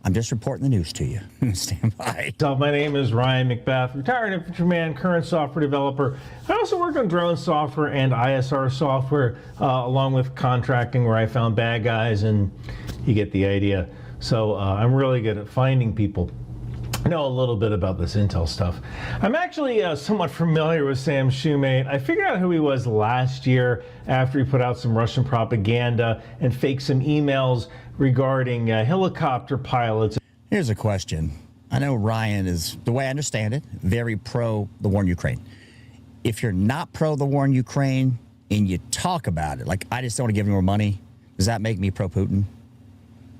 I'm just reporting the news to you. Stand by. My name is Ryan Macbeth, retired infantryman, current software developer. I also work on drone software and ISR software, along with contracting where I found bad guys, and you get the idea. So I'm really good at finding people. I know a little bit about this Intel stuff. I'm actually somewhat familiar with Sam Shoemate. I figured out who he was last year after he put out some Russian propaganda and faked some emails regarding helicopter pilots. Here's a question. I know Ryan is, the way I understand it, very pro the war in Ukraine. If you're not pro the war in Ukraine and you talk about it, like I just don't want to give you more money, does that make me pro Putin?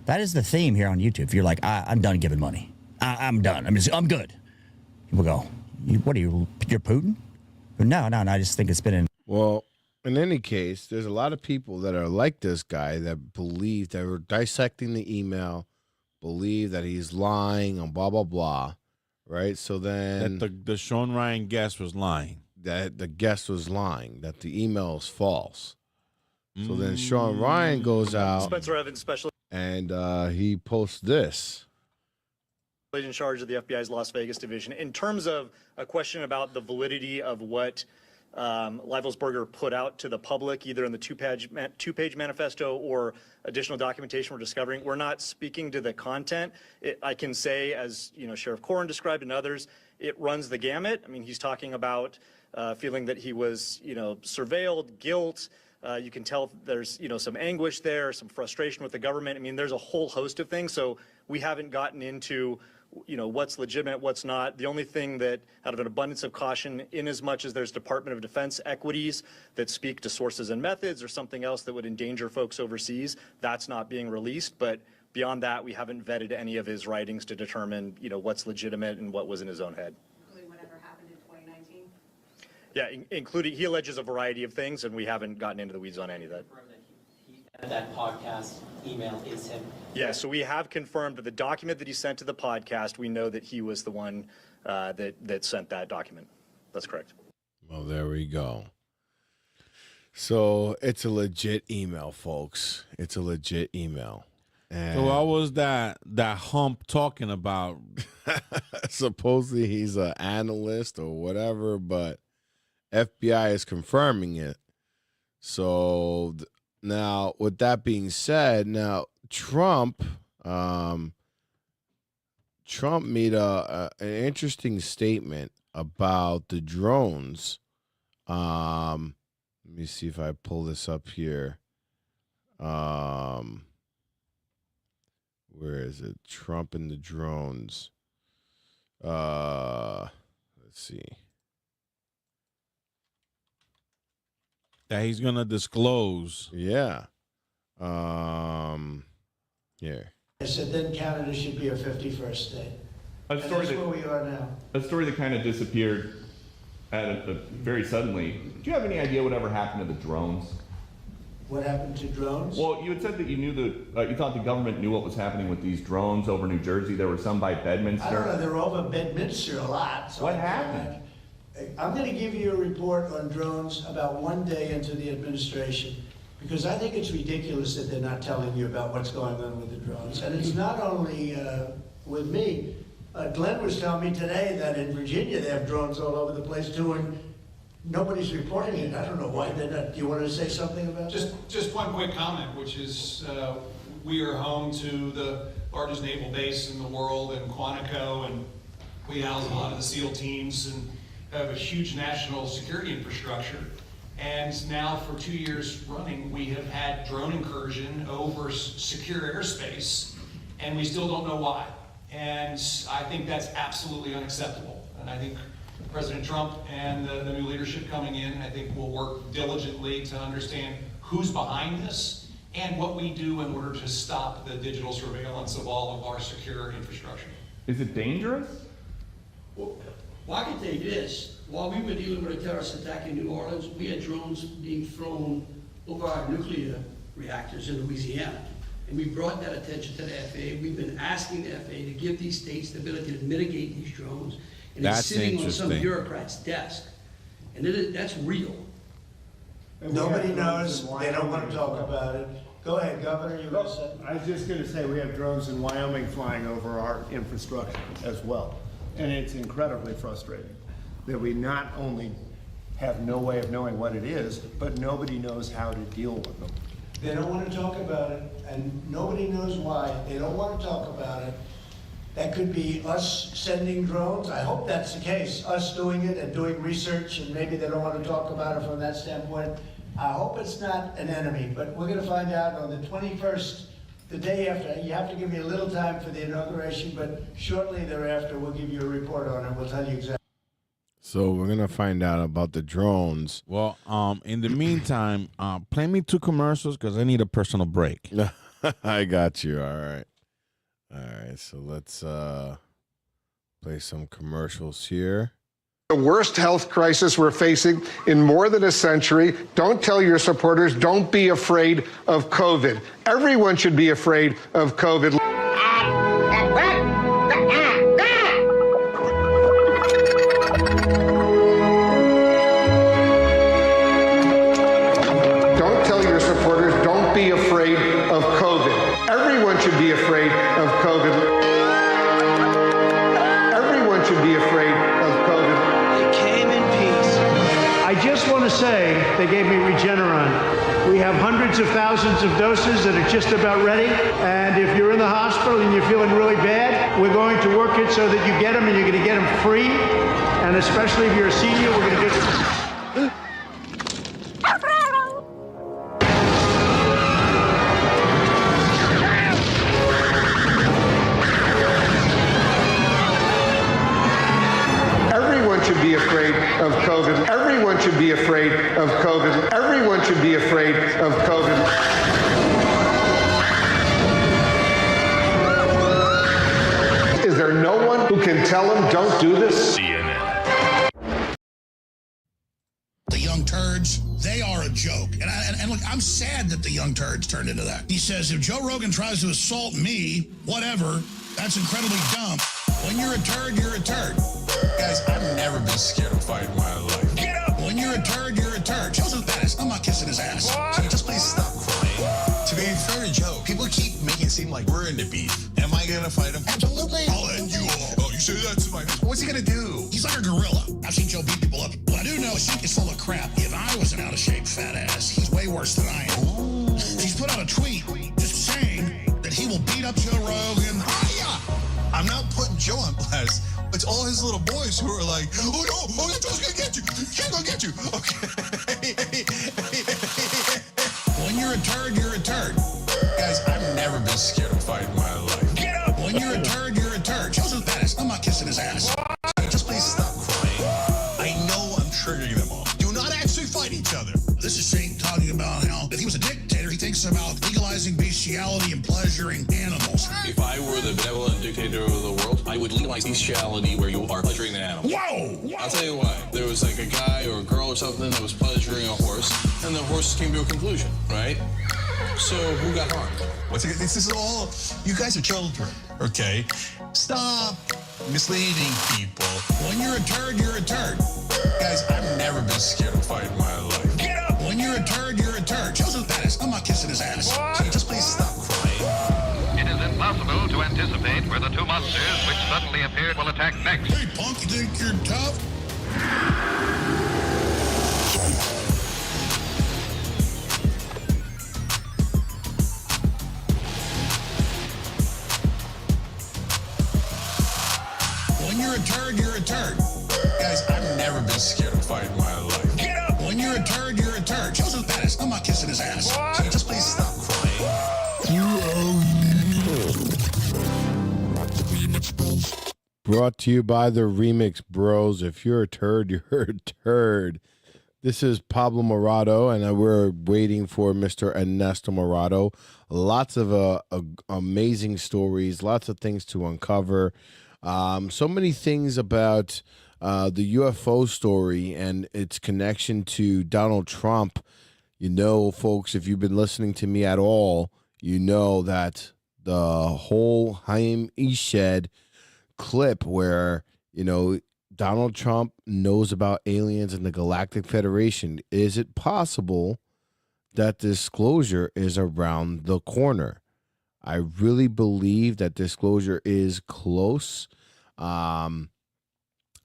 That is the theme here on YouTube. If you're like, I'm done giving money. I'm done. I'm good. People go, what are you, you're Putin? No, I just think it's been in. Well, in any case, there's a lot of people that are like this guy that believe that were dissecting the email, believe that he's lying and blah, blah, blah. Right? So then... That the Sean Ryan guest was lying. That the guest was lying, that the email is false. So then Sean Ryan goes out Spencer Evans, special and he posts this. in charge of the FBI's Las Vegas division. In terms of a question about the validity of what Leibelsberger put out to the public, either in the two-page manifesto or additional documentation we're discovering, we're not speaking to the content. I can say, as Sheriff Corrin described and others, it runs the gamut. I mean, he's talking about feeling that he was, surveilled, guilt. You can tell there's, some anguish there, some frustration with the government. I mean, there's a whole host of things. So we haven't gotten into, what's legitimate, what's not. The only thing that, out of an abundance of caution, in as much as there's Department of Defense equities that speak to sources and methods or something else that would endanger folks overseas, that's not being released. But beyond that, we haven't vetted any of his writings to determine, what's legitimate and what was in his own head. Including whatever happened in 2019? Yeah, including, he alleges a variety of things, and we haven't gotten into the weeds on any of that. That podcast email is him. Yeah, so we have confirmed that the document that he sent to the podcast, we know that he was the one that sent that document. That's correct. Well, there we go. So it's a legit email, folks. It's a legit email. And so what was that hump talking about? Supposedly he's an analyst or whatever, but FBI is confirming it. So now, with that being said, Trump made an interesting statement about the drones. Let me see if I pull this up here. Where is it? Trump and the drones. Let's see. That he's gonna disclose. Yeah. Here. I said then Canada should be a 51st state. A story that's where we are now. A story that kind of disappeared very suddenly. Do you have any idea whatever happened to the drones? What happened to drones? Well, you had said that you knew you thought the government knew what was happening with these drones over New Jersey. There were some by Bedminster. I don't know. They're over Bedminster a lot. So what happened? I'm going to give you a report on drones about one day into the administration, because I think it's ridiculous that they're not telling you about what's going on with the drones. And it's not only with me. Glenn was telling me today that in Virginia they have drones all over the place too, and nobody's reporting it. I don't know why they're not. Do you want to say something about that? Just one quick comment, which is we are home to the largest naval base in the world in Quantico, and we house a lot of the SEAL teams and have a huge national security infrastructure. And now for 2 years running, we have had drone incursion over secure airspace, and we still don't know why. And I think that's absolutely unacceptable. And I think President Trump and the new leadership coming in, I think will work diligently to understand who's behind this and what we do in order to stop the digital surveillance of all of our secure infrastructure. Is it dangerous? Well, I can tell you this. While we were dealing with a terrorist attack in New Orleans, we had drones being flown over our nuclear reactors in Louisiana. And we brought that attention to the FAA. We've been asking the FAA to give these states the ability to mitigate these drones. And it's sitting on some bureaucrat's desk. And that's real. Nobody knows. They don't want to talk about it. Go ahead, Governor. You want to say? I was just going to say we have drones in Wyoming flying over our infrastructure as well. And it's incredibly frustrating that we not only have no way of knowing what it is, but nobody knows how to deal with them. They don't want to talk about it, and nobody knows why. They don't want to talk about it. That could be us sending drones. I hope that's the case, us doing it and doing research, and maybe they don't want to talk about it from that standpoint. I hope it's not an enemy, but we're going to find out on the 21st, the day after. You have to give me a little time for the inauguration, but shortly thereafter, we'll give you a report on it. We'll tell you exactly. So we're going to find out about the drones. Well, in the meantime, play me 2 commercials because I need a personal break. I got you. All right. All right. So let's play some commercials here. The worst health crisis we're facing in more than a century. Don't tell your supporters, don't be afraid of COVID. Everyone should be afraid of COVID. just want to say they gave me Regeneron. We have hundreds of thousands of doses that are just about ready. And if you're in the hospital and you're feeling really bad, we're going to work it so that you get them and you're going to get them free. And especially if you're a senior, we're going to get Everyone should be afraid of COVID. Everyone should be afraid of COVID. Everyone should be afraid of COVID. Is there no one who can tell them don't do this? The young turds, they are a joke. And look, I'm sad that the young turds turned into that. He says, if Joe Rogan tries to assault me, whatever, that's incredibly dumb. When you're a turd, you're a turd. Guys, I've never been scared of fighting in my life. Get up! When you're a turd, you're a turd. Joe's the baddest. I'm not kissing his ass. So just please stop crying. To be fair to Joe, people keep making it seem like we're in the beef. Am I gonna fight him? Absolutely. I'll end you all. Oh, you say that to my face. What's he gonna do? He's like a gorilla. I've seen Joe beat people up. But I do know Sheik is full of crap. If I was an out-of-shape fat ass, he's way worse than I am. He's put out a tweet just saying that he will beat up Joe Rogan. I'm not putting Joe on blast. It's all his little boys who are like, oh no, oh, Joe's gonna get you. She's gonna get you. Okay. When you're a turd, you're a turd. Guys, I've never been scared of fighting in my life. Get up! When you're a turd, you're a turd. Joe's the baddest. I'm not kissing his ass. So just please stop crying. I know I'm triggering them all. Do not actually fight each other. This is Satan talking about how if he was a dictator, he thinks about legalizing bestiality and pleasuring animals. If I were the benevolent dictator of the world, I would legalize bestiality where you are pleasuring the animal. Whoa! I'll tell you why. There was like a guy or a girl or something that was pleasuring a horse, and the horse came to a conclusion, right? So who got harmed? This is all, you guys are children, okay? Stop misleading people. When you're a turd, you're a turd. Guys, I've never been scared of fighting in my life. Get up! When you're a turd, you're a turd. Joe's the baddest. I'm not kissing his ass. So just please stop crying. It is impossible to anticipate where the two monsters which suddenly appeared will attack next. Hey, punk, you think you're tough? When you're a turd, you're a turd. Guys, I've never been scared of fighting in my life. Get up! When you're a turd, you're a turd. Joe's the baddest. I'm not kissing his ass. So just please stop crying. Brought to you by the Remix Bros. If you're a turd, you're a turd. This is Pablo Morado, and we're waiting for Mr. Anesto Morado. Lots of amazing stories, lots of things to uncover. So many things about the UFO story and its connection to Donald Trump. You know, folks, if you've been listening to me at all, you know that the whole Haim Eshed clip where, you know, Donald Trump knows about aliens and the Galactic Federation. Is it possible that disclosure is around the corner? I really believe that disclosure is close. I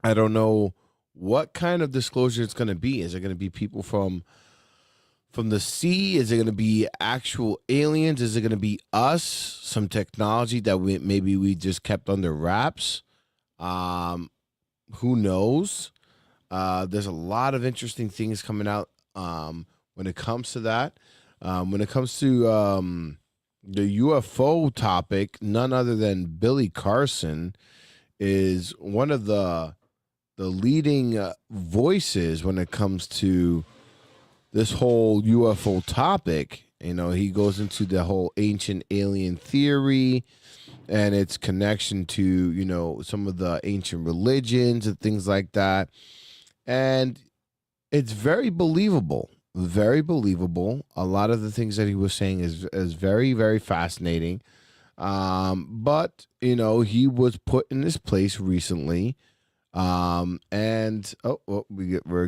don't know what kind of disclosure it's going to be. Is it going to be people from the sea? Is it going to be actual aliens? Is it going to be us? Some technology that maybe we just kept under wraps? Who knows? There's a lot of interesting things coming out when it comes to that. When it comes to the UFO topic, none other than Billy Carson is one of the leading voices when it comes to this whole UFO topic. You know, he goes into the whole ancient alien theory and its connection to, you know, some of the ancient religions and things like that. And it's very believable. Very believable. A lot of the things that he was saying is very, very fascinating. But, you know, he was put in this place recently. We're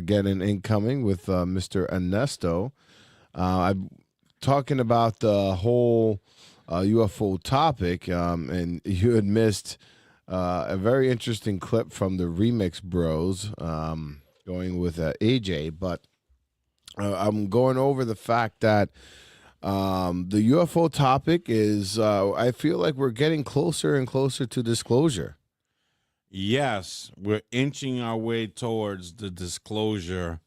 getting incoming with Mr. Anesto. I'm talking about the whole UFO topic, and you had missed a very interesting clip from the Remix Bros, going with AJ. But I'm going over the fact that the UFO topic is, I feel like we're getting closer and closer to disclosure. Yes, we're inching our way towards the disclosure,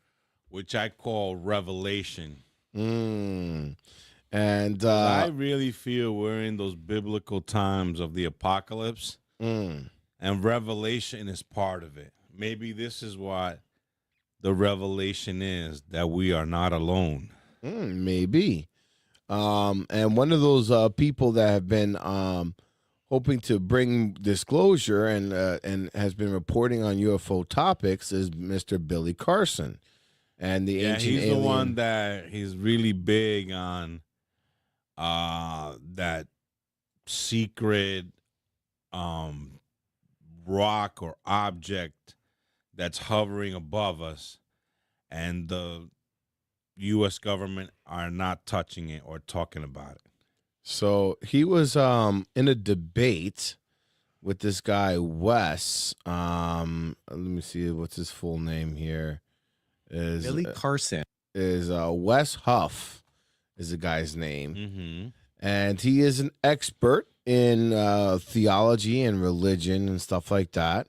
which I call revelation. And I really feel we're in those biblical times of the apocalypse, and revelation is part of it. Maybe this is what the revelation is, that we are not alone. Maybe. And one of those people that have been hoping to bring disclosure and has been reporting on UFO topics is Mr. Billy Carson. And the ancient he's alien. the one that he's really big on that secret rock or object that's hovering above us, and the U.S. government are not touching it or talking about it. So he was in a debate with this guy Wes. Let me see what's his full name here. Is Billy Carson. Is Wes Huff is the guy's name. Mm-hmm. And he is an expert in theology and religion and stuff like that.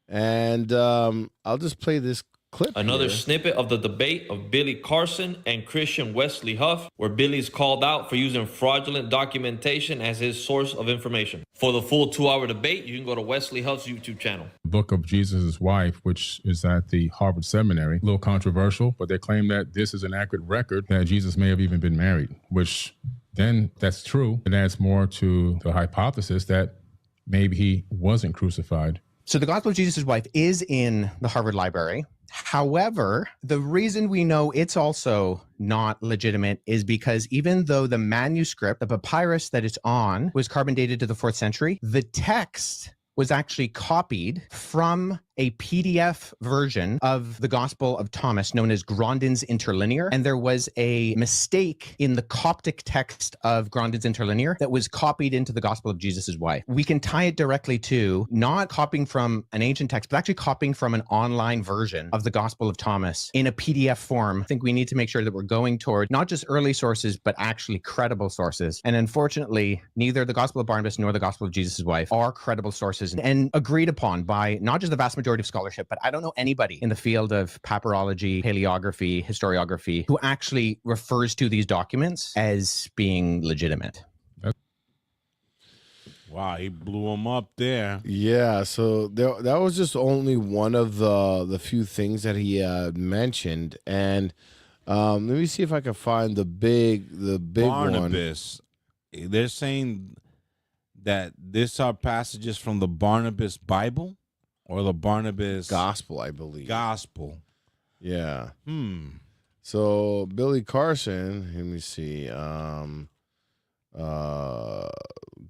And I'll just play this clip. Another here. snippet of the debate of Billy Carson and Christian Wesley Huff, where Billy's called out for using fraudulent documentation as his source of information. For the full 2-hour debate, you can go to Wesley Huff's YouTube channel. The book of Jesus' wife, which is at the Harvard Seminary, a little controversial, but they claim that this is an accurate record that Jesus may have even been married, which then that's true. It adds more to the hypothesis that maybe he wasn't crucified. So the Gospel of Jesus' wife is in the Harvard Library. However, the reason we know it's also not legitimate is because even though the manuscript, the papyrus that it's on, was carbon dated to the 4th century, the text was actually copied from a PDF version of the Gospel of Thomas known as Grandin's Interlinear. And there was a mistake in the Coptic text of Grandin's Interlinear that was copied into the Gospel of Jesus' wife. We can tie it directly to not copying from an ancient text, but actually copying from an online version of the Gospel of Thomas in a PDF form. I think we need to make sure that we're going toward not just early sources, but actually credible sources. And unfortunately, neither the Gospel of Barnabas nor the Gospel of Jesus' wife are credible sources and agreed upon by not just the vast majority of scholarship, but I don't know anybody in the field of papyrology, paleography, historiography who actually refers to these documents as being legitimate. Wow, he blew him up there. Yeah, so that was just only one of the few things that he mentioned, and let me see if I can find the big Barnabas. one. They're saying that these are passages from the Barnabas Bible or the Barnabas Gospel, I believe. Gospel. Yeah. So Billy Carson, let me see.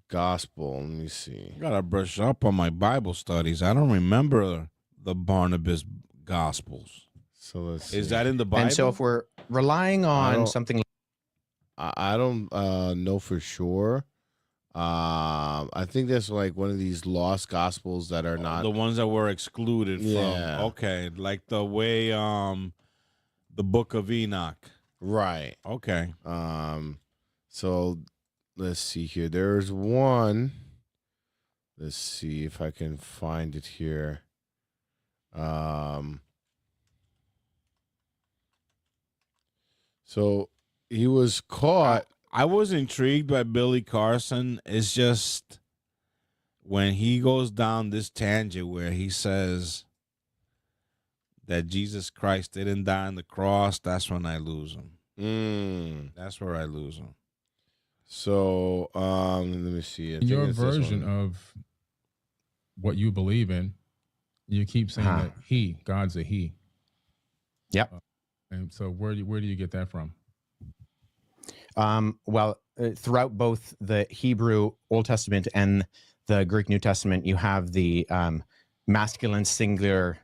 Gospel, let me see. I gotta brush up on my Bible studies. I don't remember the Barnabas Gospels. So let's see. Is that in the Bible? And so if we're relying on something, I don't know for sure. I think that's like one of these lost gospels that are not the ones that were excluded Yeah. from. Okay, like the way the Book of Enoch. Right. Okay. So let's see here. There's one. Let's see if I can find it here. So he was caught. I was intrigued by Billy Carson. It's just when he goes down this tangent where he says that Jesus Christ didn't die on the cross, that's when I lose him. That's where I lose him. So let me see. Your version of what you believe in, you keep saying that God's a he. Yep. And so where do you get that from? Well, throughout both the Hebrew Old Testament and the Greek New Testament, you have the masculine singular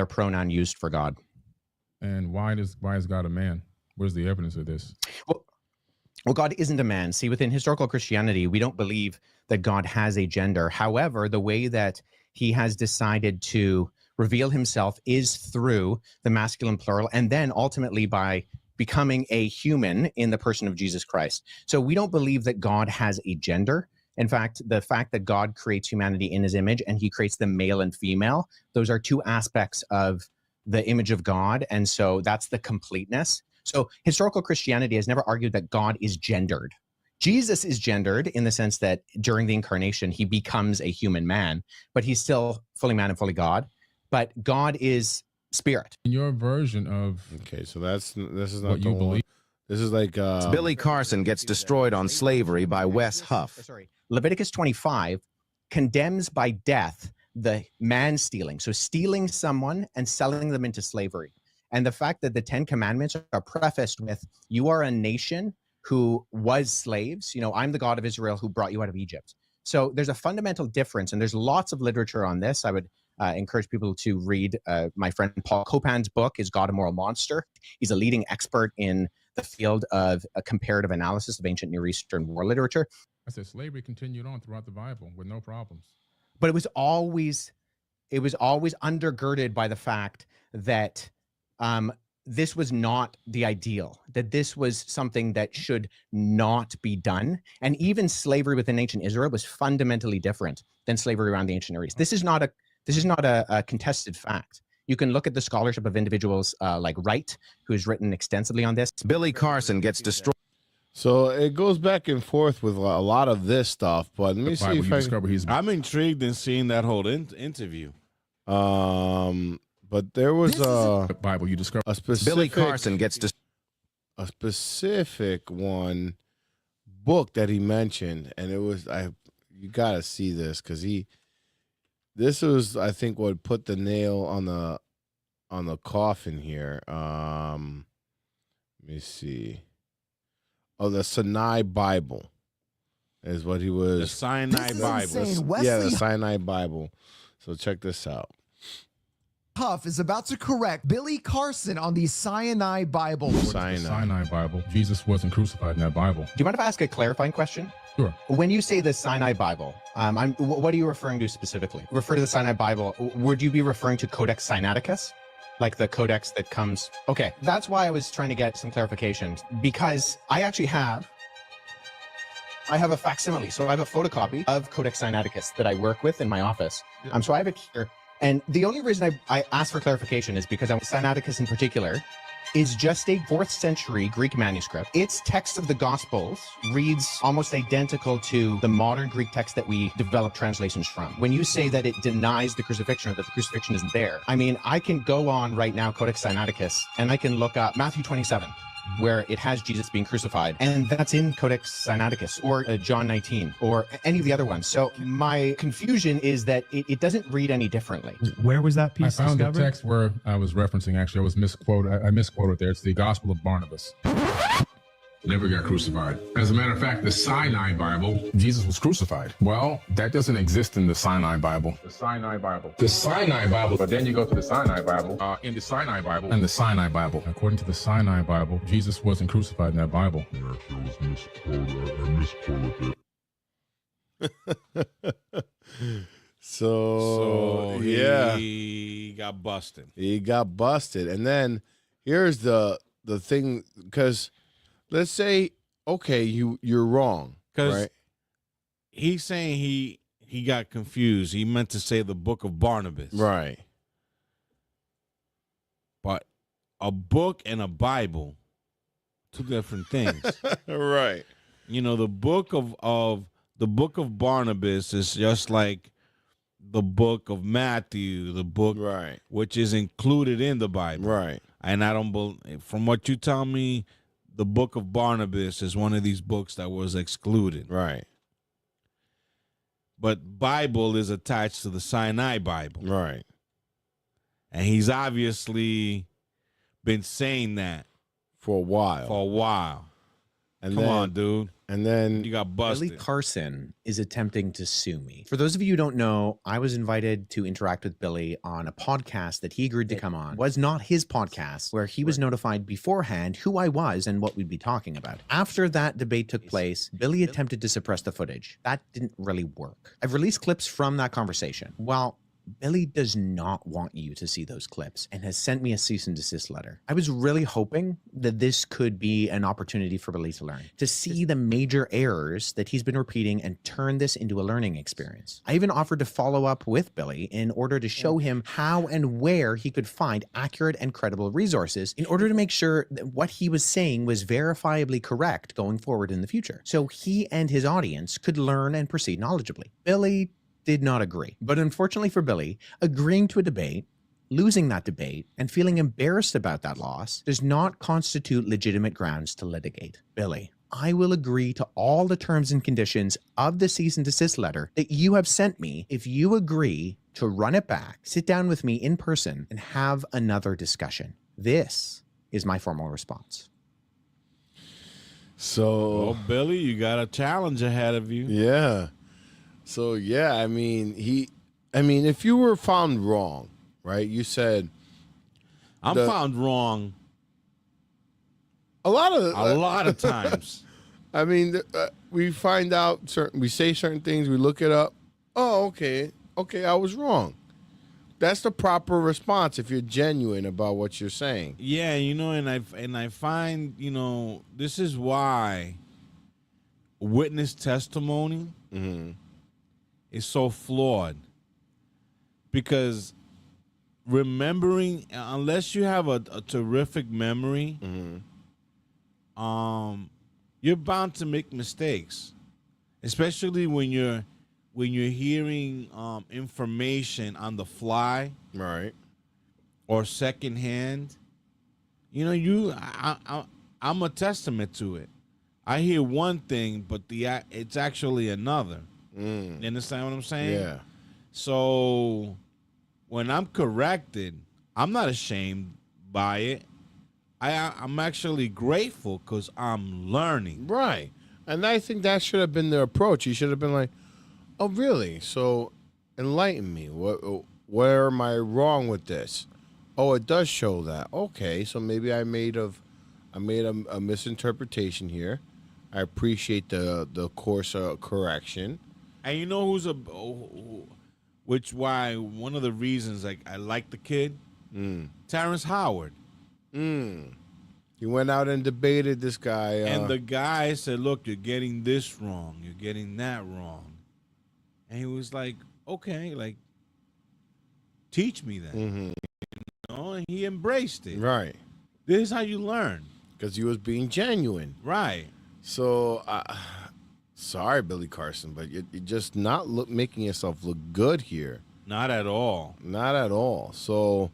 pronoun used for God. And why is God a man? Where's the evidence of this? Well, God isn't a man. See, within historical Christianity, we don't believe that God has a gender. However, the way that he has decided to reveal himself is through the masculine plural, and then ultimately by becoming a human in the person of Jesus Christ. So we don't believe that God has a gender. In fact, the fact that God creates humanity in his image and he creates them male and female, those are two aspects of the image of God. And so that's the completeness. So historical Christianity has never argued that God is gendered. Jesus is gendered in the sense that during the incarnation, he becomes a human man, but he's still fully man and fully God. But God is spirit. In your version of so this is not what you believe. This is like Billy Carson gets destroyed on slavery by Wes Huff. Sorry, Leviticus 25 condemns by death the man stealing. So stealing someone and selling them into slavery. And the fact that the 10 Commandments are prefaced with, you are a nation who was slaves. You know, I'm the God of Israel who brought you out of Egypt. So there's a fundamental difference, and there's lots of literature on this. I would encourage people to read my friend Paul Copan's book, Is God a Moral Monster? He's a leading expert in the field of a comparative analysis of ancient Near Eastern war literature. I said slavery continued on throughout the Bible with no problems. But it was always undergirded by the fact that this was not the ideal, that this was something that should not be done. And even slavery within ancient Israel was fundamentally different than slavery around the ancient Near East. This is not a contested fact. You can look at the scholarship of individuals like Wright, who has written extensively on this. Billy Carson gets destroyed. So it goes back and forth with a lot of this stuff, but let me see if I'm intrigued in seeing that whole interview. But there was a Bible you discovered. A specific Billy Carson gets a specific one book that he mentioned, and it was you got to see this because this was I think what put the nail on the coffin here. Let me see. Oh, the Sinai Bible is what he was. The Sinai Bible. Yeah, the Sinai Bible. So check this out. Huff is about to correct Billy Carson on the Sinai Bible. Sinai Bible. Jesus wasn't crucified in that Bible. Do you mind if I ask a clarifying question? Sure. When you say the Sinai Bible, what are you referring to specifically? Refer to the Sinai Bible. Would you be referring to Codex Sinaiticus? Like the codex that comes. Okay, that's why I was trying to get some clarification, because I actually have a facsimile. So I have a photocopy of Codex Sinaiticus that I work with in my office. So I have it here. And the only reason I asked for clarification is because Sinaiticus in particular is just a 4th century Greek manuscript. Its text of the Gospels reads almost identical to the modern Greek text that we develop translations from. When you say that it denies the crucifixion or that the crucifixion isn't there, I mean, I can go on right now, Codex Sinaiticus, and I can look up Matthew 27, where it has Jesus being crucified, and that's in Codex Sinaiticus, or John 19, or any of the other ones. So my confusion is that it doesn't read any differently. Where was that piece I found discovered? the text where I was referencing, actually, I was misquoted. I misquoted there. It's the Gospel of Barnabas. Never got crucified. As a matter of fact, the Sinai Bible, Jesus was crucified. Well, that doesn't exist in the Sinai Bible. The Sinai Bible. The Sinai Bible, but then you go to the Sinai Bible, in the Sinai Bible, and the Sinai Bible. According to the Sinai Bible, Jesus wasn't crucified in that Bible. So yeah, he got busted. He got busted, and then here's the thing, because let's say, okay, you're wrong, right? He's saying he got confused. He meant to say the book of Barnabas. Right. But a book and a Bible, two different things. Right. You know, the book of Barnabas is just like the book of Matthew, the book which is included in the Bible. Right. And I don't believe, from what you tell me, the book of Barnabas is one of these books that was excluded. Right. But Bible is attached to the Sinai Bible. Right. And he's obviously been saying that for a while. And Come on, dude. And then you got busted. Billy Carson is attempting to sue me. For those of you who don't know, I was invited to interact with Billy on a podcast that he agreed to come on. It was not his podcast, where he was notified beforehand who I was and what we'd be talking about. After that debate took place, Billy attempted to suppress the footage. That didn't really work. I've released clips from that conversation. Well, Billy does not want you to see those clips and has sent me a cease and desist letter. I was really hoping that this could be an opportunity for Billy to learn, to see the major errors that he's been repeating and turn this into a learning experience. I even offered to follow up with Billy in order to show him how and where he could find accurate and credible resources in order to make sure that what he was saying was verifiably correct going forward in the future, so he and his audience could learn and proceed knowledgeably. Billy did not agree. But unfortunately for Billy, agreeing to a debate, losing that debate, and feeling embarrassed about that loss does not constitute legitimate grounds to litigate. Billy, I will agree to all the terms and conditions of the cease and desist letter that you have sent me if you agree to run it back, sit down with me in person, and have another discussion. This is my formal response. So, well, Billy, you got a challenge ahead of you. Yeah. So, yeah, I mean, if you were found wrong, right? You said I'm found wrong a lot of times. I mean, we find out we say certain things, we look it up. Oh, okay, I was wrong. That's the proper response if you're genuine about what you're saying. Yeah, and I find, this is why witness testimony is so flawed. Because remembering, unless you have a terrific memory, you're bound to make mistakes, especially when you're hearing information on the fly, right, or secondhand. I'm a testament to it. I hear one thing, but it's actually another. You understand what I'm saying? Yeah. So when I'm corrected, I'm not ashamed by it. I'm actually grateful because I'm learning. Right. And I think that should have been the approach. You should have been like, oh, really? So enlighten me. Where am I wrong with this? Oh, it does show that. Okay, so maybe I made a misinterpretation here. I appreciate the course of correction. And you know one of the reasons I like the kid? Terrence Howard. He went out and debated this guy. And the guy said, look, you're getting this wrong. You're getting that wrong. And he was like, okay, like, teach me that. And he embraced it. Right. This is how you learn. Because he was being genuine. Right. So, sorry, Billy Carson, but you're just not making yourself look good here. Not at all. Not at all. So,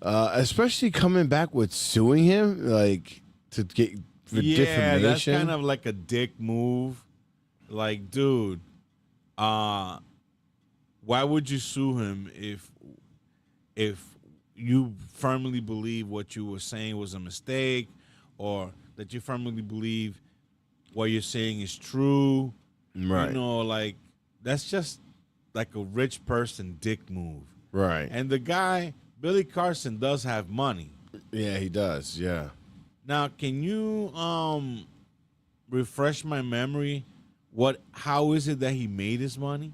especially coming back with suing him, like, to get for defamation. That's kind of like a dick move. Like, dude, why would you sue him if you firmly believe what you were saying was a mistake, or that you firmly believe what you're saying is true? Right. Like, that's just like a rich person dick move. Right. And the guy, Billy Carson, does have money. Yeah, he does. Yeah. Now, can you refresh my memory? How is it that he made his money?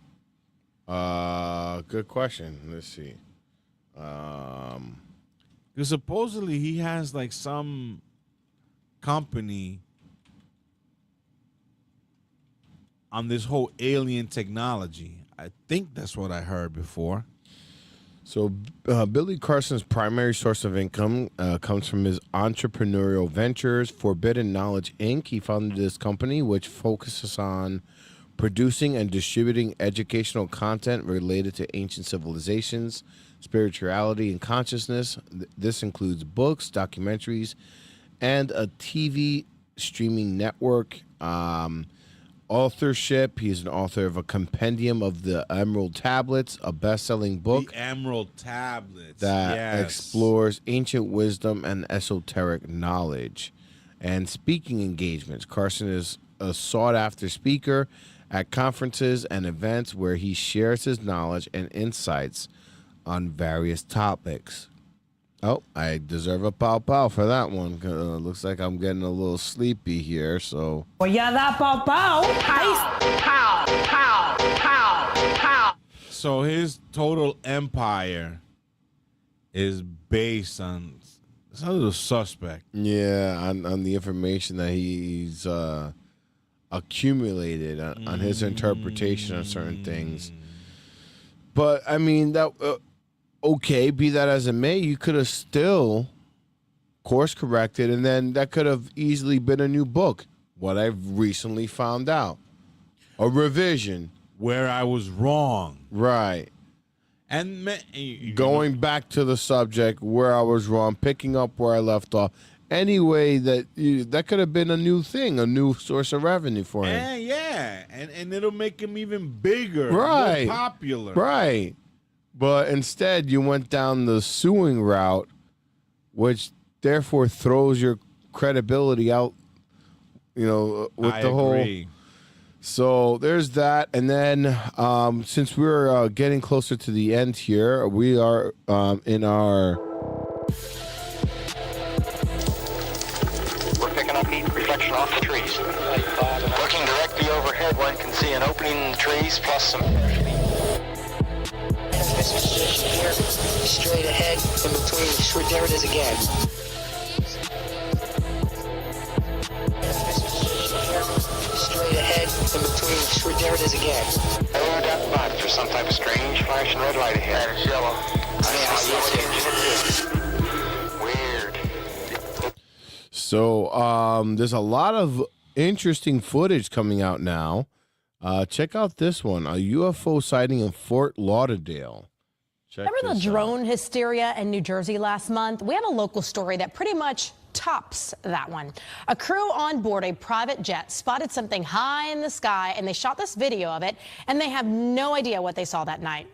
Good question. Let's see. Because supposedly he has like some company on this whole alien technology. I think that's what I heard before. So Billy Carson's primary source of income comes from his entrepreneurial ventures. Forbidden Knowledge, Inc. He founded this company, which focuses on producing and distributing educational content related to ancient civilizations, spirituality, and consciousness. This includes books, documentaries, and a TV streaming network. Authorship, he's an author of a compendium of the Emerald Tablets, a best-selling book. The Emerald Tablets. That explores ancient wisdom and esoteric knowledge. And speaking engagements. Carson is a sought-after speaker at conferences and events where he shares his knowledge and insights on various topics. Oh, I deserve a pow pow for that one. Looks like I'm getting a little sleepy here, so. So his total empire is based on a little suspect. Yeah, on the information that he's accumulated on his interpretation of certain things. But I mean, that okay, be that as it may, you could have still course corrected, and then that could have easily been a new book. What I've recently found out, a revision where I was wrong, right? And going back to the subject where I was wrong, picking up where I left off. Anyway, that could have been a new thing, a new source of revenue for him. Yeah, and it'll make him even bigger, right? More popular, right? But instead, you went down the suing route, which therefore throws your credibility out. You know, with I the agree. whole. So there's that, and then since we're getting closer to the end here, we are in our. We're picking up heat reflection off the trees. Looking directly overhead, one can see an opening in the trees plus some. This position here, straight ahead, in between. There it is again. Straight ahead, in between. There it is again. Oh, that bot. There's some type of strange flashing red light ahead. It's yellow. Weird. So there's a lot of interesting footage coming out now. Check out this one, a UFO sighting in Fort Lauderdale. Remember the drone hysteria in New Jersey last month? We have a local story that pretty much tops that one. A crew on board a private jet spotted something high in the sky, and they shot this video of it, and they have no idea what they saw that night.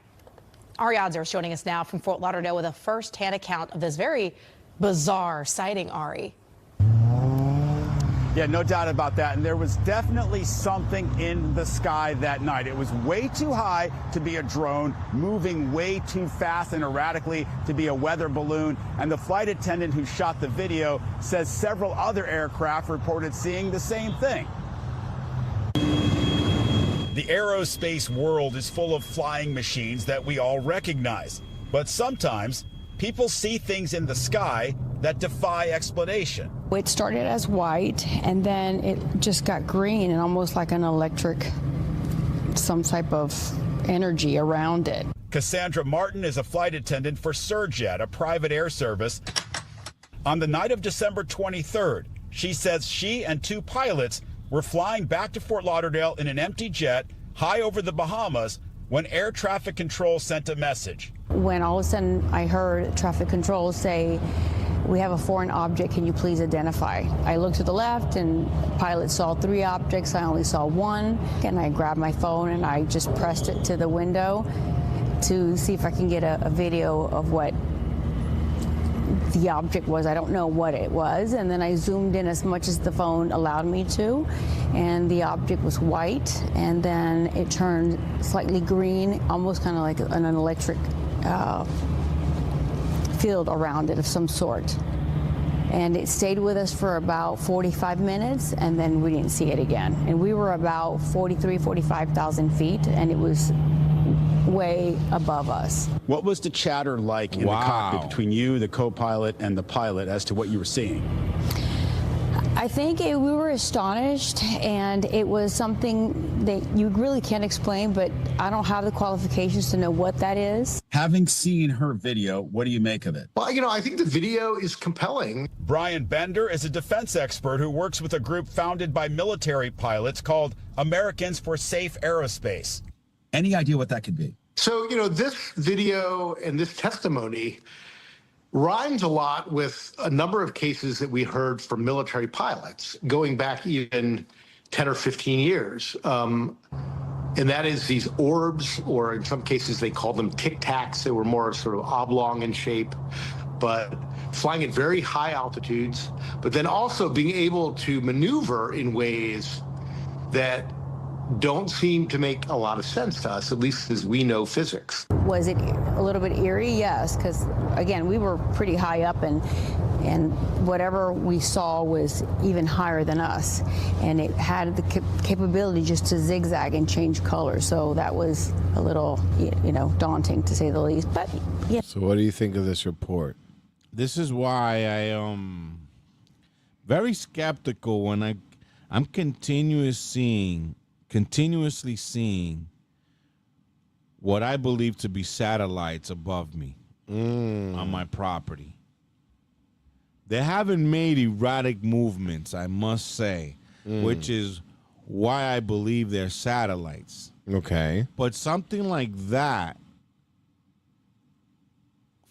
Ari Odzer is joining us now from Fort Lauderdale with a first-hand account of this very bizarre sighting, Ari. Yeah, no doubt about that. And there was definitely something in the sky that night. It was way too high to be a drone, moving way too fast and erratically to be a weather balloon. And the flight attendant who shot the video says several other aircraft reported seeing the same thing. The aerospace world is full of flying machines that we all recognize. But sometimes people see things in the sky that defy explanation. It started as white, and then it just got green and almost like an electric, some type of energy around it. Cassandra Martin is a flight attendant for Surjet, a private air service. On the night of December 23rd, she says she and two pilots were flying back to Fort Lauderdale in an empty jet high over the Bahamas when air traffic control sent a message. When all of a sudden I heard traffic control say, "We have a foreign object, can you please identify?" I looked to the left and pilot saw 3 objects, I only saw 1. And I grabbed my phone and I just pressed it to the window to see if I can get a video of what the object was. I don't know what it was. And then I zoomed in as much as the phone allowed me to. And the object was white. And then it turned slightly green, almost kind of like an electric field around it of some sort. And it stayed with us for about 45 minutes, and then we didn't see it again. And we were about 45,000 feet, and it was way above us. What was the chatter like in the cockpit between you, the co-pilot, and the pilot as to what you were seeing? I think we were astonished, and it was something that you really can't explain, but I don't have the qualifications to know what that is. Having seen her video, what do you make of it? Well, I think the video is compelling. Brian Bender is a defense expert who works with a group founded by military pilots called Americans for Safe Aerospace. Any idea what that could be? So, this video and this testimony rhymes a lot with a number of cases that we heard from military pilots going back even 10 or 15 years. And that is these orbs, or in some cases they call them tic-tacs. They were more sort of oblong in shape, but flying at very high altitudes, but then also being able to maneuver in ways that don't seem to make a lot of sense to us, at least as we know physics. Was it a little bit eerie? Yes, because again, we were pretty high up, and And whatever we saw was even higher than us. And it had the capability just to zigzag and change colors. So that was a little, daunting to say the least. But yeah. So what do you think of this report? This is why I very skeptical when I'm continuously seeing what I believe to be satellites above me on my property. They haven't made erratic movements, I must say, which is why I believe they're satellites. Okay. But something like that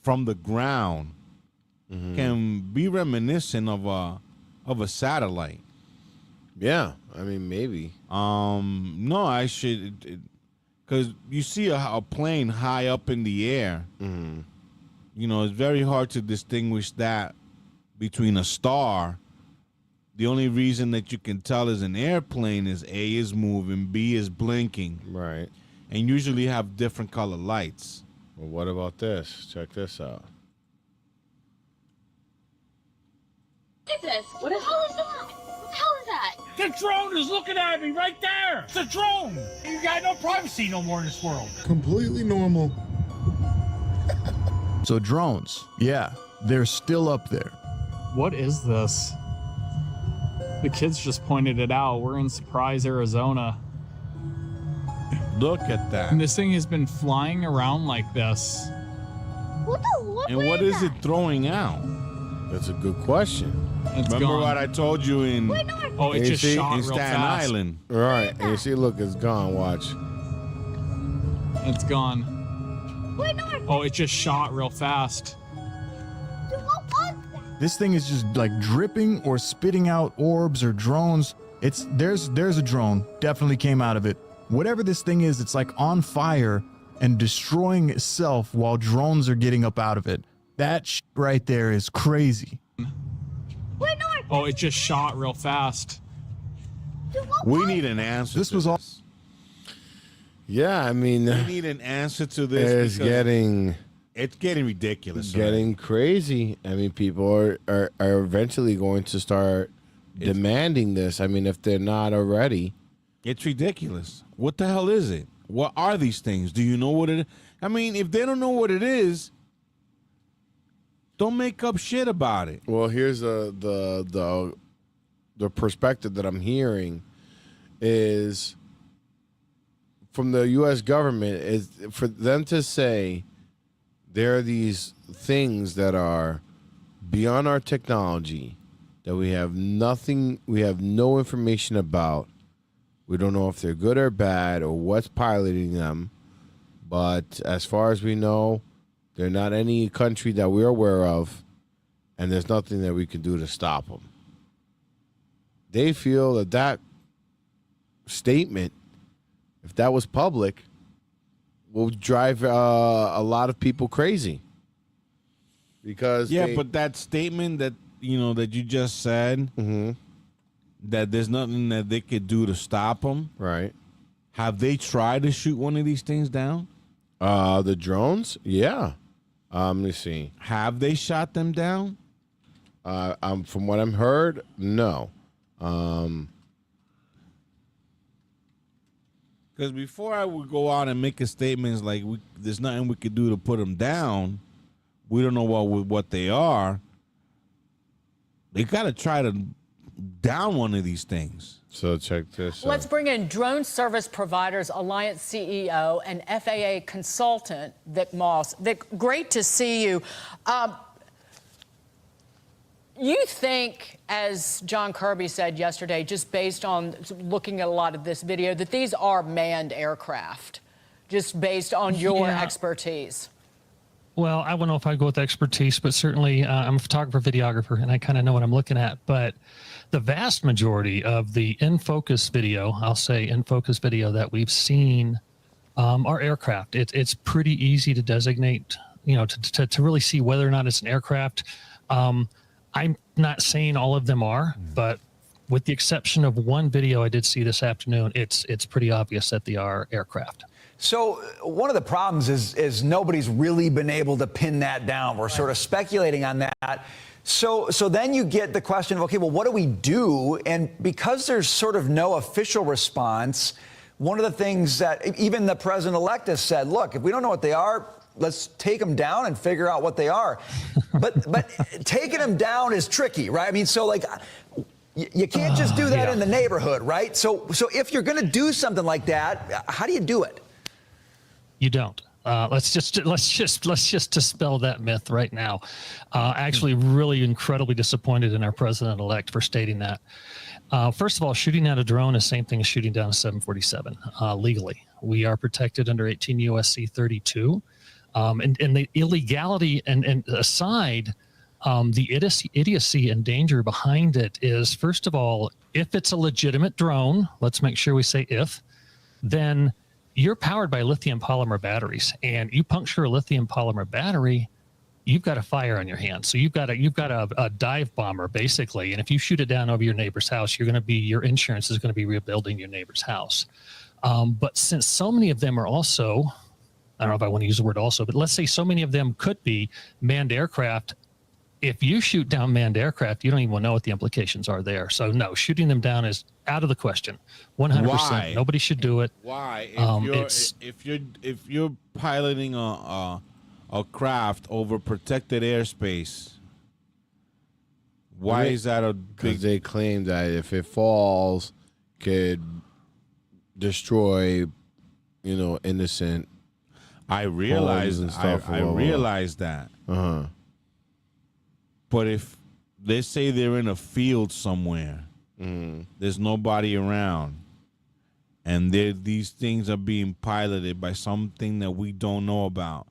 from the ground can be reminiscent of a satellite. Yeah, I mean, maybe. No, I should, because you see a plane high up in the air. It's very hard to distinguish that between a star. The only reason that you can tell is an airplane is A is moving, B is blinking. Right. And usually have different color lights. Well, what about this? Check this out. What is this? What the hell is that? What the hell is that? The drone is looking at me right there. It's a drone. You got no privacy no more in this world. Completely normal. So drones, yeah, they're still up there. What is this? The kids just pointed it out. We're in Surprise, Arizona. Look at that. And this thing has been flying around like this. What the? And what is it throwing out? That's a good question. It's Remember gone. what I told you in? Wait, no, Oh, it just shot in real Staten fast. Island. Right. And you see, look, it's gone. Watch. It's gone. Wait, no, Oh, it just shot real fast. Dude, what was that? This thing is just like dripping or spitting out orbs or drones. There's a drone, definitely came out of it. Whatever this thing is, it's like on fire and destroying itself while drones are getting up out of it. That shit right there is crazy. Wait, no, Oh, it just shot real fast. Dude, what We was need an answer. This was all. Yeah, I mean, We need an answer to this. it's because it's getting ridiculous. getting crazy. I mean, people are eventually going to start demanding this. I mean, if they're not already. It's ridiculous. What the hell is it? What are these things? Do you know what it is? I mean, if they don't know what it is, don't make up shit about it. Well, here's the perspective that I'm hearing is from the U.S. government is for them to say there are these things that are beyond our technology that we have no information about. We don't know if they're good or bad or what's piloting them. But as far as we know, they're not any country that we're aware of, and there's nothing that we can do to stop them. They feel that statement, if that was public, will drive a lot of people crazy. Because but that statement that that you just said, that there's nothing that they could do to stop them. Right. Have they tried to shoot one of these things down? The drones? Yeah. Let me see. Have they shot them down? From what I've heard, no. Because before I would go out and make a statement like there's nothing we could do to put them down, we don't know what they are. They got to try to down one of these things. So check this Let's bring in Drone Service Providers Alliance CEO and FAA consultant, Vic Moss. Vic, great to see you. You think, as John Kirby said yesterday, just based on looking at a lot of this video, that these are manned aircraft, just based on your expertise? Well, I don't know if I'd go with expertise, but certainly I'm a photographer, videographer, and I kind of know what I'm looking at. But the vast majority of the in-focus video, I'll say in-focus video that we've seen are aircraft. It's pretty easy to designate, to really see whether or not it's an aircraft. I'm not saying all of them are, but with the exception of one video I did see this afternoon, it's pretty obvious that they are aircraft. So one of the problems is nobody's really been able to pin that down. We're sort of speculating on that. So then you get the question of, okay, well, what do we do? And because there's sort of no official response, one of the things that even the president-elect has said, look, if we don't know what they are, let's take them down and figure out what they are. But taking them down is tricky, right? I mean, so like you can't just do that in the neighborhood, right? So if you're going to do something like that, how do you do it? You don't. Let's just dispel that myth right now. Actually, really incredibly disappointed in our president-elect for stating that. First of all, shooting down a drone is the same thing as shooting down a 747 legally. We are protected under 18 U.S.C. 32. And the illegality and aside, the idiocy and danger behind it is, first of all, if it's a legitimate drone, let's make sure we say if, then you're powered by lithium polymer batteries, and you puncture a lithium polymer battery, you've got a fire on your hands. So you've got a dive bomber basically, and if you shoot it down over your neighbor's house, your insurance is going to be rebuilding your neighbor's house. But since so many of them are also, I don't know if I want to use the word also, but let's say so many of them could be manned aircraft. If you shoot down manned aircraft, you don't even know what the implications are there. So no, shooting them down is out of the question. 100%. Why? Nobody should do it. Why? If you're piloting a craft over protected airspace, why is that a big? Because they claim that if it falls, could destroy, innocent. I realize and stuff. I realize that. But if they say they're in a field somewhere, there's nobody around, and these things are being piloted by something that we don't know about,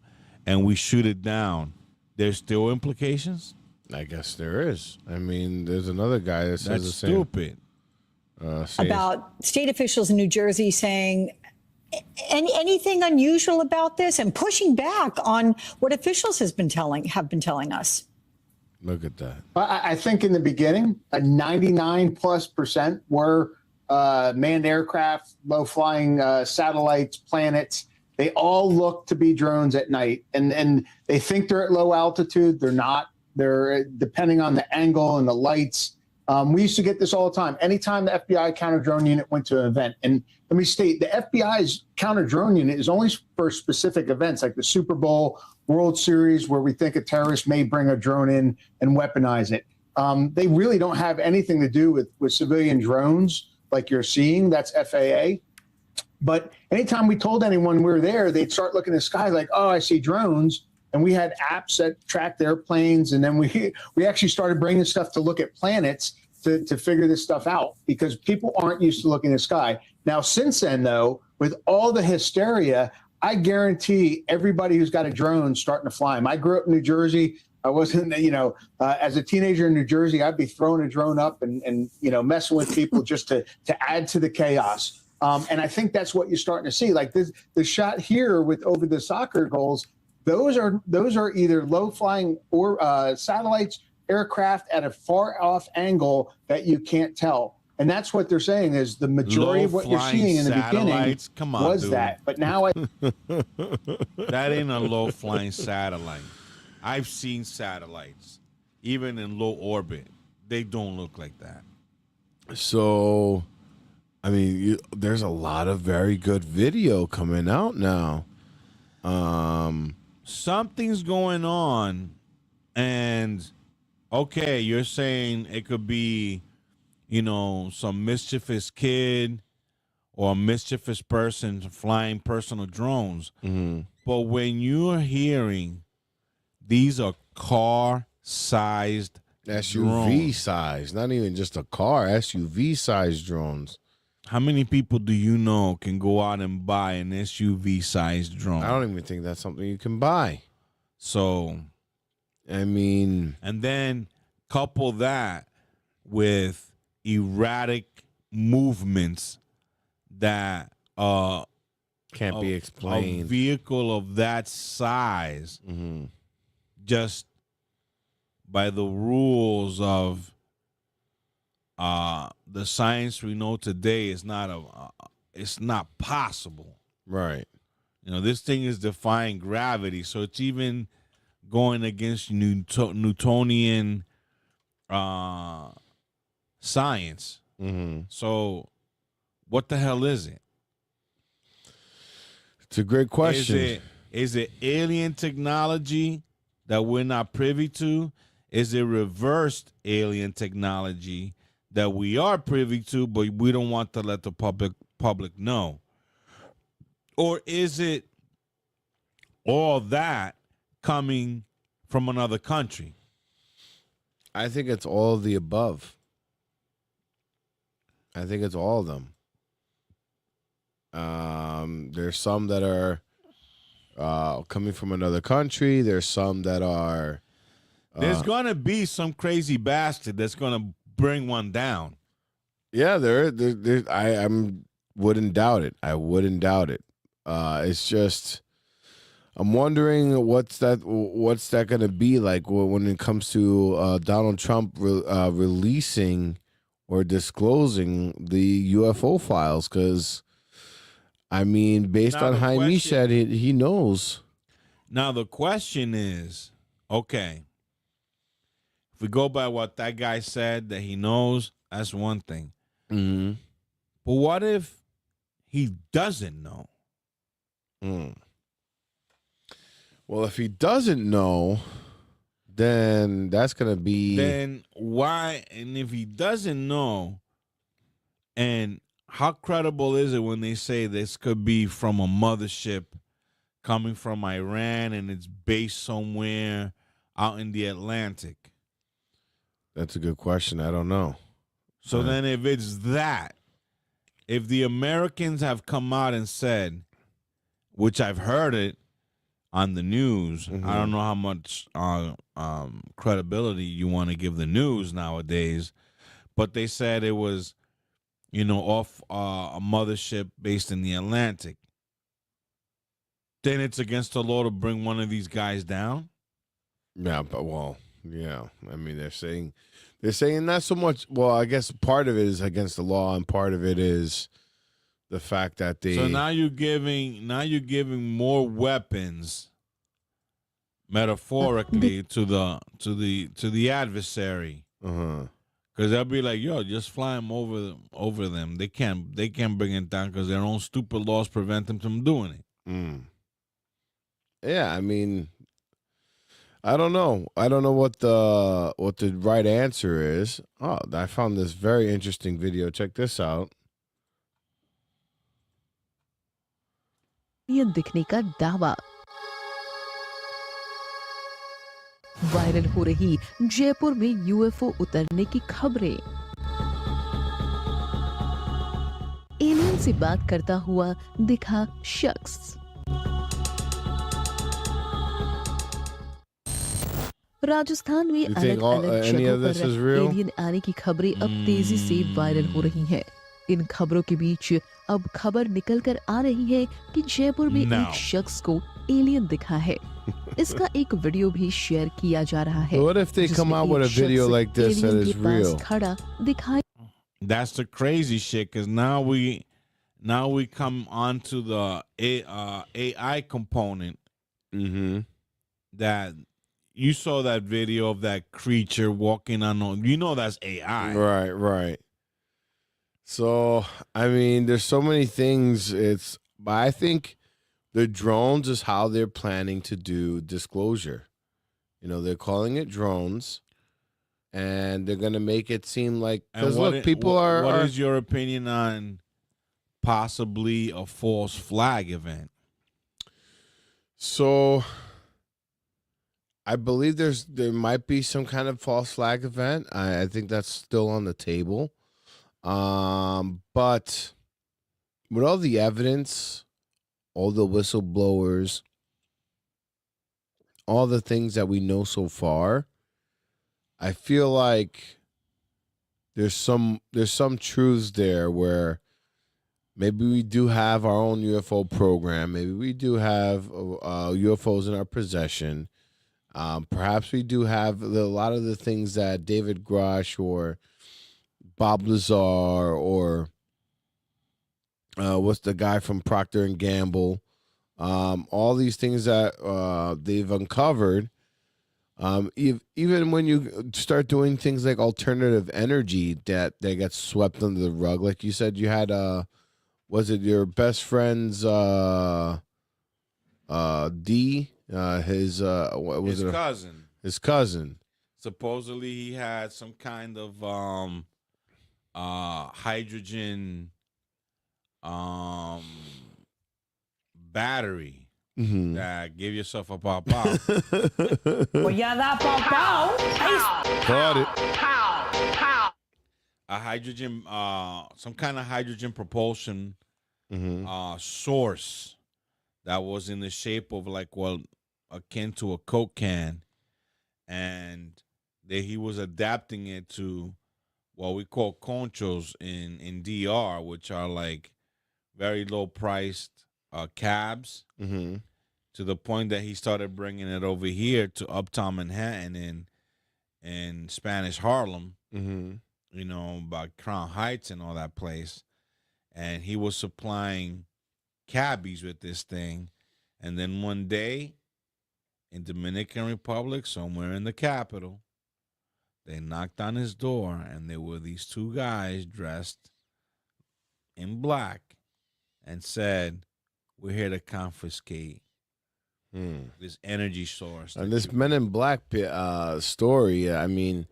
and we shoot it down, there's still implications? I guess there is. I mean, there's another guy that says the same. Stupid. About state officials in New Jersey saying anything unusual about this and pushing back on what officials have been telling us. Look at that. I think in the beginning, 99+% were manned aircraft, low-flying satellites, planets. They all look to be drones at night, and they think they're at low altitude. They're not. They're depending on the angle and the lights. We used to get this all the time. Anytime the FBI counter-drone unit went to an event, and let me state, the FBI's counter-drone unit is only for specific events like the Super Bowl, World Series, where we think a terrorist may bring a drone in and weaponize it. They really don't have anything to do with civilian drones like you're seeing. That's FAA. But anytime we told anyone we were there, they'd start looking at the sky like, oh, I see drones. And we had apps that tracked airplanes. And then we actually started bringing stuff to look at planets to figure this stuff out, because people aren't used to looking at the sky. Now, since then, though, with all the hysteria, I guarantee everybody who's got a drone starting to fly them. I grew up in New Jersey. I wasn't, as a teenager in New Jersey, I'd be throwing a drone up and messing with people just to add to the chaos. And I think that's what you're starting to see. Like the shot here with over the soccer goals, those are either low flying or satellites, aircraft at a far off angle that you can't tell. And that's what they're saying is the majority of what you're seeing in the beginning was that. But now that ain't a low-flying satellite. I've seen satellites, even in low orbit. They don't look like that. So, I mean, there's a lot of very good video coming out now. Something's going on, and okay, you're saying it could be, some mischievous kid or a mischievous person flying personal drones. But when you're hearing these are car-sized SUV size, not even just a car, SUV sized drones. How many people do you know can go out and buy an SUV sized drone? I don't even think that's something you can buy. So, I mean, and then couple that with erratic movements that can't be explained. A vehicle of that size, just by the rules of the science we know today, is it's not possible. Right. This thing is defying gravity, so it's even going against Newtonian science. Mm-hmm. So, what the hell is it? It's a great question. Is it alien technology that we're not privy to? Is it reversed alien technology that we are privy to, but we don't want to let the public know? Or is it all that coming from another country? I think it's all of the above. I think it's all of them. There's some that are coming from another country. There's some that are. There's gonna be some crazy bastard that's gonna bring one down. Yeah, I wouldn't doubt it. I wouldn't doubt it. It's just, I'm wondering what's that going to be like when it comes to Donald Trump releasing or disclosing the UFO files, because I mean, based Now on the Jaime question- said, he knows. Now the question is, okay, if we go by what that guy said that he knows, that's one thing. Mm-hmm. But what if he doesn't know? Well, if he doesn't know, then that's going to be. Then why? And if he doesn't know, and how credible is it when they say this could be from a mothership coming from Iran and it's based somewhere out in the Atlantic? That's a good question. I don't know. So then if it's that, if the Americans have come out and said, which I've heard it on the news, I don't know how much credibility you want to give the news nowadays, but they said it was, off a mothership based in the Atlantic. Then it's against the law to bring one of these guys down? Yeah, but yeah. I mean, they're saying not so much. Well, I guess part of it is against the law, and part of it is the fact that they. So now you're giving more weapons, metaphorically, to the adversary. Because they'll be like, yo, just fly them over them. They can't bring it down because their own stupid laws prevent them from doing it. Yeah, I mean, I don't know. I don't know what the right answer is. Oh, I found this very interesting video. Check this out. ये दिखने का दावा। Viral हो रही जयपुर में UFO उतरने की खबरें। एलियन से बात करता हुआ दिखा शख्स। राजस्थान में अलग-अलग जगहों पर एलियन आने की खबरें अब तेजी से वायरल हो रही हैं। इन खबरों के बीच अब खबर निकलकर आ रही है कि जयपुर में एक शख्स को एलियन दिखा है। इसका एक वीडियो भी शेयर किया जा रहा है। What if they come out with a video like this that is real? खड़ा दिखाई। That's the crazy shit, because now we come onto the AI component. That you saw that video of that creature walking on. That's AI. Right. So, I mean, there's so many things. But I think the drones is how they're planning to do disclosure. They're calling it drones, and they're going to make it seem like, because look, people are. What is your opinion on possibly a false flag event? So, I believe there might be some kind of false flag event. I think that's still on the table. But with all the evidence, all the whistleblowers, all the things that we know so far, I feel like there's some truths there where maybe we do have our own UFO program. Maybe we do have UFOs in our possession. Perhaps we do have a lot of the things that David Grush or Bob Lazar or what's the guy from Procter & Gamble, all these things that they've uncovered, Even when you start doing things like alternative energy that gets swept under the rug, like you said, you had was it your best friend's D his what was His it? cousin. His cousin. Supposedly he had some kind of hydrogen battery that gave yourself a pop. Well, yeah, that pop. Caught it. A hydrogen, some kind of hydrogen propulsion source that was in the shape of akin to a Coke can, and he was adapting it to what we call conchos in DR, which are like very low priced cabs. To the point that he started bringing it over here to Uptown Manhattan in Spanish Harlem, you know, by Crown Heights and all that place. And he was supplying cabbies with this thing. And then one day in Dominican Republic, somewhere in the capital, they knocked on his door, and there were these two guys dressed in black and said, "We're here to confiscate this energy source." And this Men in Black story, I mean,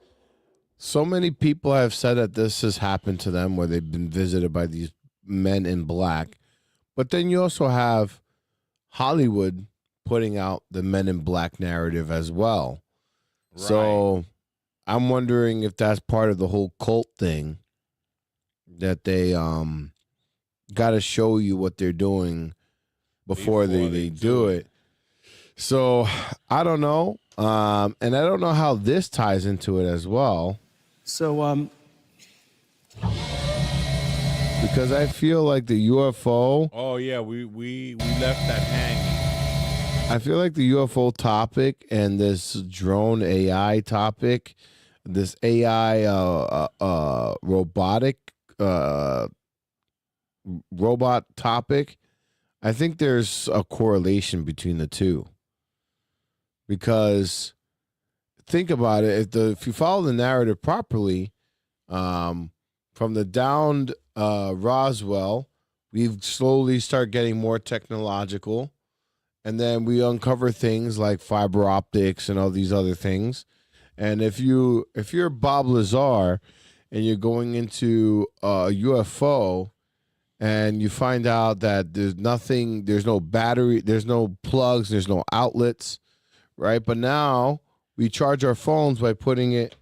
so many people have said that this has happened to them where they've been visited by these men in black. But then you also have Hollywood putting out the Men in Black narrative as well. Right. So I'm wondering if that's part of the whole cult thing, that they got to show you what they're doing before they do it. So I don't know. And I don't know how this ties into it as well. So, because I feel like the UFO. Oh yeah, we left that hanging. I feel like the UFO topic and this drone AI topic, this AI robot topic, I think there's a correlation between the two. Because think about it, if you follow the narrative properly, from the downed Roswell, we've slowly start getting more technological, and then we uncover things like fiber optics and all these other things. And if you're Bob Lazar and you're going into a UFO and you find out that there's no battery, there's no plugs, there's no outlets, right? But now we charge our phones by putting it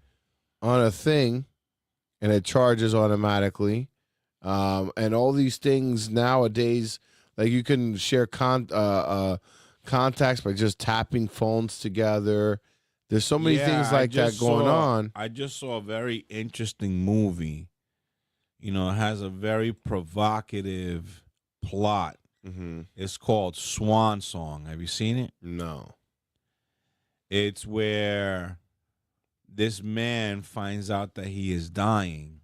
on a thing, and it charges automatically. And all these things nowadays, like you can share contacts by just tapping phones together. There's so many things like that going on. I just saw a very interesting movie. You know, it has a very provocative plot. It's called Swan Song. Have you seen it? No. It's where this man finds out that he is dying.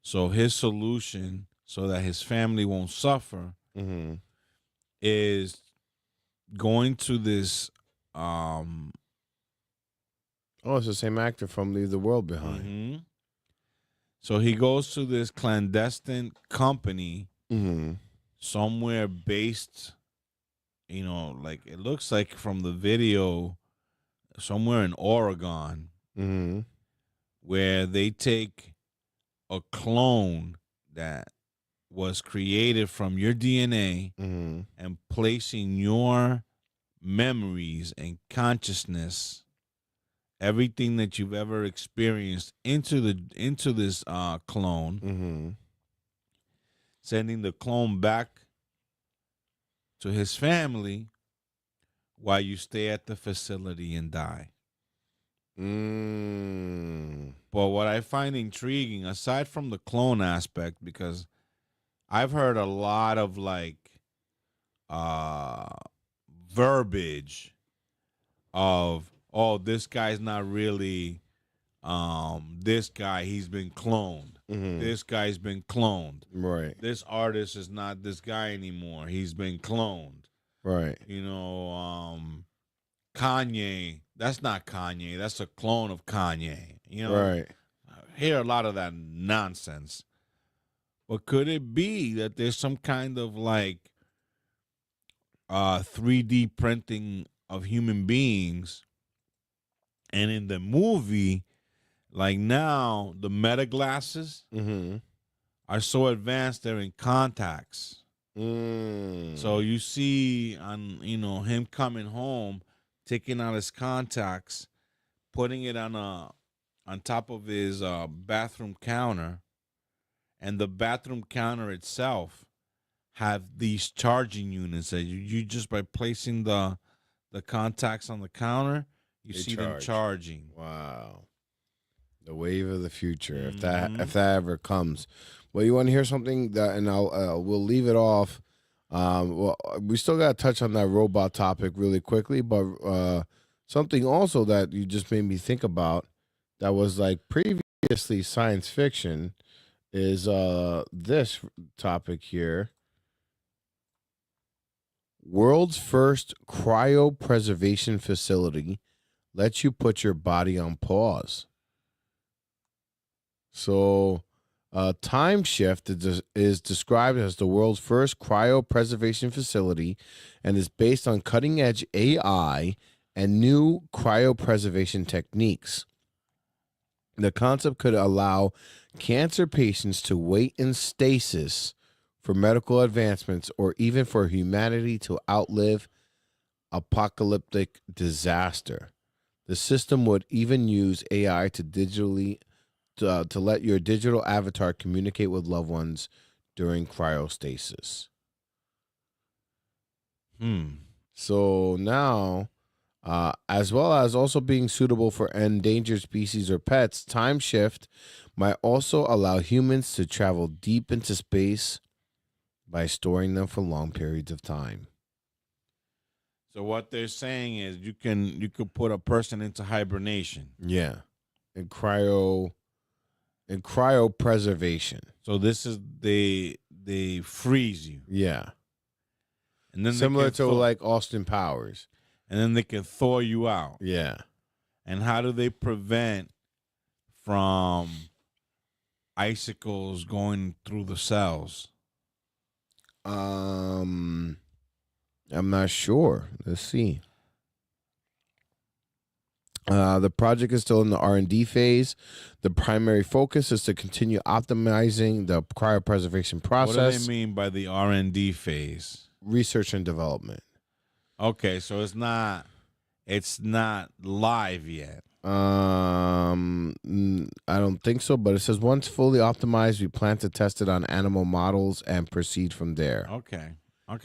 So his solution, so that his family won't suffer, is going to this. It's the same actor from Leave the World Behind. So he goes to this clandestine company somewhere based, you know, like it looks like from the video, somewhere in Oregon, where they take a clone that was created from your DNA and placing your memories and consciousness, everything that you've ever experienced, into this clone, sending the clone back to his family while you stay at the facility and die. But what I find intriguing, aside from the clone aspect, because I've heard a lot of like verbiage of, oh, this guy's not really this guy, he's been cloned. This guy's been cloned. Right. This artist is not this guy anymore. He's been cloned. Right. You know, Kanye that's not Kanye. That's a clone of Kanye. You know, Right. I hear a lot of that nonsense. But could it be that there's some kind of like 3D printing of human beings, and in the movie, like now the meta glasses are so advanced they're in contacts. So you see on him coming home, taking out his contacts, putting it on top of his bathroom counter, and the bathroom counter itself have these charging units that you just by placing the contacts on the counter, you see them charging. Wow. The wave of the future, if that ever comes. Well, you want to hear something that, and we'll leave it off. Well, we still got to touch on that robot topic really quickly, but something also that you just made me think about that was like previously science fiction is this topic here. World's first cryopreservation facility lets you put your body on pause. So, Time Shift is described as the world's first cryopreservation facility and is based on cutting-edge AI and new cryopreservation techniques. The concept could allow cancer patients to wait in stasis for medical advancements or even for humanity to outlive apocalyptic disaster. The system would even use AI to let your digital avatar communicate with loved ones during cryostasis. So now, as well as also being suitable for endangered species or pets, Time Shift might also allow humans to travel deep into space by storing them for long periods of time. So what they're saying is you could put a person into hibernation. Yeah. And cryopreservation. So this is they freeze you. Yeah. And then similar to like Austin Powers. And then they can thaw you out. Yeah. And how do they prevent from icicles going through the cells? I'm not sure. Let's see. The project is still in the R&D phase. The primary focus is to continue optimizing the cryopreservation process. What do they mean by the R&D phase? Research and development. Okay, so it's not live yet. I don't think so, but it says once fully optimized, we plan to test it on animal models and proceed from there. Okay,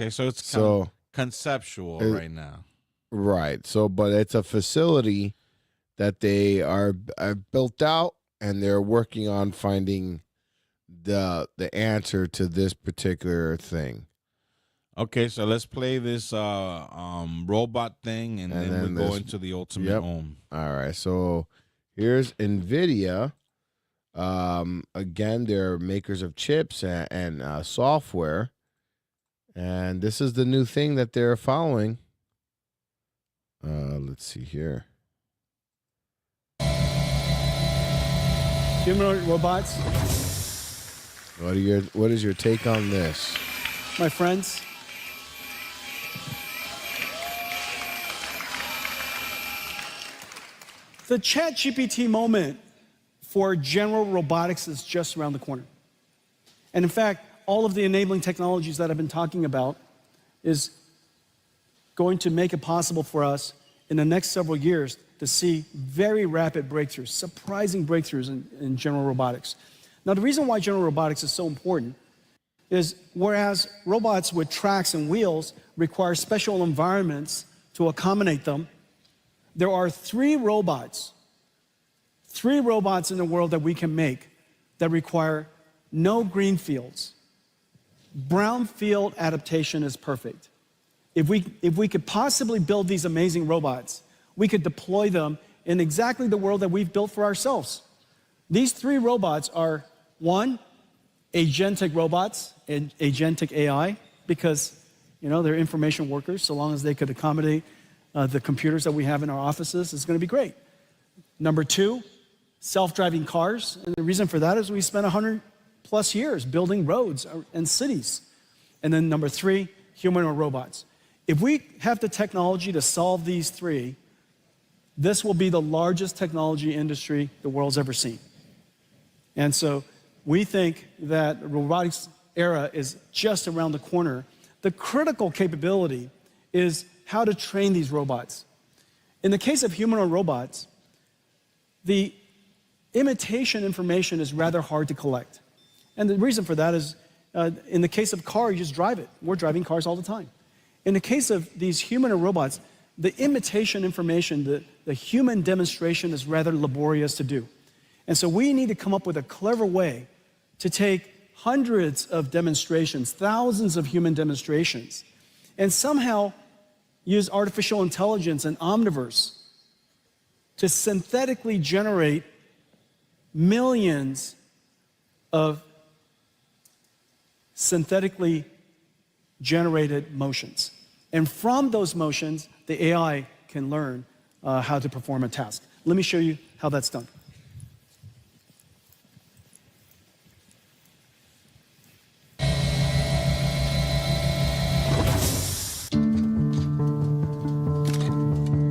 so it's conceptual right now. Right. So, but it's a facility that they are built out, and they're working on finding the answer to this particular thing. Okay, so let's play this robot thing, and then we go into the ultimate home. All right, so here's NVIDIA. Again, they're makers of chips and software, and this is the new thing that they're following. Let's see here. Humanoid robots. What is your take on this? My friends, the ChatGPT moment for general robotics is just around the corner. And in fact, all of the enabling technologies that I've been talking about is going to make it possible for us in the next several years to see very rapid breakthroughs, surprising breakthroughs in general robotics. Now, the reason why general robotics is so important is whereas robots with tracks and wheels require special environments to accommodate them, there are three robots in the world that we can make that require no green fields. Brownfield adaptation is perfect. If we could possibly build these amazing robots, we could deploy them in exactly the world that we've built for ourselves. These three robots are, one, agentic robots and agentic AI, because they're information workers, so long as they could accommodate the computers that we have in our offices is going to be great. Number 2, self-driving cars. And the reason for that is we spent 100 plus years building roads and cities. And then number 3, human or robots. If we have the technology to solve these 3, this will be the largest technology industry the world's ever seen. And so we think that the robotics era is just around the corner. The critical capability is how to train these robots. In the case of humanoid robots, the imitation information is rather hard to collect. And the reason for that is, in the case of car, you just drive it. We're driving cars all the time. In the case of these humanoid robots, the imitation information, the human demonstration is rather laborious to do. And so we need to come up with a clever way to take hundreds of demonstrations, thousands of human demonstrations, and somehow use artificial intelligence and Omniverse to synthetically generate millions of synthetically generated motions. And from those motions, the AI can learn how to perform a task. Let me show you how that's done.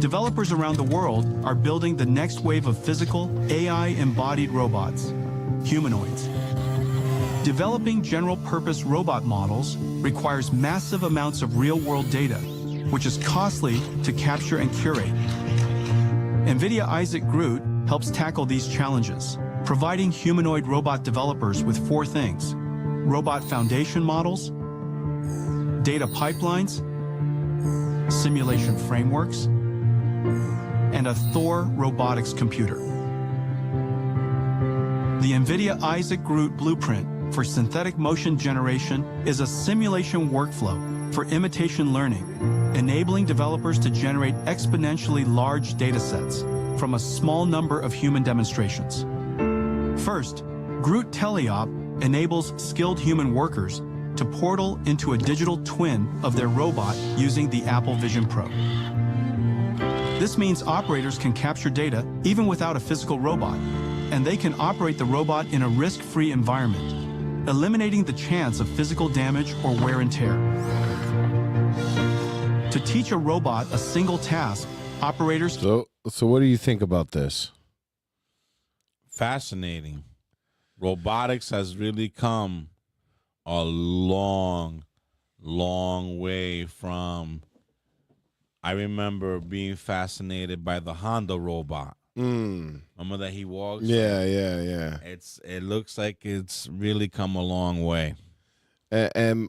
Developers around the world are building the next wave of physical, AI-embodied robots, humanoids. Developing general-purpose robot models requires massive amounts of real-world data, which is costly to capture and curate. NVIDIA Isaac GR00T helps tackle these challenges, providing humanoid robot developers with 4 things: robot foundation models, data pipelines, simulation frameworks, and a Thor robotics computer. The NVIDIA Isaac GR00T blueprint for synthetic motion generation is a simulation workflow for imitation learning, enabling developers to generate exponentially large data sets from a small number of human demonstrations. First, GR00T Teleop enables skilled human workers to portal into a digital twin of their robot using the Apple Vision Pro. This means operators can capture data even without a physical robot, and they can operate the robot in a risk-free environment, eliminating the chance of physical damage or wear and tear. To teach a robot a single task, operators... So what do you think about this? Fascinating. Robotics has really come a long, long way from... I remember being fascinated by the Honda robot. Remember that he walks? Yeah. It looks like it's really come a long way. And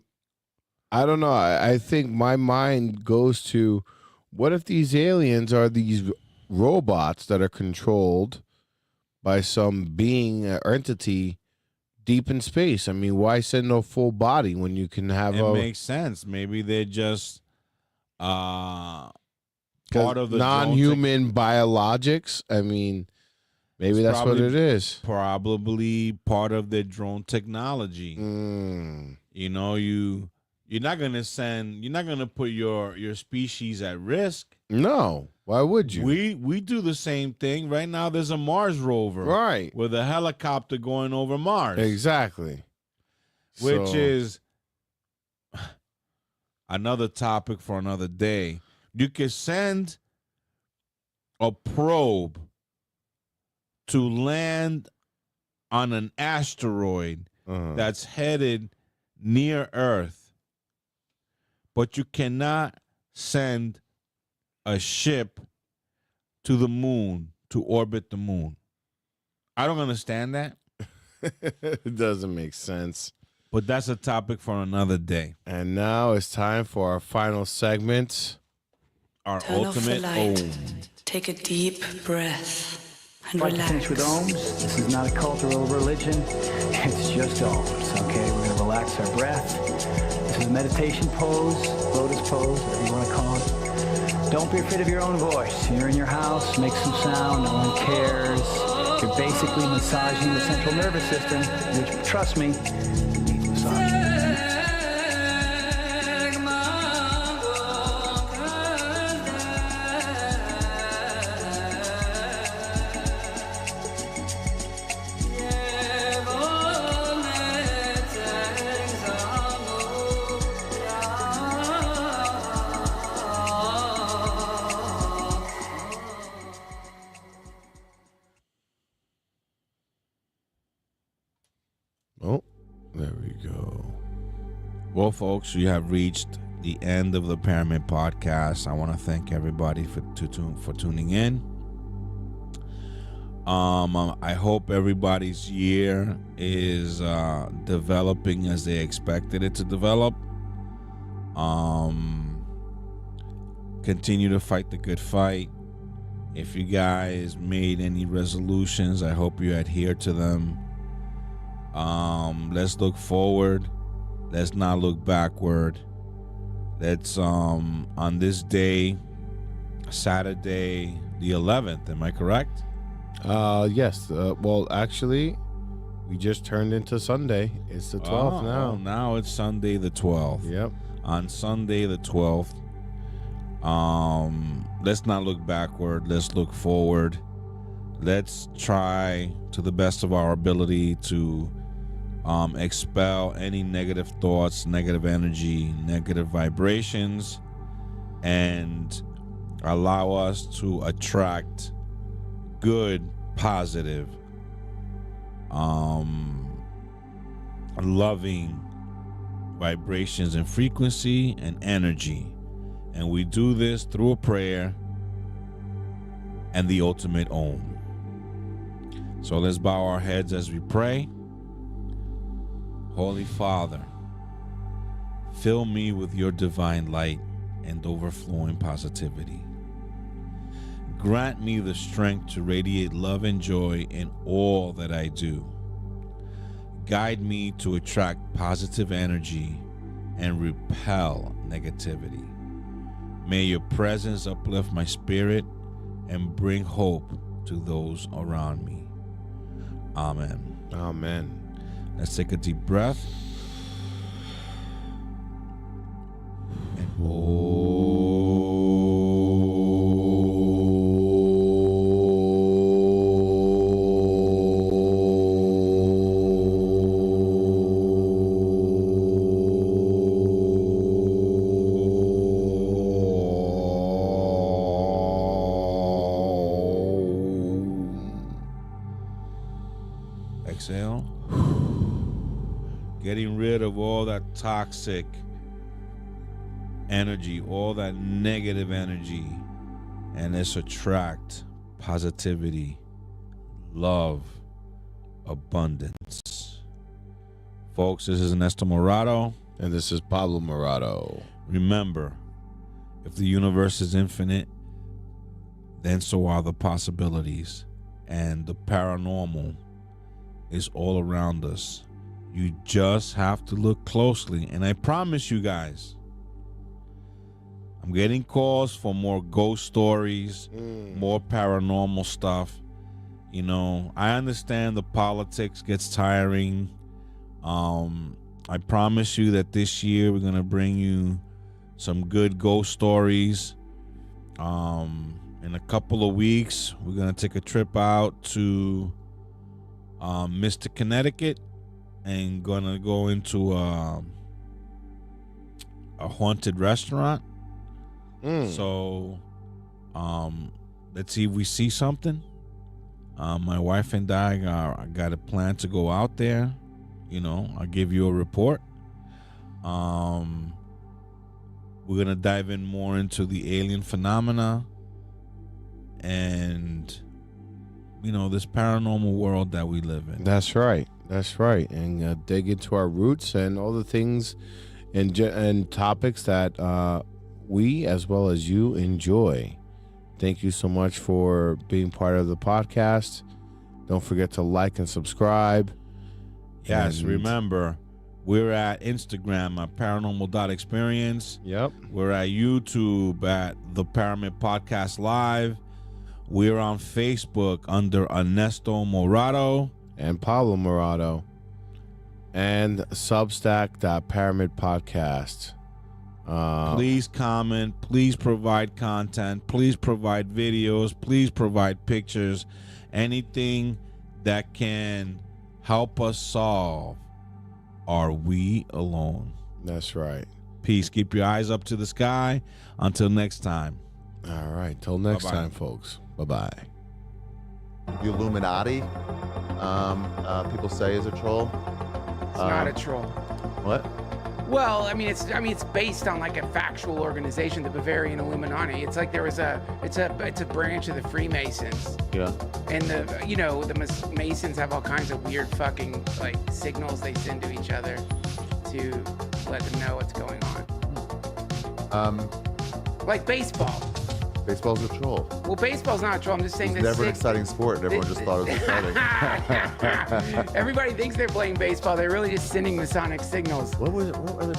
I don't know. I think my mind goes to, what if these aliens are these robots that are controlled by some being or entity deep in space? I mean, why send no full body when you can have It makes sense. Maybe they're just part of the non-human biologics. I mean, maybe that's what it is. Probably part of their drone technology. You know, you're not gonna put your species at risk. No, why would you? We do the same thing right now. There's a Mars rover, right, with a helicopter going over Mars. Exactly, which is another topic for another day. You can send a probe to land on an asteroid that's headed near Earth, but you cannot send a ship to the moon to orbit the moon. I don't understand that. It doesn't make sense. But that's a topic for another day. And now it's time for our final segment. Our Turn ultimate off the light. Om. Take a deep breath and I'd like to relax. finish with ohms. This is not a cult or religion. It's just ohms, okay? We're going to relax our breath. This is a meditation pose, lotus pose, whatever you want to call it. Don't be afraid of your own voice. You're in your house, make some sound, no one cares. You're basically massaging the central nervous system, which, trust me, needs massaging. There we go. Well, folks, you have reached the end of the Paramid podcast. I want to thank everybody for tuning in. I hope everybody's year is developing as they expected it to develop. Continue to fight the good fight. If you guys made any resolutions, I hope you adhere to them. Let's look forward. Let's not look backward. Let's on this day, Saturday the 11th, am I correct? Yes. Well, actually, we just turned into Sunday. It's the 12th now. Now it's Sunday the 12th. Yep. On Sunday the 12th, let's not look backward. Let's look forward. Let's try to the best of our ability to expel any negative thoughts, negative energy, negative vibrations, and allow us to attract good, positive, loving vibrations and frequency and energy. And we do this through a prayer and the ultimate Om. So let's bow our heads as we pray. Holy Father, fill me with your divine light and overflowing positivity. Grant me the strength to radiate love and joy in all that I do. Guide me to attract positive energy and repel negativity. May your presence uplift my spirit and bring hope to those around me. Amen. Amen. Let's take a deep breath. And exhale. Getting rid of all that toxic energy, all that negative energy, and let's attract positivity, love, abundance. Folks, this is Anesto Morado. And this is Pablo Morado. Remember, if the universe is infinite, then so are the possibilities. And the paranormal is all around us. You just have to look closely. And I promise you guys, I'm getting calls for more ghost stories, more paranormal stuff. You know, I understand the politics gets tiring. I promise you that this year we're going to bring you some good ghost stories. In a couple of weeks, we're going to take a trip out to Mystic, Connecticut, and gonna go into a haunted restaurant. So let's see if we see something. My wife and I got a plan to go out there. You know, I'll give you a report. We're gonna dive in more into the alien phenomena and, you know, this paranormal world that we live in. That's right. That's right. And dig into our roots and all the things and topics that we, as well as you, enjoy. Thank you so much for being part of the podcast. Don't forget to like and subscribe. Yes, remember, we're at Instagram at paranormal.experience. Yep. We're at YouTube at the Paramid Podcast Live. We're on Facebook under Anesto Morado and Pablo Morado, and Substack.Paramid Podcast. Please comment. Please provide content. Please provide videos. Please provide pictures. Anything that can help us solve Are We Alone? That's right. Peace. Keep your eyes up to the sky. Until next time. All right. Till next Bye-bye. time, folks. Bye-bye. The Illuminati, people say, is a troll. It's not a troll. What? Well, I mean, it's based on like a factual organization, the Bavarian Illuminati. It's like it's a branch of the Freemasons. Yeah. And the Masons have all kinds of weird fucking like signals they send to each other to let them know what's going on. Like baseball. Baseball's a troll. Well, baseball's not a troll. I'm just saying it's never an exciting sport, and everyone just thought it was exciting. Everybody thinks they're playing baseball. They're really just sending Masonic signals. What other